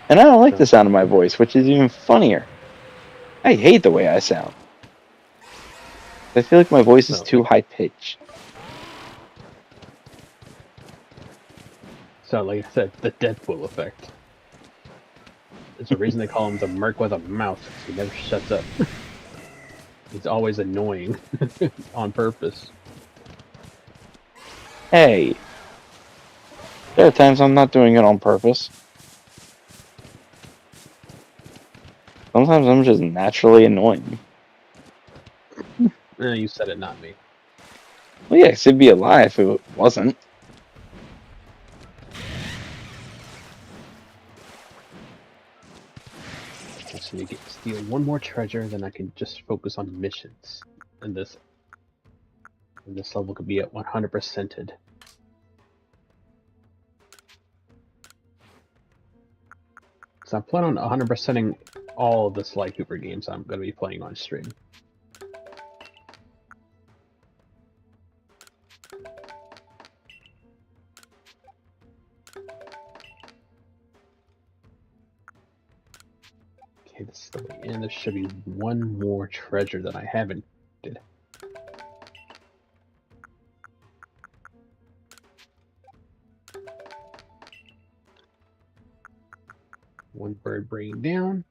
And I don't like the sound of my voice, which is even funnier. I hate the way I sound. I feel like my voice is too high pitched. So, like I said, the Deadpool effect. There's a reason they call him the Merc with a mouth. He never shuts up. He's always annoying on purpose. Hey, there are times I'm not doing it on purpose. Sometimes I'm just naturally annoying. You said it, not me. Well, yeah, 'cause it'd be a lie if it wasn't. Just need to steal one more treasure, then I can just focus on missions. And this level could be at 100%ed. So I plan on 100%ing all of the Sly Cooper games I'm going to be playing on stream. Okay, this is the way in. There should be one more treasure that I haven't did. One bird brain down.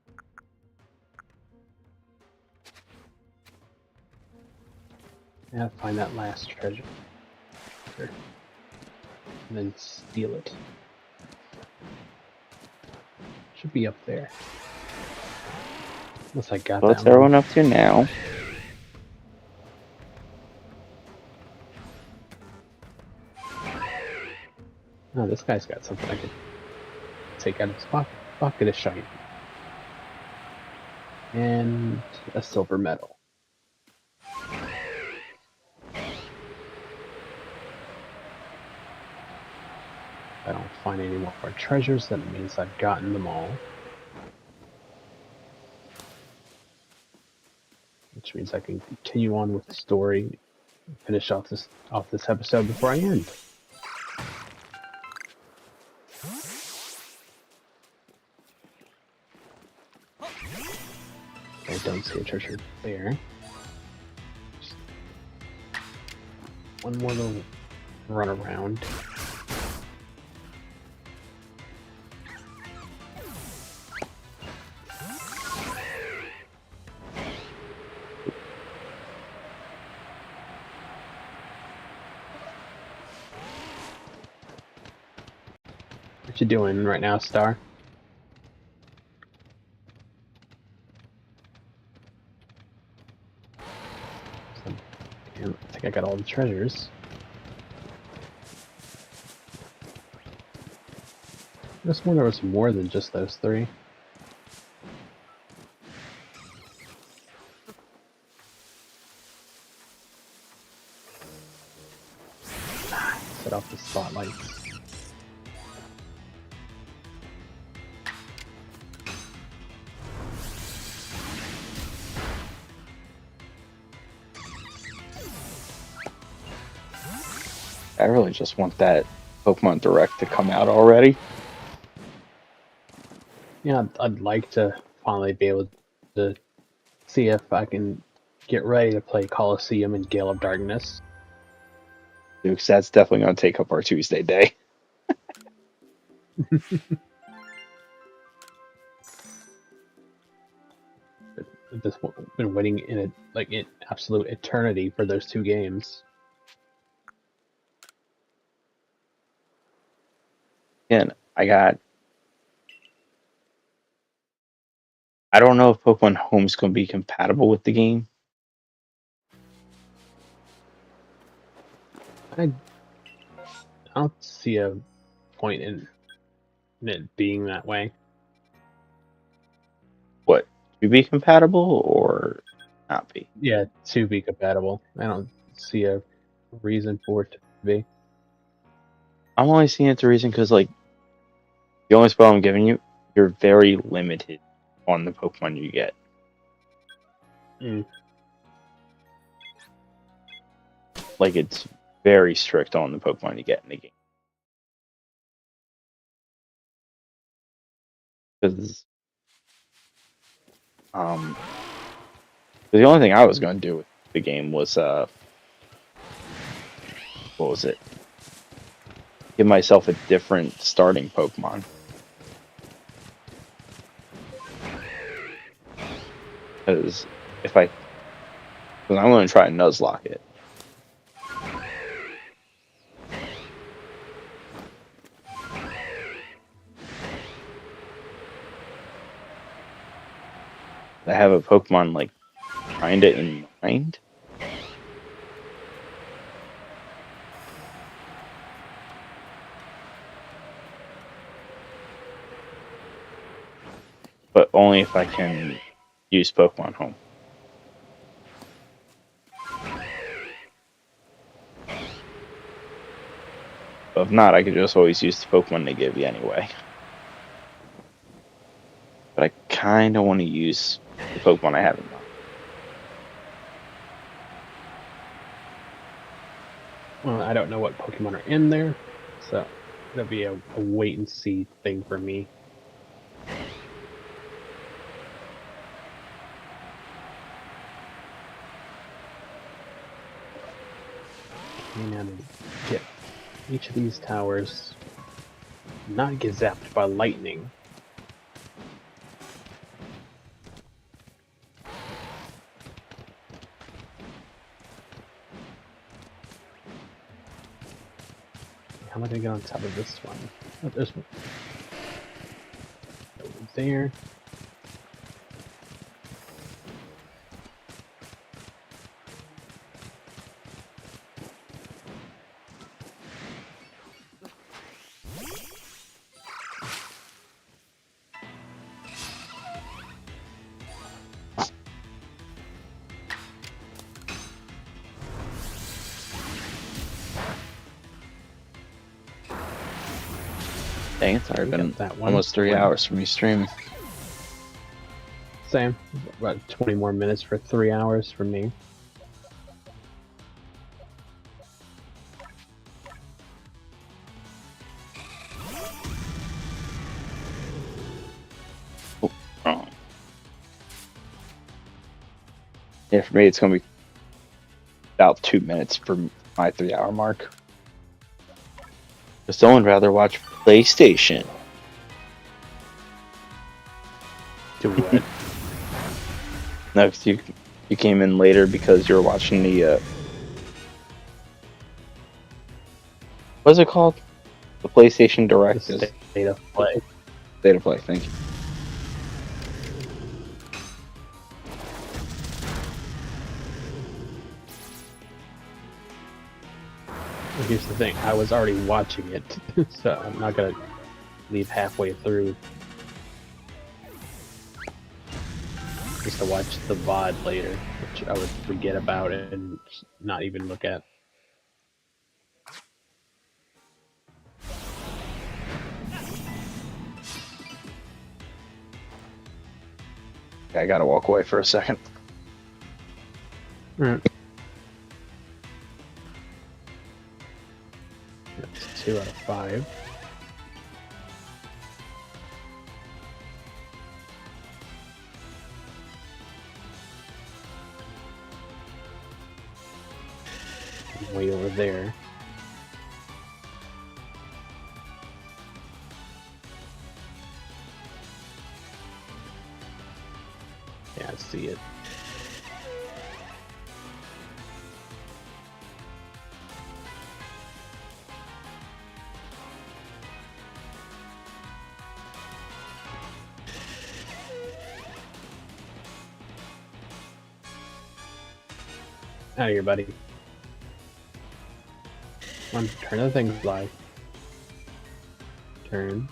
And find that last treasure. And then steal it. Should be up there. Unless I got What's that wrong. everyone up to now? Oh, this guy's got something I can take out of his pocket. Pocket is shiny. And a silver medal. If I don't find any more treasures, that means I've gotten them all. Which means I can continue on with the story, finish off this episode before I end. don't see a treasure there. Just one more little run around. What you doing right now, Star? I think I got all the treasures. I just wonder there was more than just those three. Set off the spotlights. I really just want that Pokemon Direct to come out already. Yeah, I'd like to finally be able to see if I can get ready to play Coliseum and Gale of Darkness. Because that's definitely going to take up our Tuesday day. I've just been waiting in absolute eternity for those two games. And I don't know if Pokemon Home's going to be compatible with the game. I don't see a point in it being that way. What, to be compatible or not be? Yeah, to be compatible. I don't see a reason for it to be. I'm only seeing it the reason because, like, the only spell I'm giving you, you're very limited on the Pokemon you get. Mm. Like, it's very strict on the Pokemon you get in the game. Because the only thing I was going to do with the game was what was it? Give myself a different starting Pokemon. Because I'm going to try and Nuzlocke it. I have a Pokemon like kinda in mind. But only if I can use Pokemon Home. But if not, I could just always use the Pokemon they give you anyway. But I kinda want to use the Pokemon I have in mind. Well, I don't know what Pokemon are in there, so it'll be a wait and see thing for me. And get each of these towers, not get zapped by lightning. How am I gonna get on top of this one? Oh, there's one. Over there. Dang, it's already been That one. almost 3 hours from me streaming. Same. About 20 more minutes for 3 hours for me. Oh, wrong. Yeah, for me, it's going to be about 2 minutes for my 3 hour mark. Does someone rather watch PlayStation? Do what? No, 'cause you came in later because you were watching the what's it called? The PlayStation The Direct is state of play. State of Play. Thank you. Here's the thing, I was already watching it, so I'm not gonna leave halfway through just to watch the VOD later, which I would forget about and not even look at. Okay, I gotta walk away for a second. Alright. That's 2 out of 5. Way over there. Yeah, I see it. Out of here, buddy. Come on, turn the things live. Turn.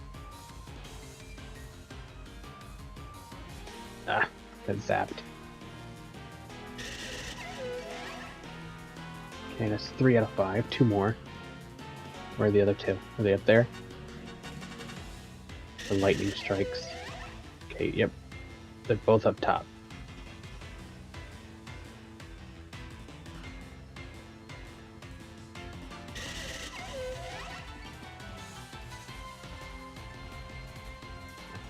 Ah, got zapped. Okay, that's 3 out of 5. 2 more. Where are the other 2? Are they up there? The lightning strikes. Okay, yep. They're both up top.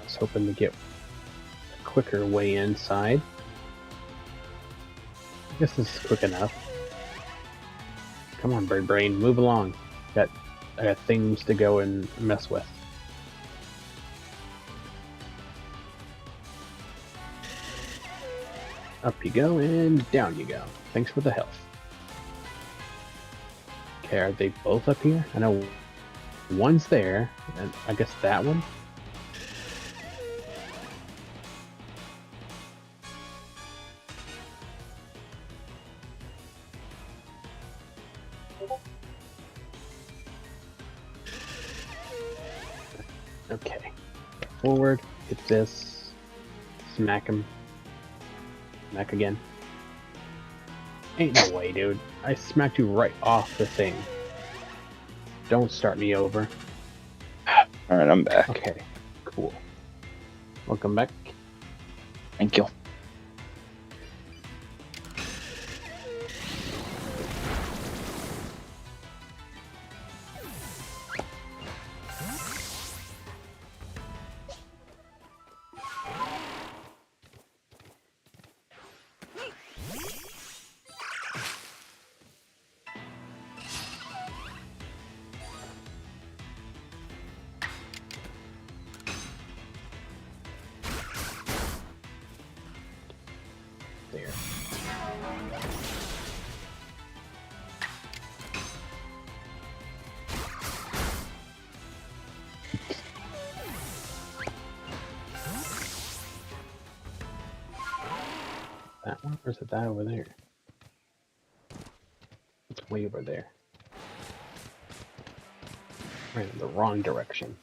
I was hoping to get a quicker way inside. I guess this is quick enough. Come on, bird brain, move along. I got things to go and mess with. Up you go and down you go. Thanks for the health. Okay, are they both up here? I know one's there, and I guess that one. Okay. Forward, hit this, smack him. Smack again. Ain't no way, dude. I smacked you right off the thing. Don't start me over. Alright, I'm back. Okay, cool. Welcome back. Thank you. There. That one? Or is it that over there? It's way over there. Ran in the wrong direction.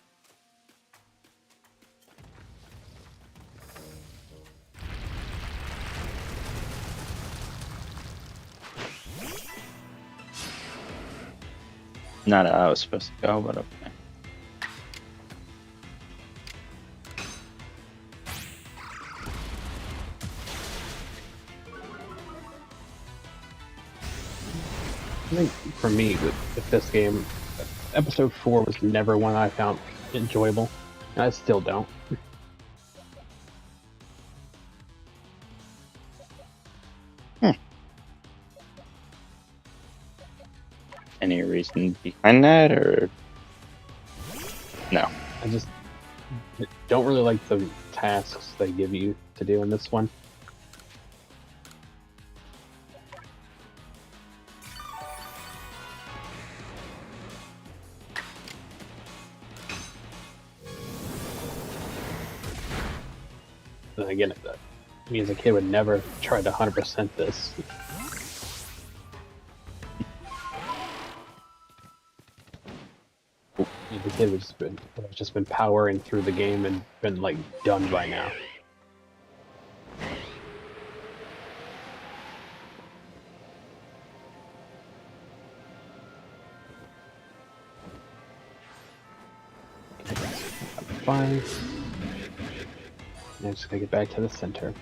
Not how I was supposed to go, but okay. I think for me, with this game, episode 4 was never one I found enjoyable, and I still don't. reason behind that, or no? I just don't really like the tasks they give you to do in this one. And again, me as a kid would never try to 100% this. The kid would have just been powering through the game and been like done by now. Fine. I'm just gonna get back to the center.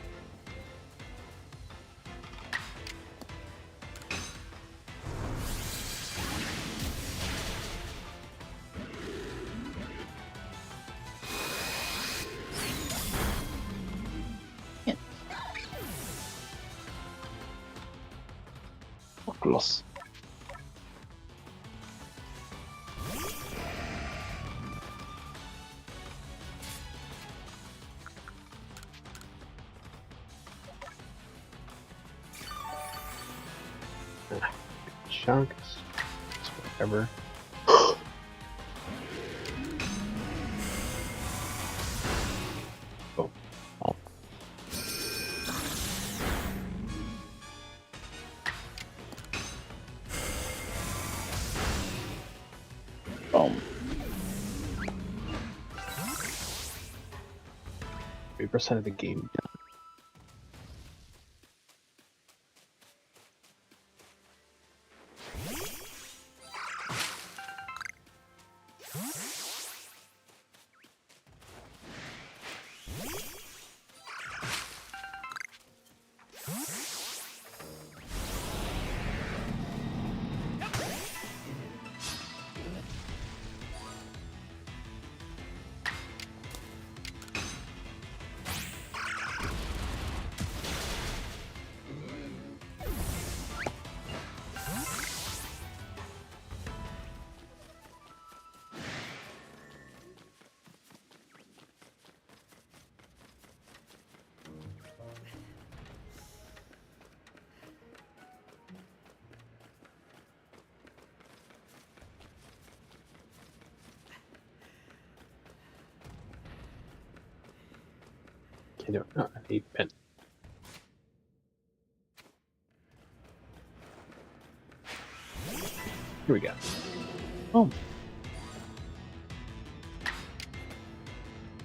Close. Chunks. Whatever. Boom. Oh. Boom. 3% of the game. Can't do it. Oh, I need pen. Here we go. Oh.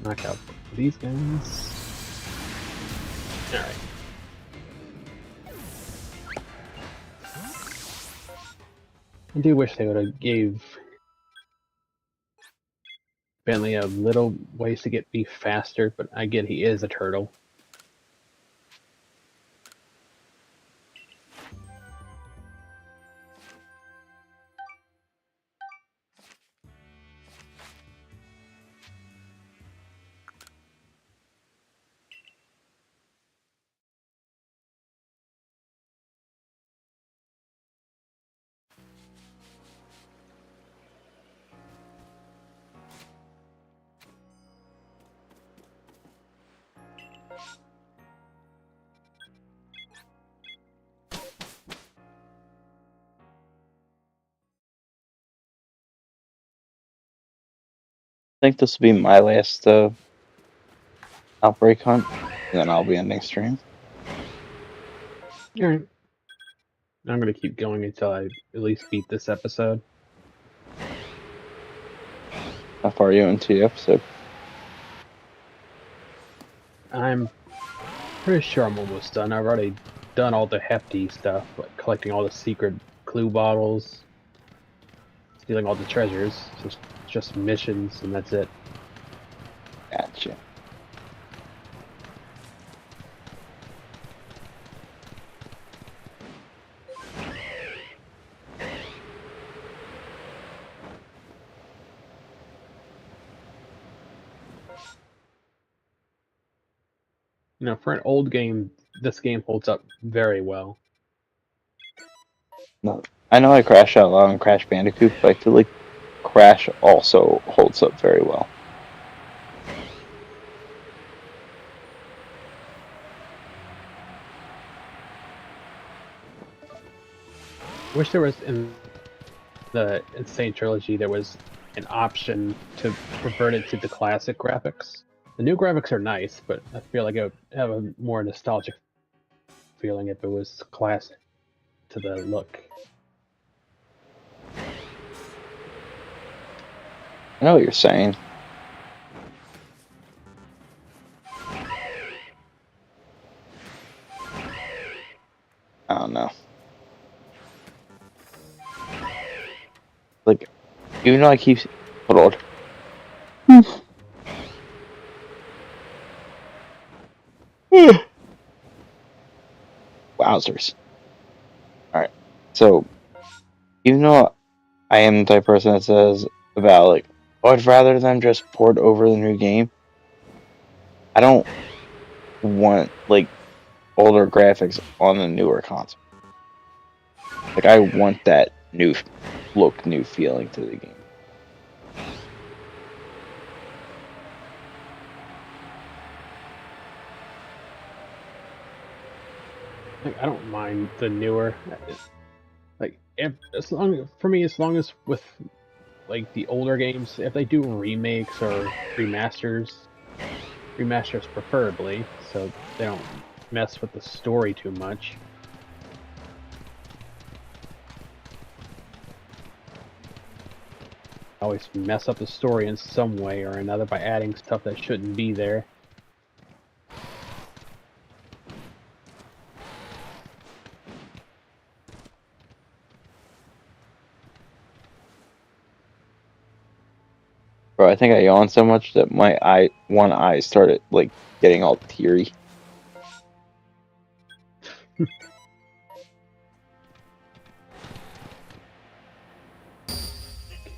Knock out these guys. Alright. I do wish they would have gave Bentley a little ways to get beef faster, but I get he is a turtle. I think this will be my last outbreak hunt, and then I'll be ending stream. Alright. I'm gonna keep going until I at least beat this episode. How far are you into the episode? I'm pretty sure I'm almost done. I've already done all the hefty stuff, like collecting all the secret clue bottles, stealing all the treasures. So it's just missions, and that's it. Gotcha. You know, for an old game, this game holds up very well. No, I know I crash out loud on Crash Bandicoot, but I feel like Crash also holds up very well. Wish there was in the Insane Trilogy there was an option to revert it to the classic graphics. The new graphics are nice, but I feel like it would have a more nostalgic feeling if it was classic to the look. I know what you're saying. I don't know. Like, even though I keep... Hold on. Wowzers. Alright. So, even though I am the type of person that says about, like, oh, I'd rather them just port over the new game, I don't want, like, older graphics on the newer console. Like, I want that new look, new feeling to the game. Like, I don't mind the newer. Like, as long as with like the older games, if they do remakes or remasters preferably, so they don't mess with the story too much. Always mess up the story in some way or another by adding stuff that shouldn't be there. Bro, I think I yawned so much that my one eye started, like, getting all teary.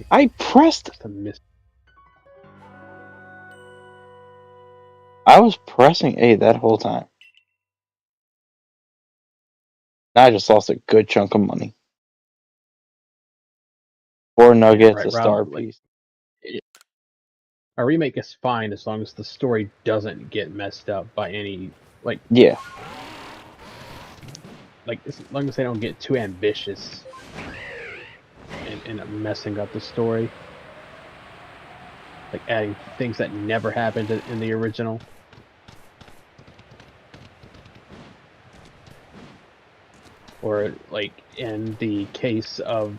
I pressed... I was pressing A that whole time. Now I just lost a good chunk of money. 4 nuggets, Right, a star piece. A remake is fine as long as the story doesn't get messed up by any, like... Yeah. Like, as long as they don't get too ambitious and end up messing up the story. Like adding things that never happened in the original. Or, like, in the case of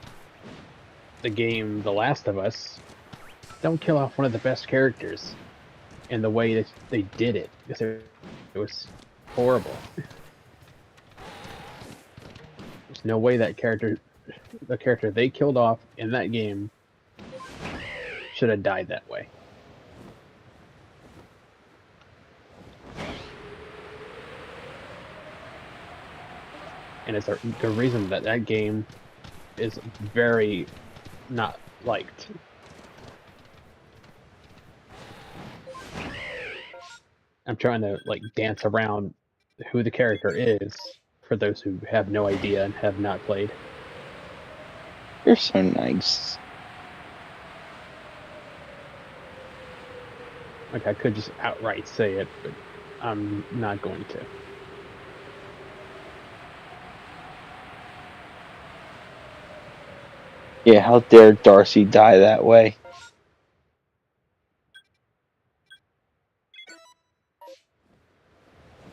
the game The Last of Us, don't kill off one of the best characters in the way that they did it. Because it was horrible. There's no way the character they killed off in that game should have died that way. And it's the reason that that game is very not liked. I'm trying to, like, dance around who the character is for those who have no idea and have not played. You're so nice. Like, I could just outright say it, but I'm not going to. Yeah, how dare Darcy die that way?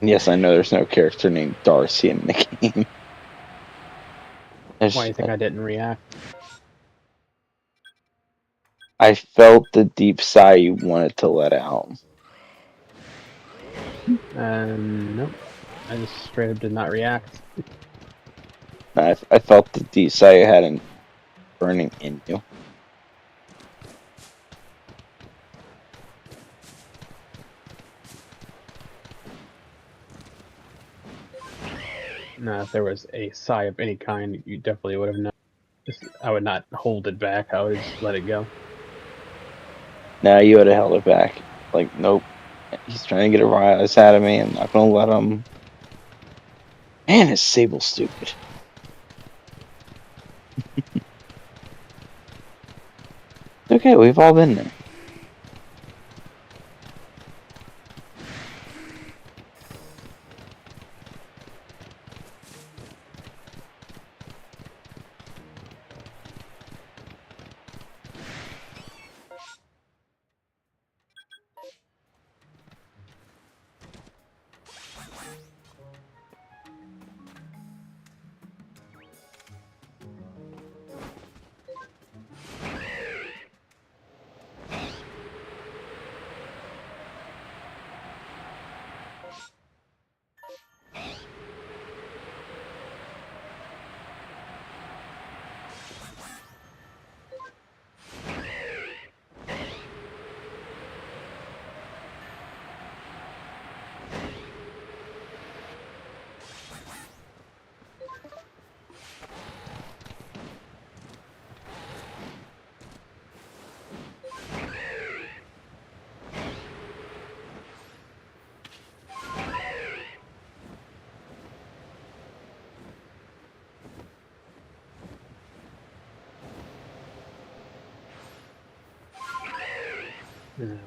Yes, I know there's no character named Darcy in the game. Why do you think I didn't react? I felt the deep sigh you wanted to let out. Nope. I just straight up did not react. I felt the deep sigh you had burning in you. Nah, if there was a sigh of any kind, you definitely would have known. I would not hold it back. I would just let it go. Nah, you would have held it back. Like, nope. He's trying to get a rise out of me. I'm not gonna let him. Man, is Sable stupid. Okay, we've all been there.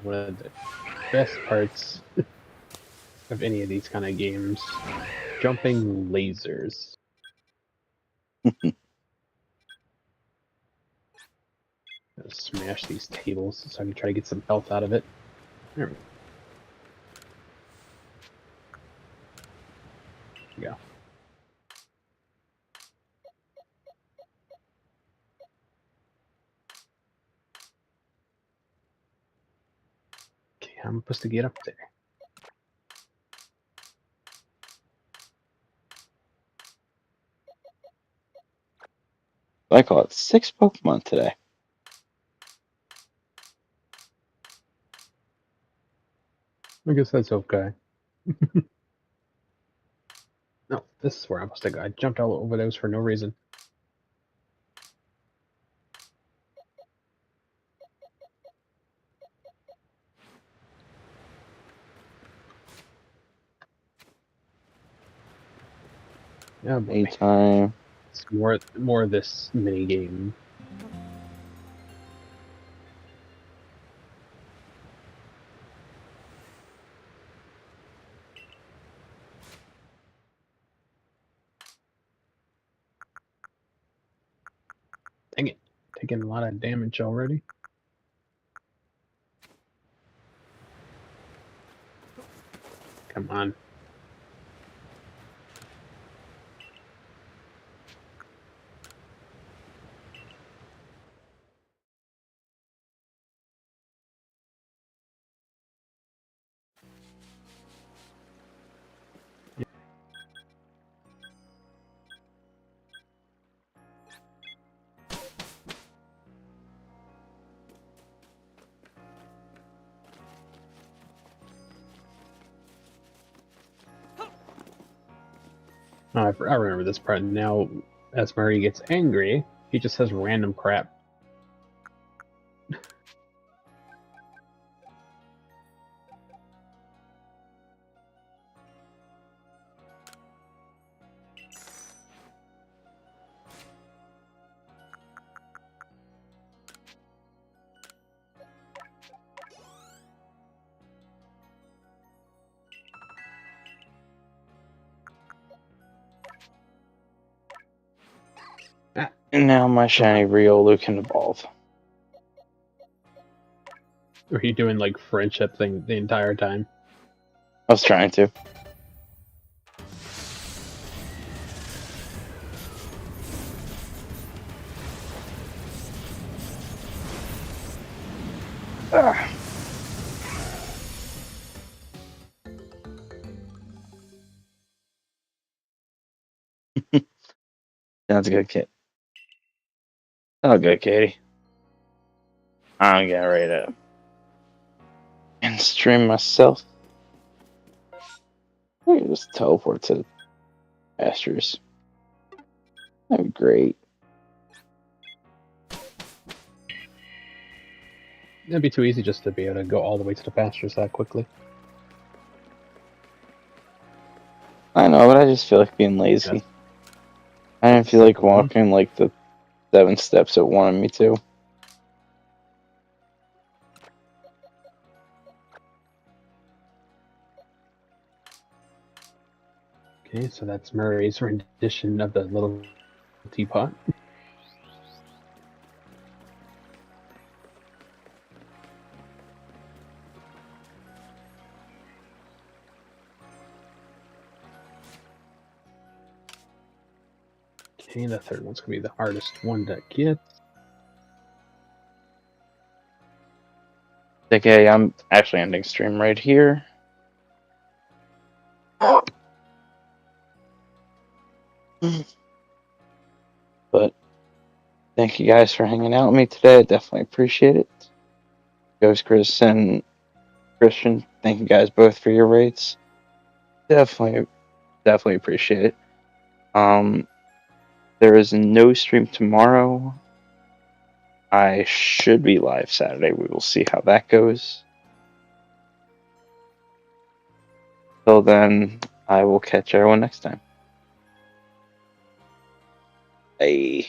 One of the best parts of any of these kind of games, jumping lasers. Smash these tables so I can try to get some health out of it. There we go. Okay, I'm supposed to get up there. I caught 6 Pokemon today. I guess that's okay. No, this is where I'm supposed to go. I jumped all over those for no reason. Oh boy. Anytime. It's more of this mini game. Dang it. Taking a lot of damage already. Come on. Oh, I remember this part now. As Murray gets angry, he just says random crap. And now my shiny Riolu can evolve. Were you doing like friendship thing the entire time? I was trying to. Ah. Sounds good, kid. Oh, good, Katie. I'm getting ready to and stream myself. I can just teleport to the pastures. That'd be great. It'd be too easy just to be able to go all the way to the pastures that quickly. I know, but I just feel like being lazy. Yes. I didn't feel like walking like the 7 steps it wanted me to. Okay, so that's Murray's rendition of the little teapot. Okay, the third one's gonna be the hardest one to get. Okay, I'm actually ending stream right here. But thank you guys for hanging out with me today. I definitely appreciate it. Ghost Chris and Christian, thank you guys both for your rates. Definitely appreciate it. There is no stream tomorrow. I should be live Saturday. We will see how that goes. Till then, I will catch everyone next time. Bye.